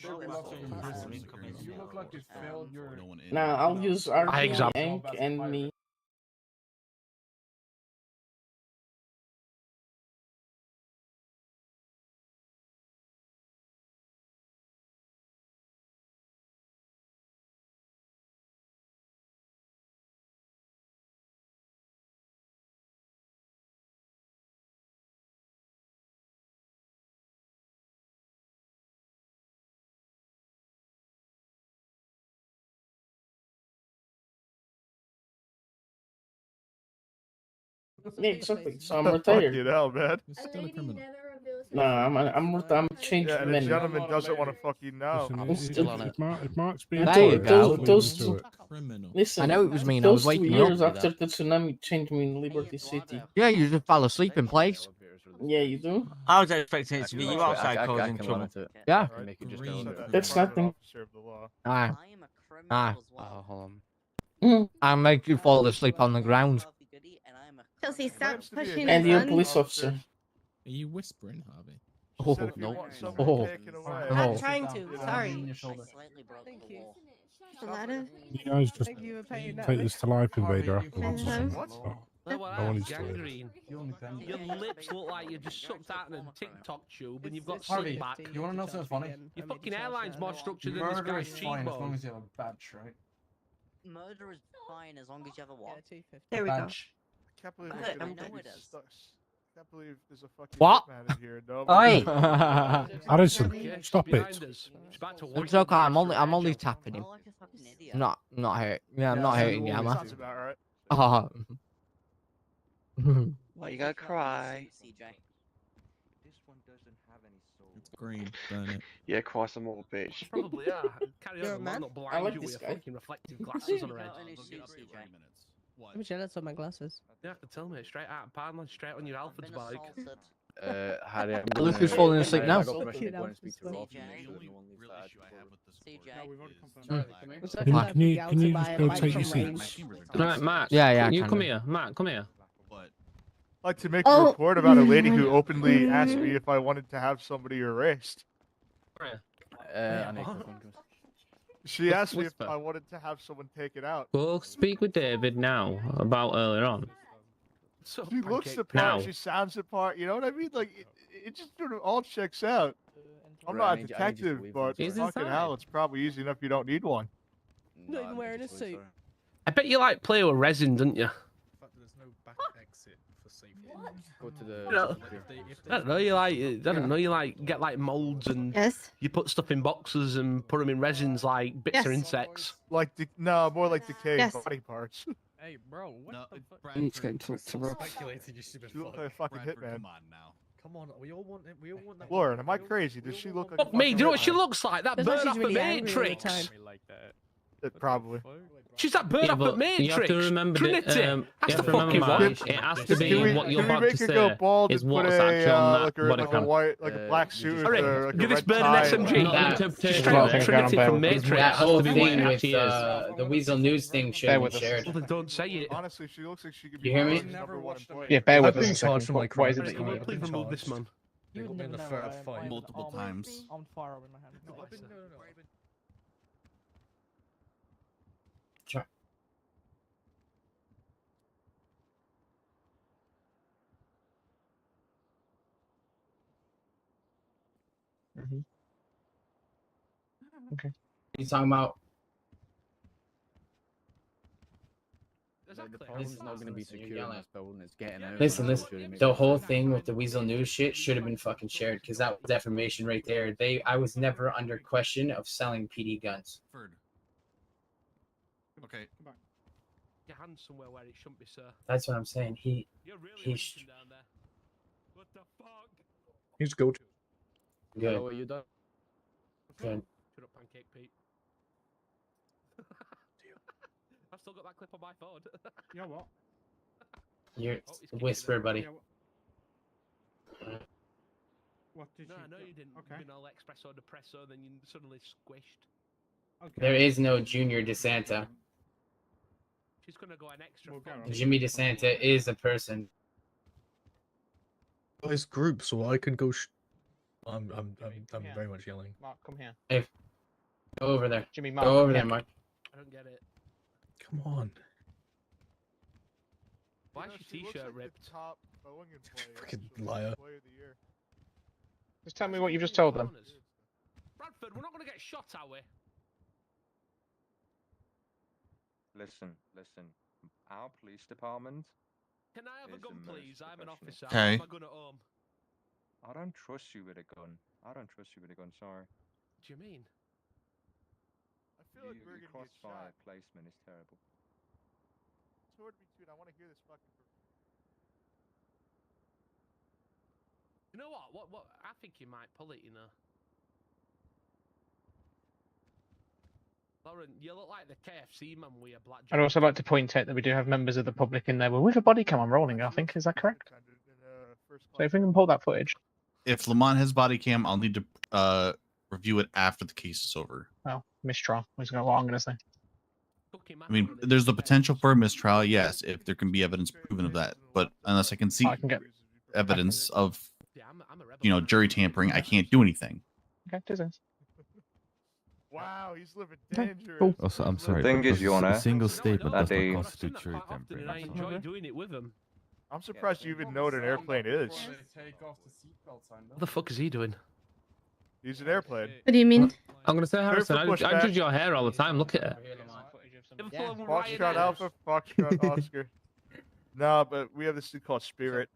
You look like you failed your. Nah, I'll use RP, exam- Ink, and me. Yeah, exactly. So I'm retired. Fucking hell, man. Nah, I'm a changed Yeah, and man. the gentleman doesn't want to fucking know. Listen, I'm still on it. If Mark's being There you quiet, go. leave him Those to it. Listen, I know it was mean, I was those 2 waking up. years after the tsunami changed me in Liberty City. Yeah, you just fell asleep in place. Yeah, you do? I was expecting it to be you outside I causing can trouble. monitor it. Yeah. Make it just go under it. That's nothing. Aye. Aye. Oh, hold on. I'll make you fall asleep on the ground. Chelsea, stop pushing And you're a police officer. Are you whispering, Harvey? Oh, no. Oh. I'm No. not trying to. Sorry. Thank you. A lot of. You guys just Thank you for paying that. take this to life invader afterwards. Hello? No one is to it. Gangrene. Your lips look like you just sucked out in a TikTok tube and you've got Harvey, slit back. you want to know something funny? Your fucking airline's more structured than this Murder guy's is fine as long cheekbone. as you have a badge, right? Murder is fine as long as you have a what? There we go. Badge. I can't believe Good, I know it is. I can't believe there's a fucking What? hitman in here. No, Oi! Addison, Yeah, she's stop behind it. us. She's about to It's okay. I'm only tapping him. Not hurt. Yeah, I'm not hurting you, am I? Sounds about right. Oh. Why you gotta cry? It's green. Burn it. Yeah, cry some more, bitch. Probably, yeah. Carry You're a on, man. man. Not I blind like you this with guy. your fucking reflective glasses on her head. I'm jealous of my glasses. You have to tell me straight out of Parliament, straight on your Alfred's bike. Harry, I'm Look gonna- who's falling asleep I now. got permission to go and speak to CJ. Rolf and make sure no one leaves that Can you just go take your seats? Right, Matt. Yeah, You I come can. here. Matt, come here. I'd like to make a report about a lady who openly asked me if I wanted to have somebody erased. Come here. I need to go and- She asked me if Whisper. I wanted to have someone taken out. Go speak with David now about earlier on. She looks the Now. part, she sounds the part, you know what I mean? Like, it just sort of all checks out. I'm Right, not I a need you to detective, leave but He's fucking inside. hell, it's probably easy enough you don't need one. Not even wearing a suit. I bet you like play with resin, don't you? Go to the. No. I don't know. You like. I don't know. You like get like molds and Yes. you put stuff in boxes and put them in resins like bits or Yes. insects. Like, no, more like decayed Yes. body parts. Hey, bro, what the fuck? I need to go and talk to Rob. She look like a fucking hitman. Come on now. Come on, we all want that. Lauren, am I crazy? Does she look like a Fuck me. Do you know what she fucking looks like? That That's why bird she's off the really angry all the Matrix. time. Like that. Probably. She's that bird Yeah, up but at Matrix. you have to remember Trinity. that, you That's have the to remember, fucking Mark, one. it has to be Can we, what you're can we about make to her go say bald is and put what's a actually on that like body a cam. white, like a black suit with Alright, like a give this red bird an tie? SMG. Not Nah. interpretation Straight of up it. Trinity from It's Matrix. what it That has whole to be what thing it with actually is. the Weasel News thing should have been shared. Well, then don't say it. Honestly, she looks like she could You be hear me? Marlon's number one employee. Yeah, bear I've with been us a second. charged for my What is it crimes. that you need? Please remove this man. They got me in a fair fight. multiple times. On fire in my hand. Okay. You talking about? The problem's not going to be securing this building, it's getting out. Listen, the whole thing with the Weasel News shit should have been fucking shared because that was defamation right there. I was never under question of selling PD guns. Okay. Your hand's somewhere where it shouldn't be, sir. That's what I'm saying. You're really He reaching down there. What the fuck? He's good. Good. Hello, what you done? Good. Shut up, Pancake Pete. I've still got that clip on my phone. You know what? You're Oh, he's whisper, buddy. What did No, she I know do? you didn't. Okay. You've been all espresso depresso, and then you suddenly squished. Okay. There is no Junior DeSanta. She's gonna go an extra. We'll go on. Jimmy DeSanta is a person. His group, so I can go. I'm very much yelling. Mark, come here. If go over there. Jimmy, Mark, Go over come there, here. Mark. I don't get it. Come on. Why is your t-shirt ripped? Top Boeing employee. Fucking liar. Employee of the year. Just tell me what you've just told them. Bradford, we're not gonna get shot, are we? Listen. Our police department. Can I have a is gun, the most please? I'm an officer. Okay. I left my gun at home. I don't trust you with a gun. Sorry. What do you mean? I feel like we're Your gonna get crossfire shot. placement is terrible. Toward me, dude. I want to hear this fucking. You know what? What? I think you might pull it. You know. Lauren, you look like the KFC man with your black. I'd also like to point out that we do have members of the public in there. We're with a body cam on rolling, I think. Is that correct? So if we can pull that footage. If Lamont has body cam, I'll need to review it after the case is over. Oh, mistrial is what I'm going to say. I mean, there's the potential for a mistrial, yes, if there can be evidence proven of that. But unless I can see evidence of, jury tampering, I can't do anything. Okay, 2 seconds. Wow, he's living dangerous. Cool. Also, I'm sorry. Thing but is, Your Honor, a single statement that does they- not constitute jury tampering. And I enjoy doing it with them. I'm surprised you even know what an airplane is. What the fuck is he doing? He's an airplane. What do you mean? I'm going to say, Harrison, Clear for I pushback. judge your hair all the time. Look at it. Foxtrot Alpha, Foxtrot Oscar. No, but we have this thing called Spirit.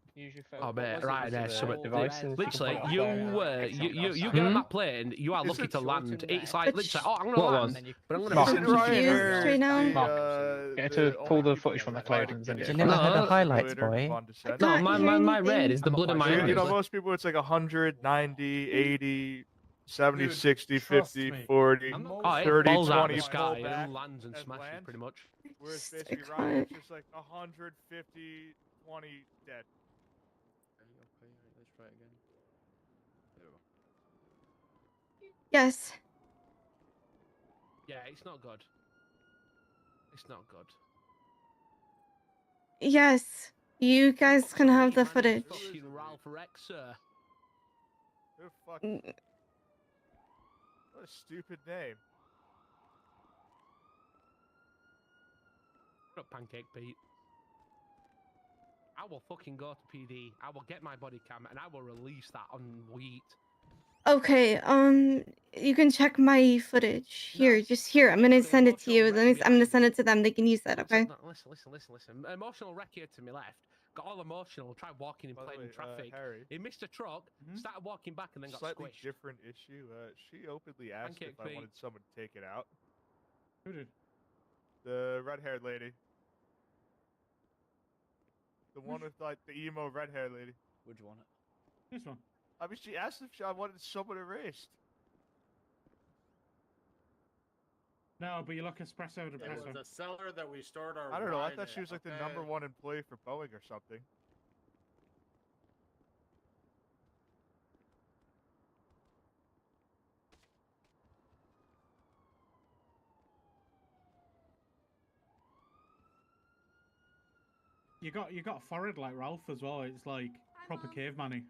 Oh man, right there, summit devices. Literally, Put you that you get on that plane, you are lucky to land. It's like literally, oh, I'm gonna What land, was? but I'm gonna. Mark. miss it. Confused right now. Mark, get her to pull the footage from the cloud and send it. You never had the highlights, boy. No, Can't hear my anything. red is the blood in my You know, eyes. most people it's like 100, 90, 80, 70, Dude, 60, trust 50, me. 40, Oh, it 30, falls out of 20, the sky pull back and lands and and smashes land. pretty much. Whereas basically Ryan, it's just like 100, 50, 20, dead. Let's try it again. Yes. Yeah, it's not good. It's not good. Yes. You guys can have the footage. Fucking Ralph Rex, sir. Who fuck? Mm. What a stupid name. Shut up, Pancake Pete. I will fucking go to PD. I will get my body cam and I will release that on wheat. Okay, you can check my footage. Here, just here. I'm gonna send it to you. Then I'm gonna send it to them. They can use that, okay? Listen. Emotional wreck here to my left. Got all emotional. Tried walking in By the plain way, traffic. Harry. He missed a truck. Started walking back and then got Slightly squished. different issue. She openly asked Pancake if I Pete. wanted someone to take it out. Who did? The red-haired lady. The one with like the emo red-haired lady. Would you want it? This one. I mean, she asked if I wanted someone erased. No, but you look espresso It depresso. was a cellar that we stored our I don't know. I wine thought she in, was like the okay? #1 employee for Boeing or something. You got a forehead like Ralph as well. It's like proper caveman-y.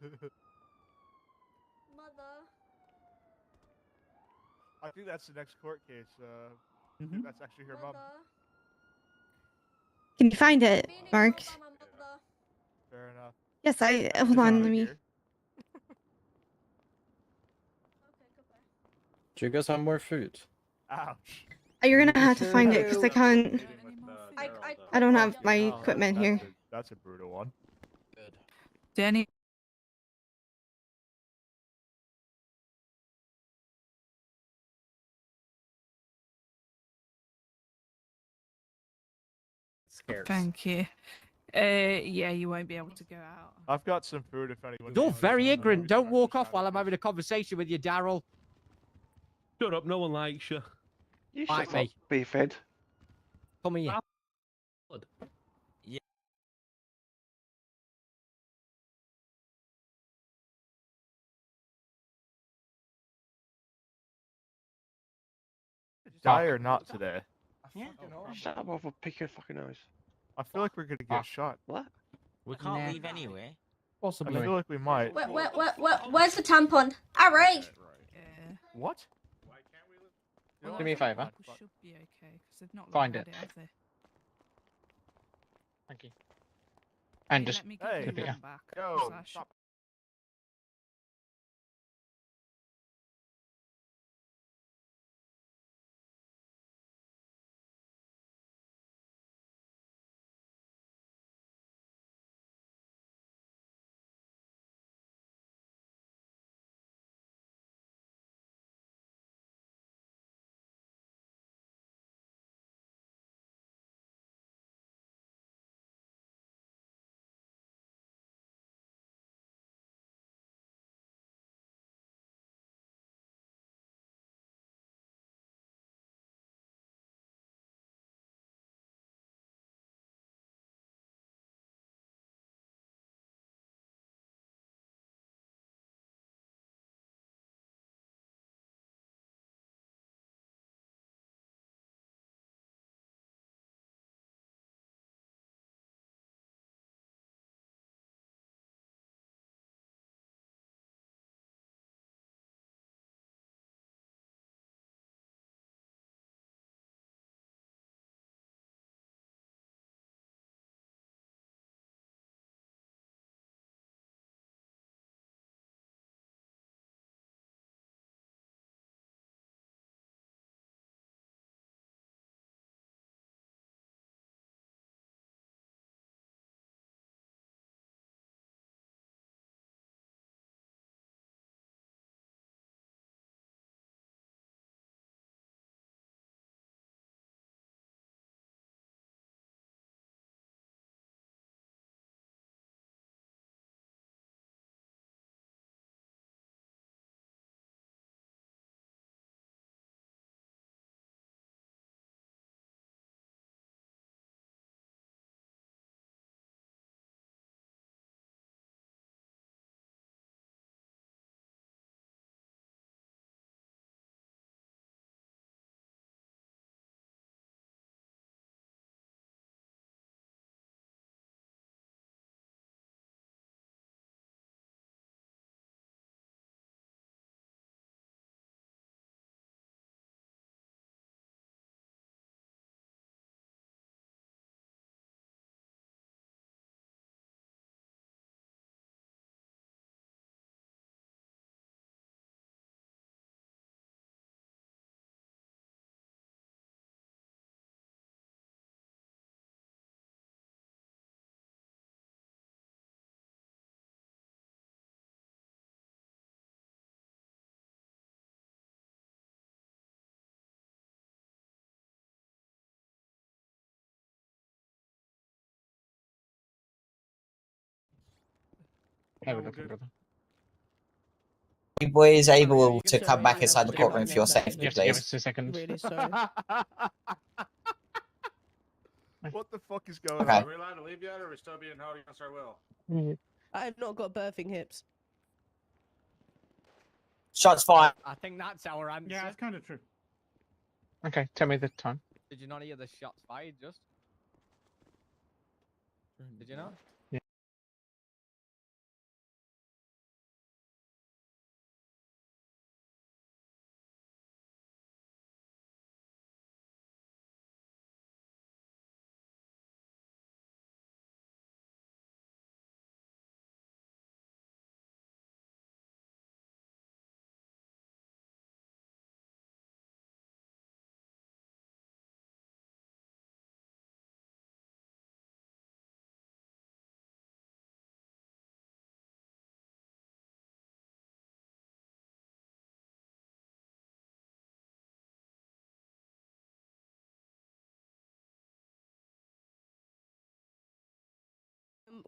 Mother. I think that's the next court case. I Mhm. think that's actually her mom. Can you find it, Mark? Fair enough. Yes, I. That's Hold just on, out let me. here. Do you guys have more food? Ouch. You're gonna have to find it because I can't. I don't have my Oh, equipment here. That's a brutal one. Good. Danny. Scarce. Thank you. Yeah, you won't be able to go out. I've got some food if anyone. You're needs it. very Maybe ignorant. some Don't extra walk off while I'm sandwiches. having a conversation with you, Daryl. Shut up, no one likes you. You Like should not me. be fed. Come here. Die or not today. Shut up, I'll pick your fucking nose. I feel like we're gonna get shot. What? We can't Nah. leave anyway. I feel like we might. Where's the tampon? Alright. What? Do me a favour. People should be okay because they've not Find looked it. at have they? Thank you. And Hey, just let me give Hey, you keep it, one yeah. back. Yo, 'cause I stop. No, we're good. you boys able to come back inside the courtroom for your safety, please? 2 seconds. Really sorry. What the fuck is going Okay. on? Are we allowed to leave yet, or are we still being held against our will? I have not got birthing hips. Shots fired. I think that's our answer. Yeah, it's kind of true. Okay, tell me the time. Did you not hear the shots fired? Just. Did you not? Yeah.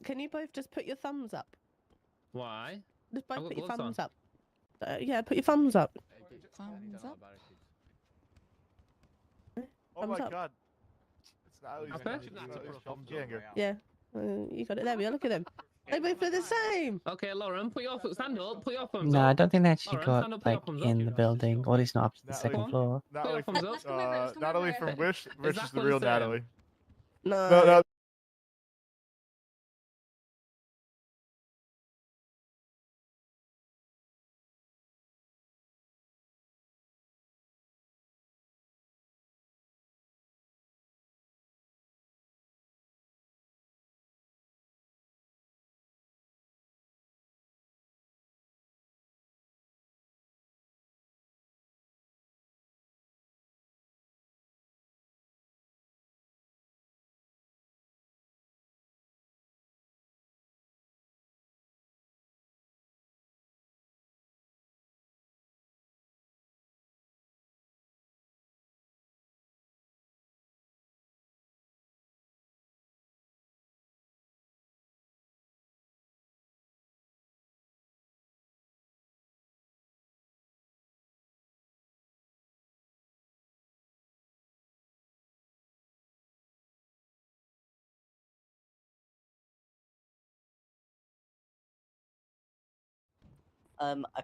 Can you both just put your thumbs up? Why? Just I've both got put your gloves thumbs on. up. Yeah, put your thumbs up. Thumbs up. Oh my Thumbs up. god. It's not Okay. Yeah, you got it there. We are. Look at them. They both look the same. Okay, Lauren, put your stand up. Put your thumbs No, up. I don't think they actually Lauren, stand got up, put your like thumbs up. in the building, or at least not up to the second floor. Natalie Put your thumbs up. Natalie from Wish Is versus that the what real it's saying? Natalie. No. No.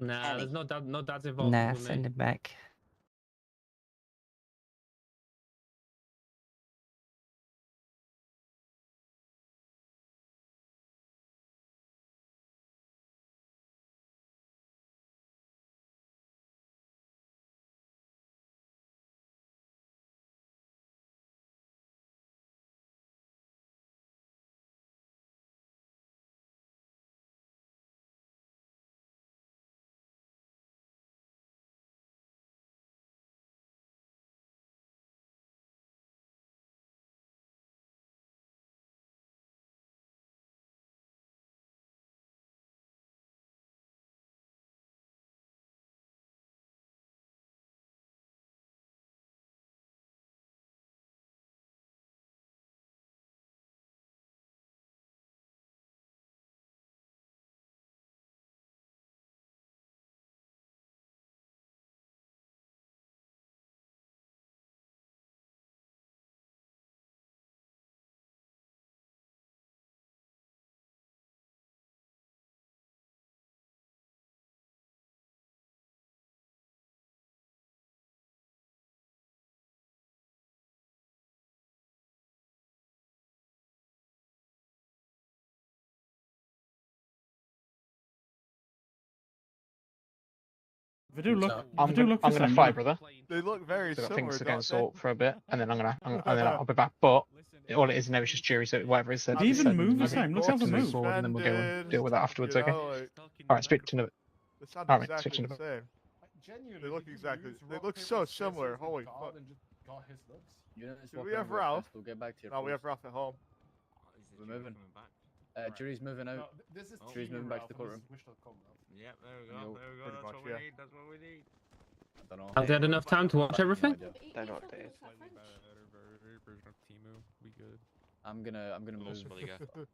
Nah, there's no dads involved Nah, with send me. it back. If I do look, I'm if I do gonna, look I'm for gonna some, fly, brother. They look very So I've got similar, things to go don't and they? sort for a bit, and then I'll be back. But all it is now is just jury, so whatever it said. They even said, move the okay, same. Look how they just move move. forward, and then we'll go and deal with that afterwards. You Okay. know, like, All right, speak to the. they sound All right, exactly switching the to. same. They look exactly. They look so similar. Holy fuck. Do we have Ralph? We'll get back to your No, we post. have Ralph at home. We're moving. Jury's moving out. Jury's moving back to the courtroom. Yep, there we Nope, go. There we go. pretty That's much, what we yeah. need. That's what we need. I don't know. Have they had enough time to watch everything? Don't know what it is. We good. I'm gonna move.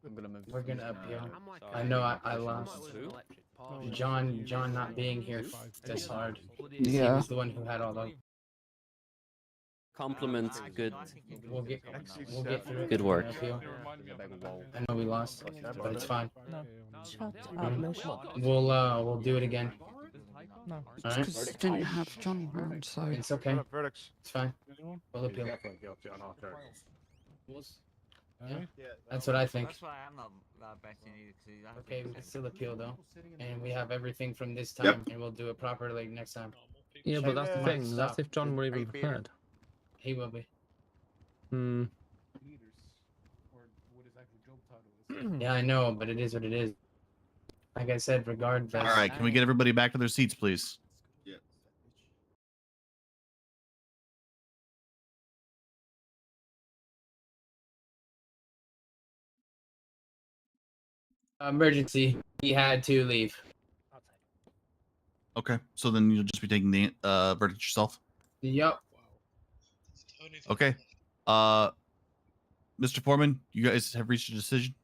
I'm gonna move. We're gonna to, appeal. uh, I know I lost. John not being here this hard. He Yeah. was the one who had all the. Compliment. Good. We'll get through it. Good work. Appeal. I know we lost, but it's fine. Shut up, Lush. We'll do it again. No, Alright. because didn't have John around, so It's okay. Verdicts. It's fine. We'll appeal. Yeah, that's what I think. That's why I'm not that betting either. Okay, we can still appeal though, and we have everything from this time, and we'll do it properly next time. Yeah, but that's the thing. That's Stop. if John were even prepared. He will be. Hmm. Yeah, I know, but it is what it is. Like I said, regardless. All right, can we get everybody back to their seats, please? Emergency. He had to leave. Okay, so then you'll just be taking the verdict yourself. Yup. Okay. Mr. Foreman, you guys have reached a decision.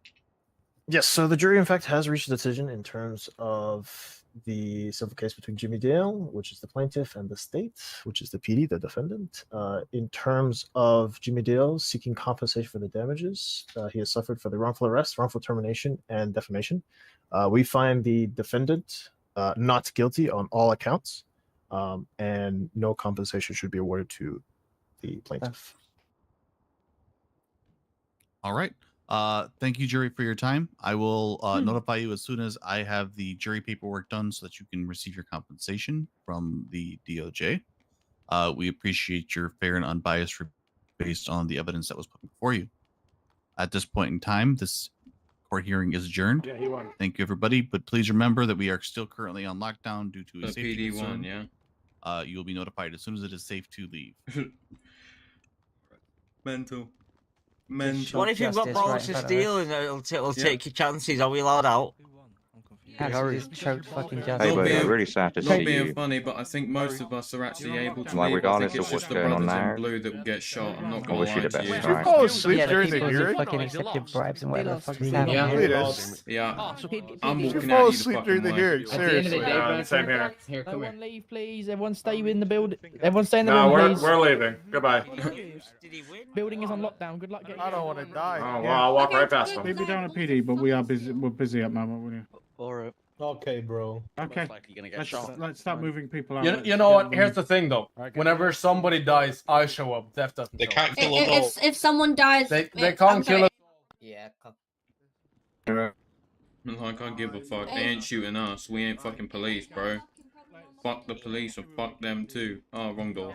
Yes, so the jury, in fact, has reached a decision in terms of the civil case between Jimmy Dale, which is the plaintiff, and the state, which is the PD, the defendant. In terms of Jimmy Dale seeking compensation for the damages he has suffered for the wrongful arrest, wrongful termination, and defamation, we find the defendant not guilty on all accounts, and no compensation should be awarded to the plaintiff. All right. Thank you, jury, for your time. I will notify you as soon as I have the jury paperwork done so that you can receive your compensation from the DOJ. We appreciate your fair and unbiased based on the evidence that was put before you. At this point in time, this court hearing is adjourned. Yeah, he won. Thank you, everybody. But please remember that we are still currently on lockdown due to a The safety PD concern. won, yeah. You will be notified as soon as it is safe to leave. Mental. What if you've got balls to steal and it'll take your chances? Are we allowed out? Just choked fucking justice. Hey, buddy, I'm really sad to Not see being you. funny, but I think most of us are actually able to Like, leave. I regardless think it's of what's just the going on brothers in now, blue that will get shot. I'm not I gonna wish lie you the to best, you. right? Did you fall asleep Yeah, the during the people who hearing? fucking accepted bribes and whatever the fuck is Yeah. happening. Yeah. Leaders. Yeah, I'm Did you walking fall out you the asleep fucking during the way. hearing? At the end of the Seriously. day, Brad, same here. Here, come here. Everyone leave, please. Everyone stay in the building. Everyone stay in the No, building, please. we're leaving. Goodbye. Building is on lockdown. Good luck getting I don't want to die. Oh, well, I'll walk right past them. Leave me down at PD, but we are busy. We're busy at the moment. We're Alright. Okay, bro. okay. Let's start moving people out. You know what? Here's the thing, though. Whenever somebody dies, I show up. Death doesn't. They can't kill a dog. If someone dies, They can't kill a. Yeah. Like, I give a fuck. They ain't shooting us. We ain't fucking police, bro. Fuck the police and fuck them too. Oh, wrong door.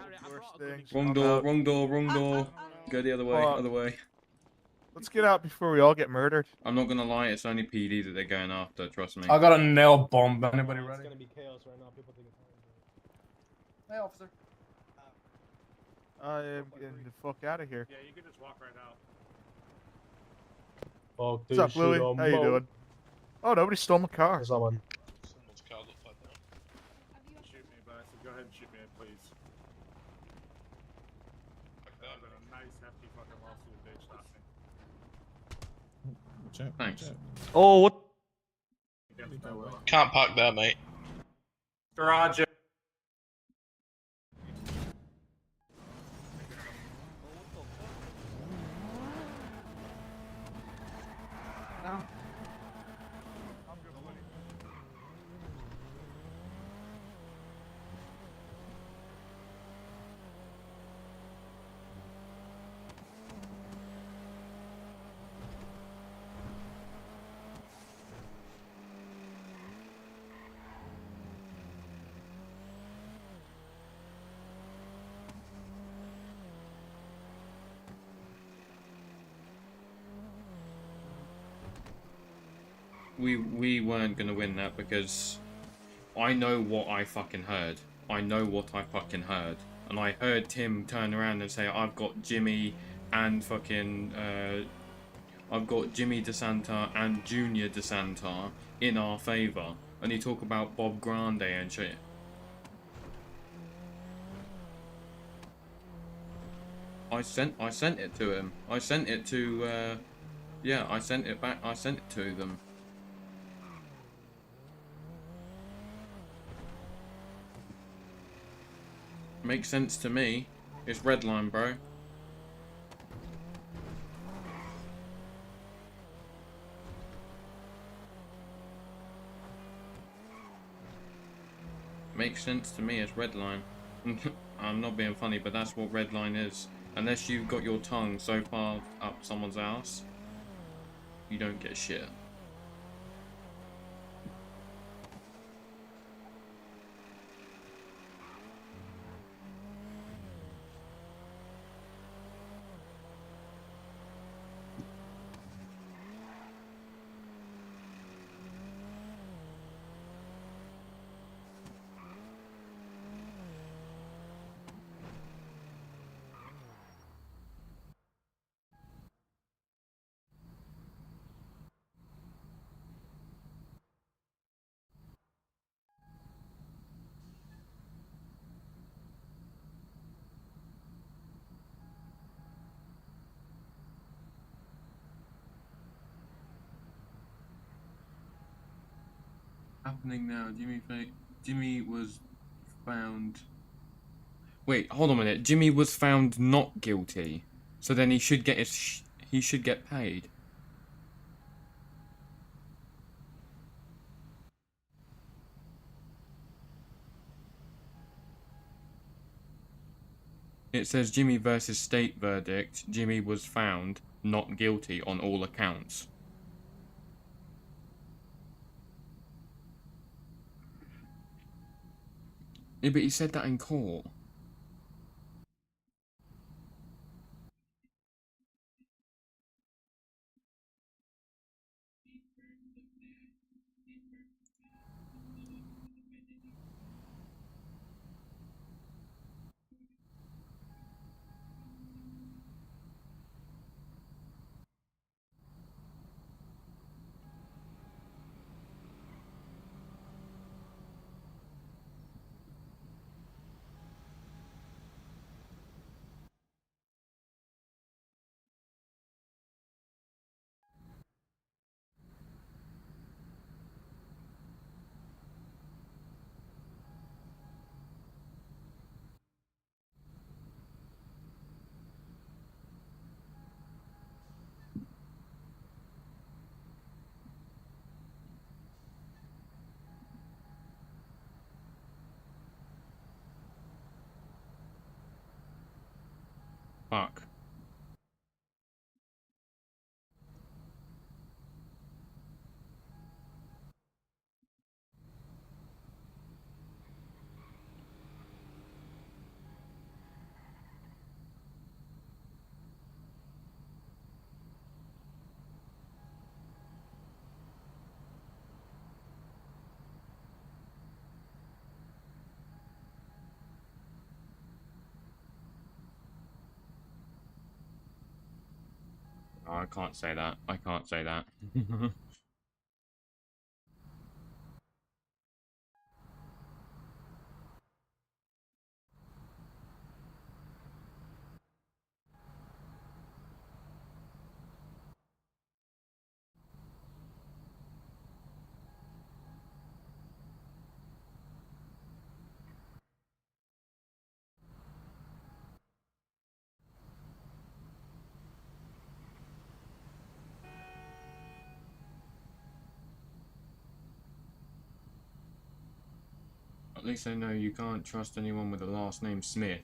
Wrong door, wrong door, wrong door. Go the other way, other way. Let's get out before we all get murdered. I'm not gonna lie, it's only PD that they're going after, trust me. I got a nail bomb. Anybody ready? It's gonna be chaos right now. People taking Hey, officer. I am getting the fuck out of here. Yeah, you can just walk right out. Fuck What's up, Louie? How you doing? Oh, nobody stole my car. Someone. Someone's car looked like that. Shoot me, but I said go ahead and shoot me, please. That would have been a nice, hefty fucking lawsuit if they stopped me. Thanks. Oh, what? Can't park there, mate. Garage. We weren't gonna win that because I know what I fucking heard. I know what I fucking heard. And I heard Tim turn around and say, I've got Jimmy and fucking, I've got Jimmy DeSanta and Junior DeSanta in our favour. And he talk about Bob Grande and shit. I sent it to him. I sent it to, yeah, I sent it back. I sent it to them. Makes sense to me. It's red line, bro. Makes sense to me as red line. I'm not being funny, but that's what red line is. Unless you've got your tongue so far up someone's ass, you don't get shit. Happening now. Jimmy was found. Wait, hold on a minute. Jimmy was found not guilty, so then he should get he should get paid. It says Jimmy versus state verdict. Jimmy was found not guilty on all accounts. Yeah, but he said that in court. Fuck. Oh, I can't say that. I can't say that. At least I know you can't trust anyone with the last name Smith.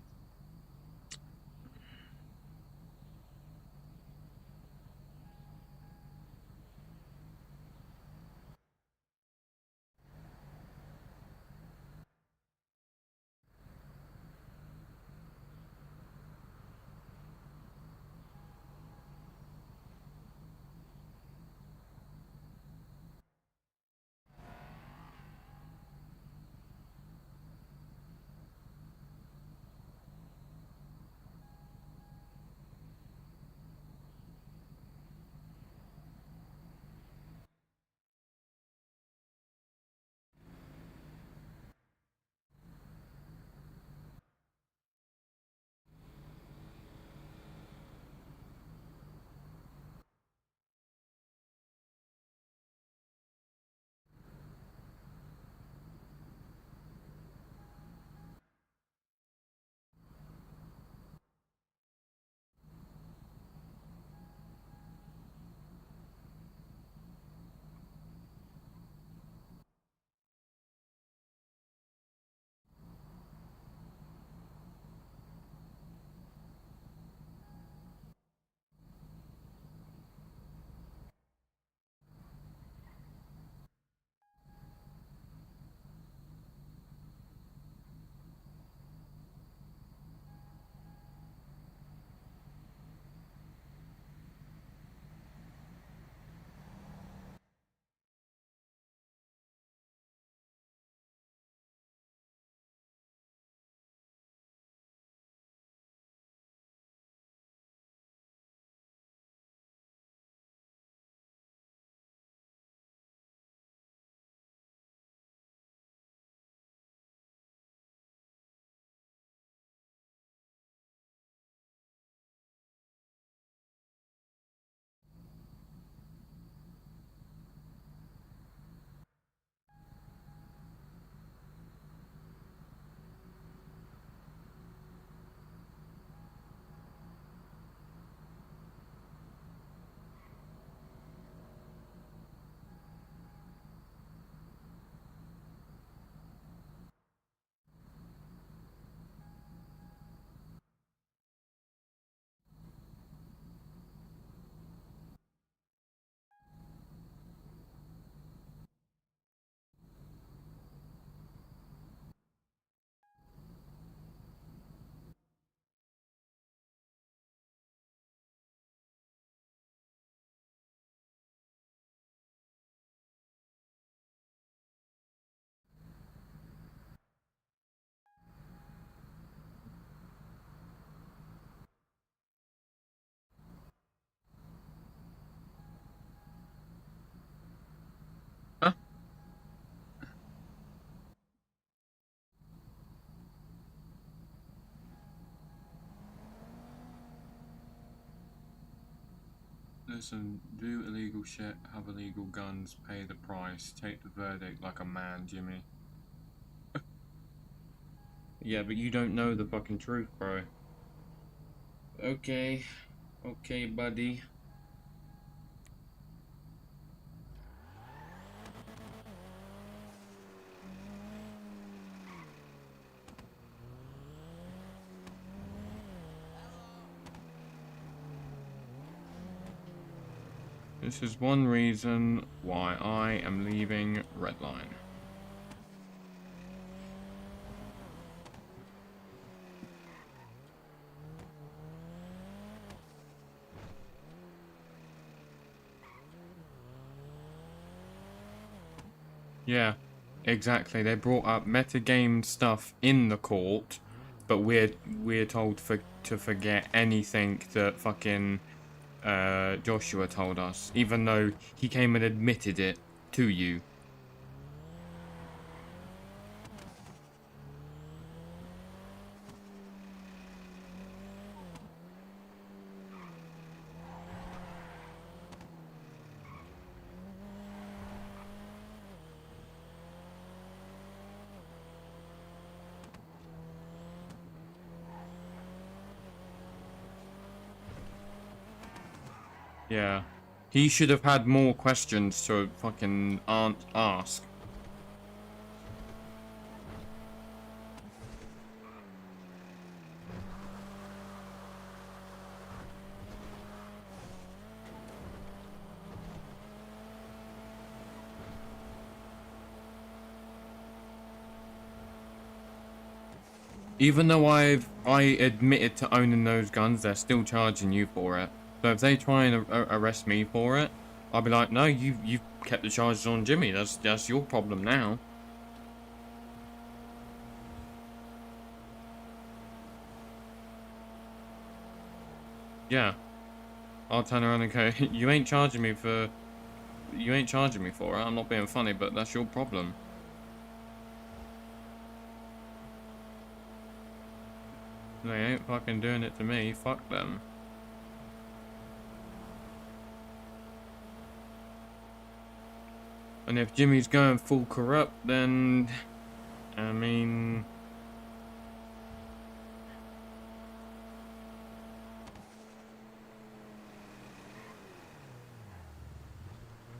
Listen, do illegal shit, have illegal guns, pay the price, take the verdict like a man, Jimmy. Yeah, but you don't know the fucking truth, bro. Okay. Okay, buddy. This is one reason why I am leaving Redline. Yeah, exactly. They brought up metagame stuff in the court, but we're told to forget anything that fucking Joshua told us, even though he came and admitted it to you. Yeah. He should have had more questions to fucking ask. Even though I admitted to owning those guns, they're still charging you for it. So if they try and arrest me for it, I'll be like, no, you've kept the charges on Jimmy. That's your problem now. Yeah. I'll turn around and go, you ain't charging me for it. I'm not being funny, but that's your problem. They ain't fucking doing it to me. Fuck them. And if Jimmy's going full corrupt, then I mean,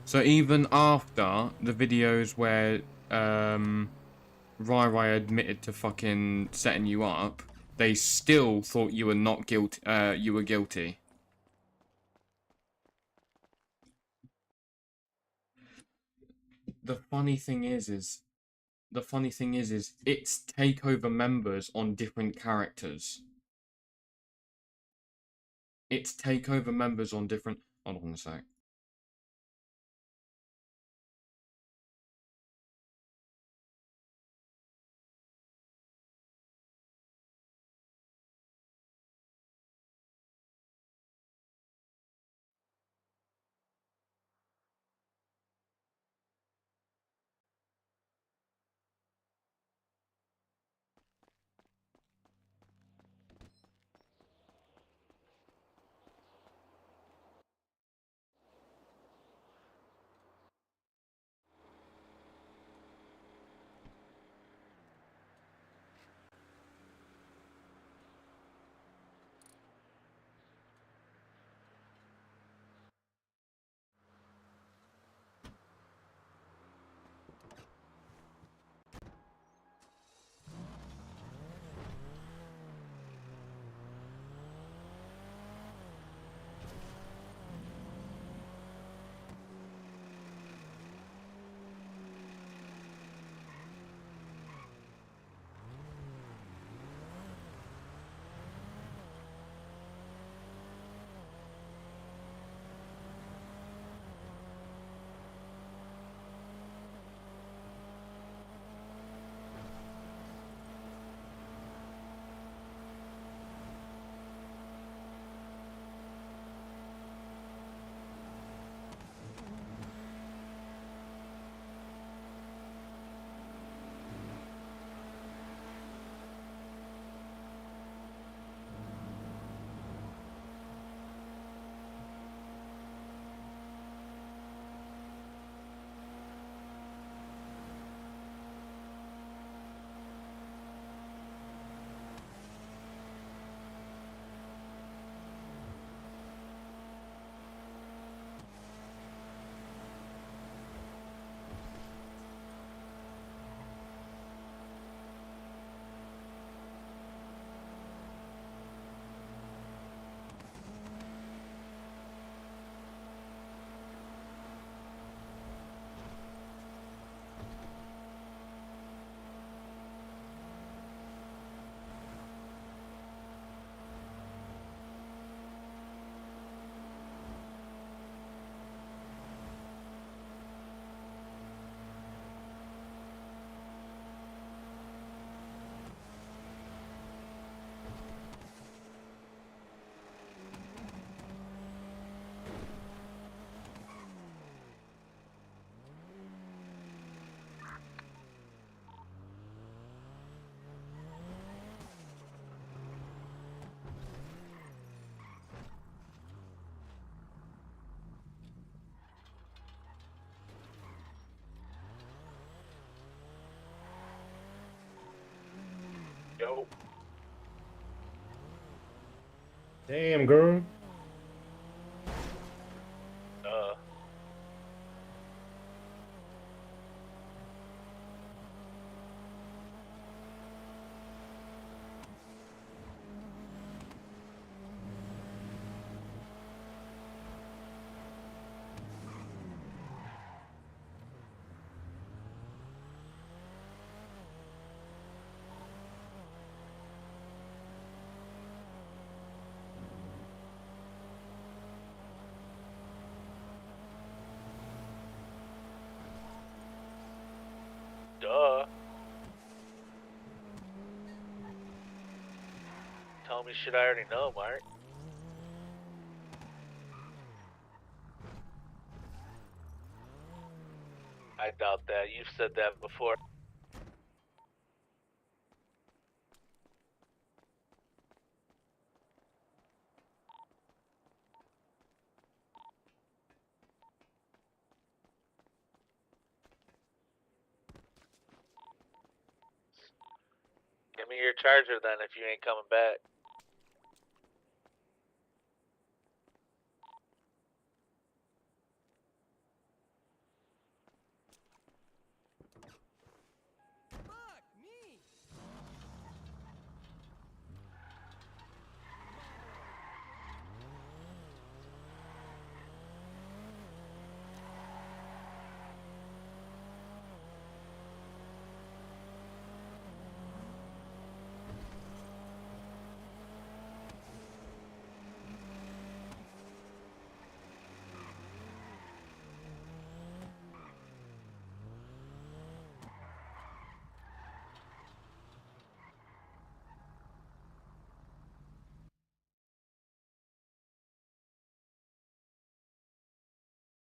so even after the videos where Rai admitted to fucking setting you up, they still thought you were not guilty. You were guilty. The funny thing is it's takeover members on different characters. It's takeover members on different. Hold on a sec. Yo. Damn, girl. Duh. Tell me shit I already know, Mark. I doubt that. You've said that before. Give me your charger then if you ain't coming back.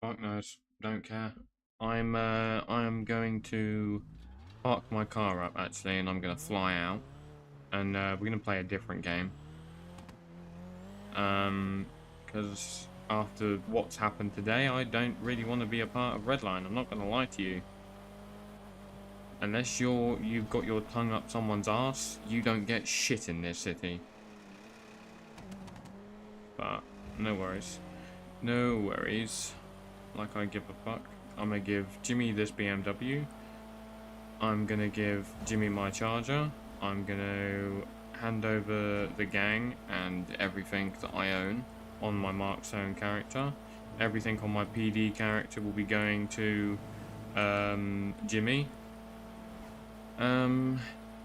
Fuck knows. Don't care. I am going to park my car up actually, and I'm gonna fly out, and we're gonna play a different game. Because after what's happened today, I don't really want to be a part of Redline. I'm not gonna lie to you. Unless you've got your tongue up someone's ass, you don't get shit in this city. But no worries. No worries. Like I give a fuck. I'm gonna give Jimmy this BMW. I'm gonna give Jimmy my charger. I'm gonna hand over the gang and everything that I own on my Mark's own character. Everything on my PD character will be going to Jimmy. And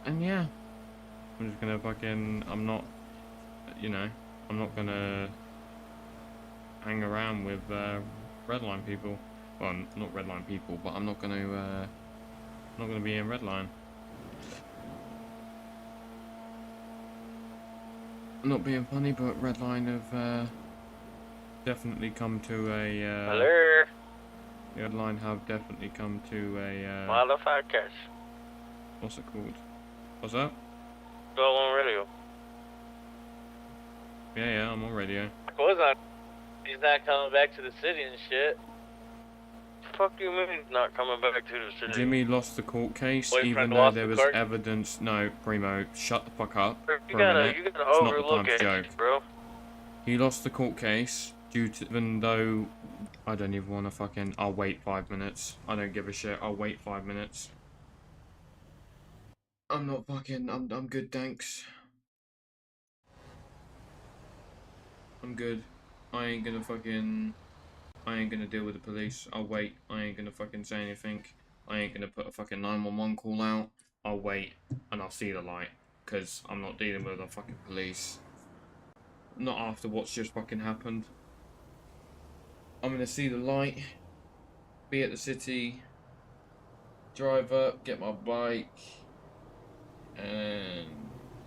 yeah. I'm just gonna fucking, I'm not gonna hang around with Redline people. Well, not Redline people, but I'm not gonna be in Redline. I'm not being funny, but Redline have definitely come to a Hello? Redline have definitely come to a Motherfuckers. what's it called? What's that? Go on radio. Yeah, I'm on radio. I was on. He's not coming back to the city and shit. Fuck you mean he's not coming back to the city? Jimmy lost the court case, Boyfriend even though lost there the was court? evidence. No, Primo, shut the fuck up for You a gotta minute. It's not the overlook time to it, joke. bro. He lost the court case due to, even though I don't even want to fucking. I'll wait 5 minutes. I don't give a shit. I'll wait 5 minutes. I'm not fucking. I'm good, thanks. I'm good. I ain't gonna deal with the police. I'll wait. I ain't gonna fucking say anything. I ain't gonna put a fucking 911 call out. I'll wait and I'll see the light. Because I'm not dealing with the fucking police. Not after what's just fucking happened. I'm gonna see the light. Be at the city. Drive up. Get my bike. And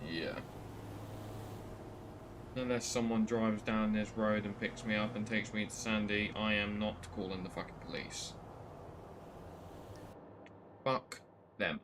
yeah. Unless someone drives down this road and picks me up and takes me to Sandy, I am not calling the fucking police. Fuck them.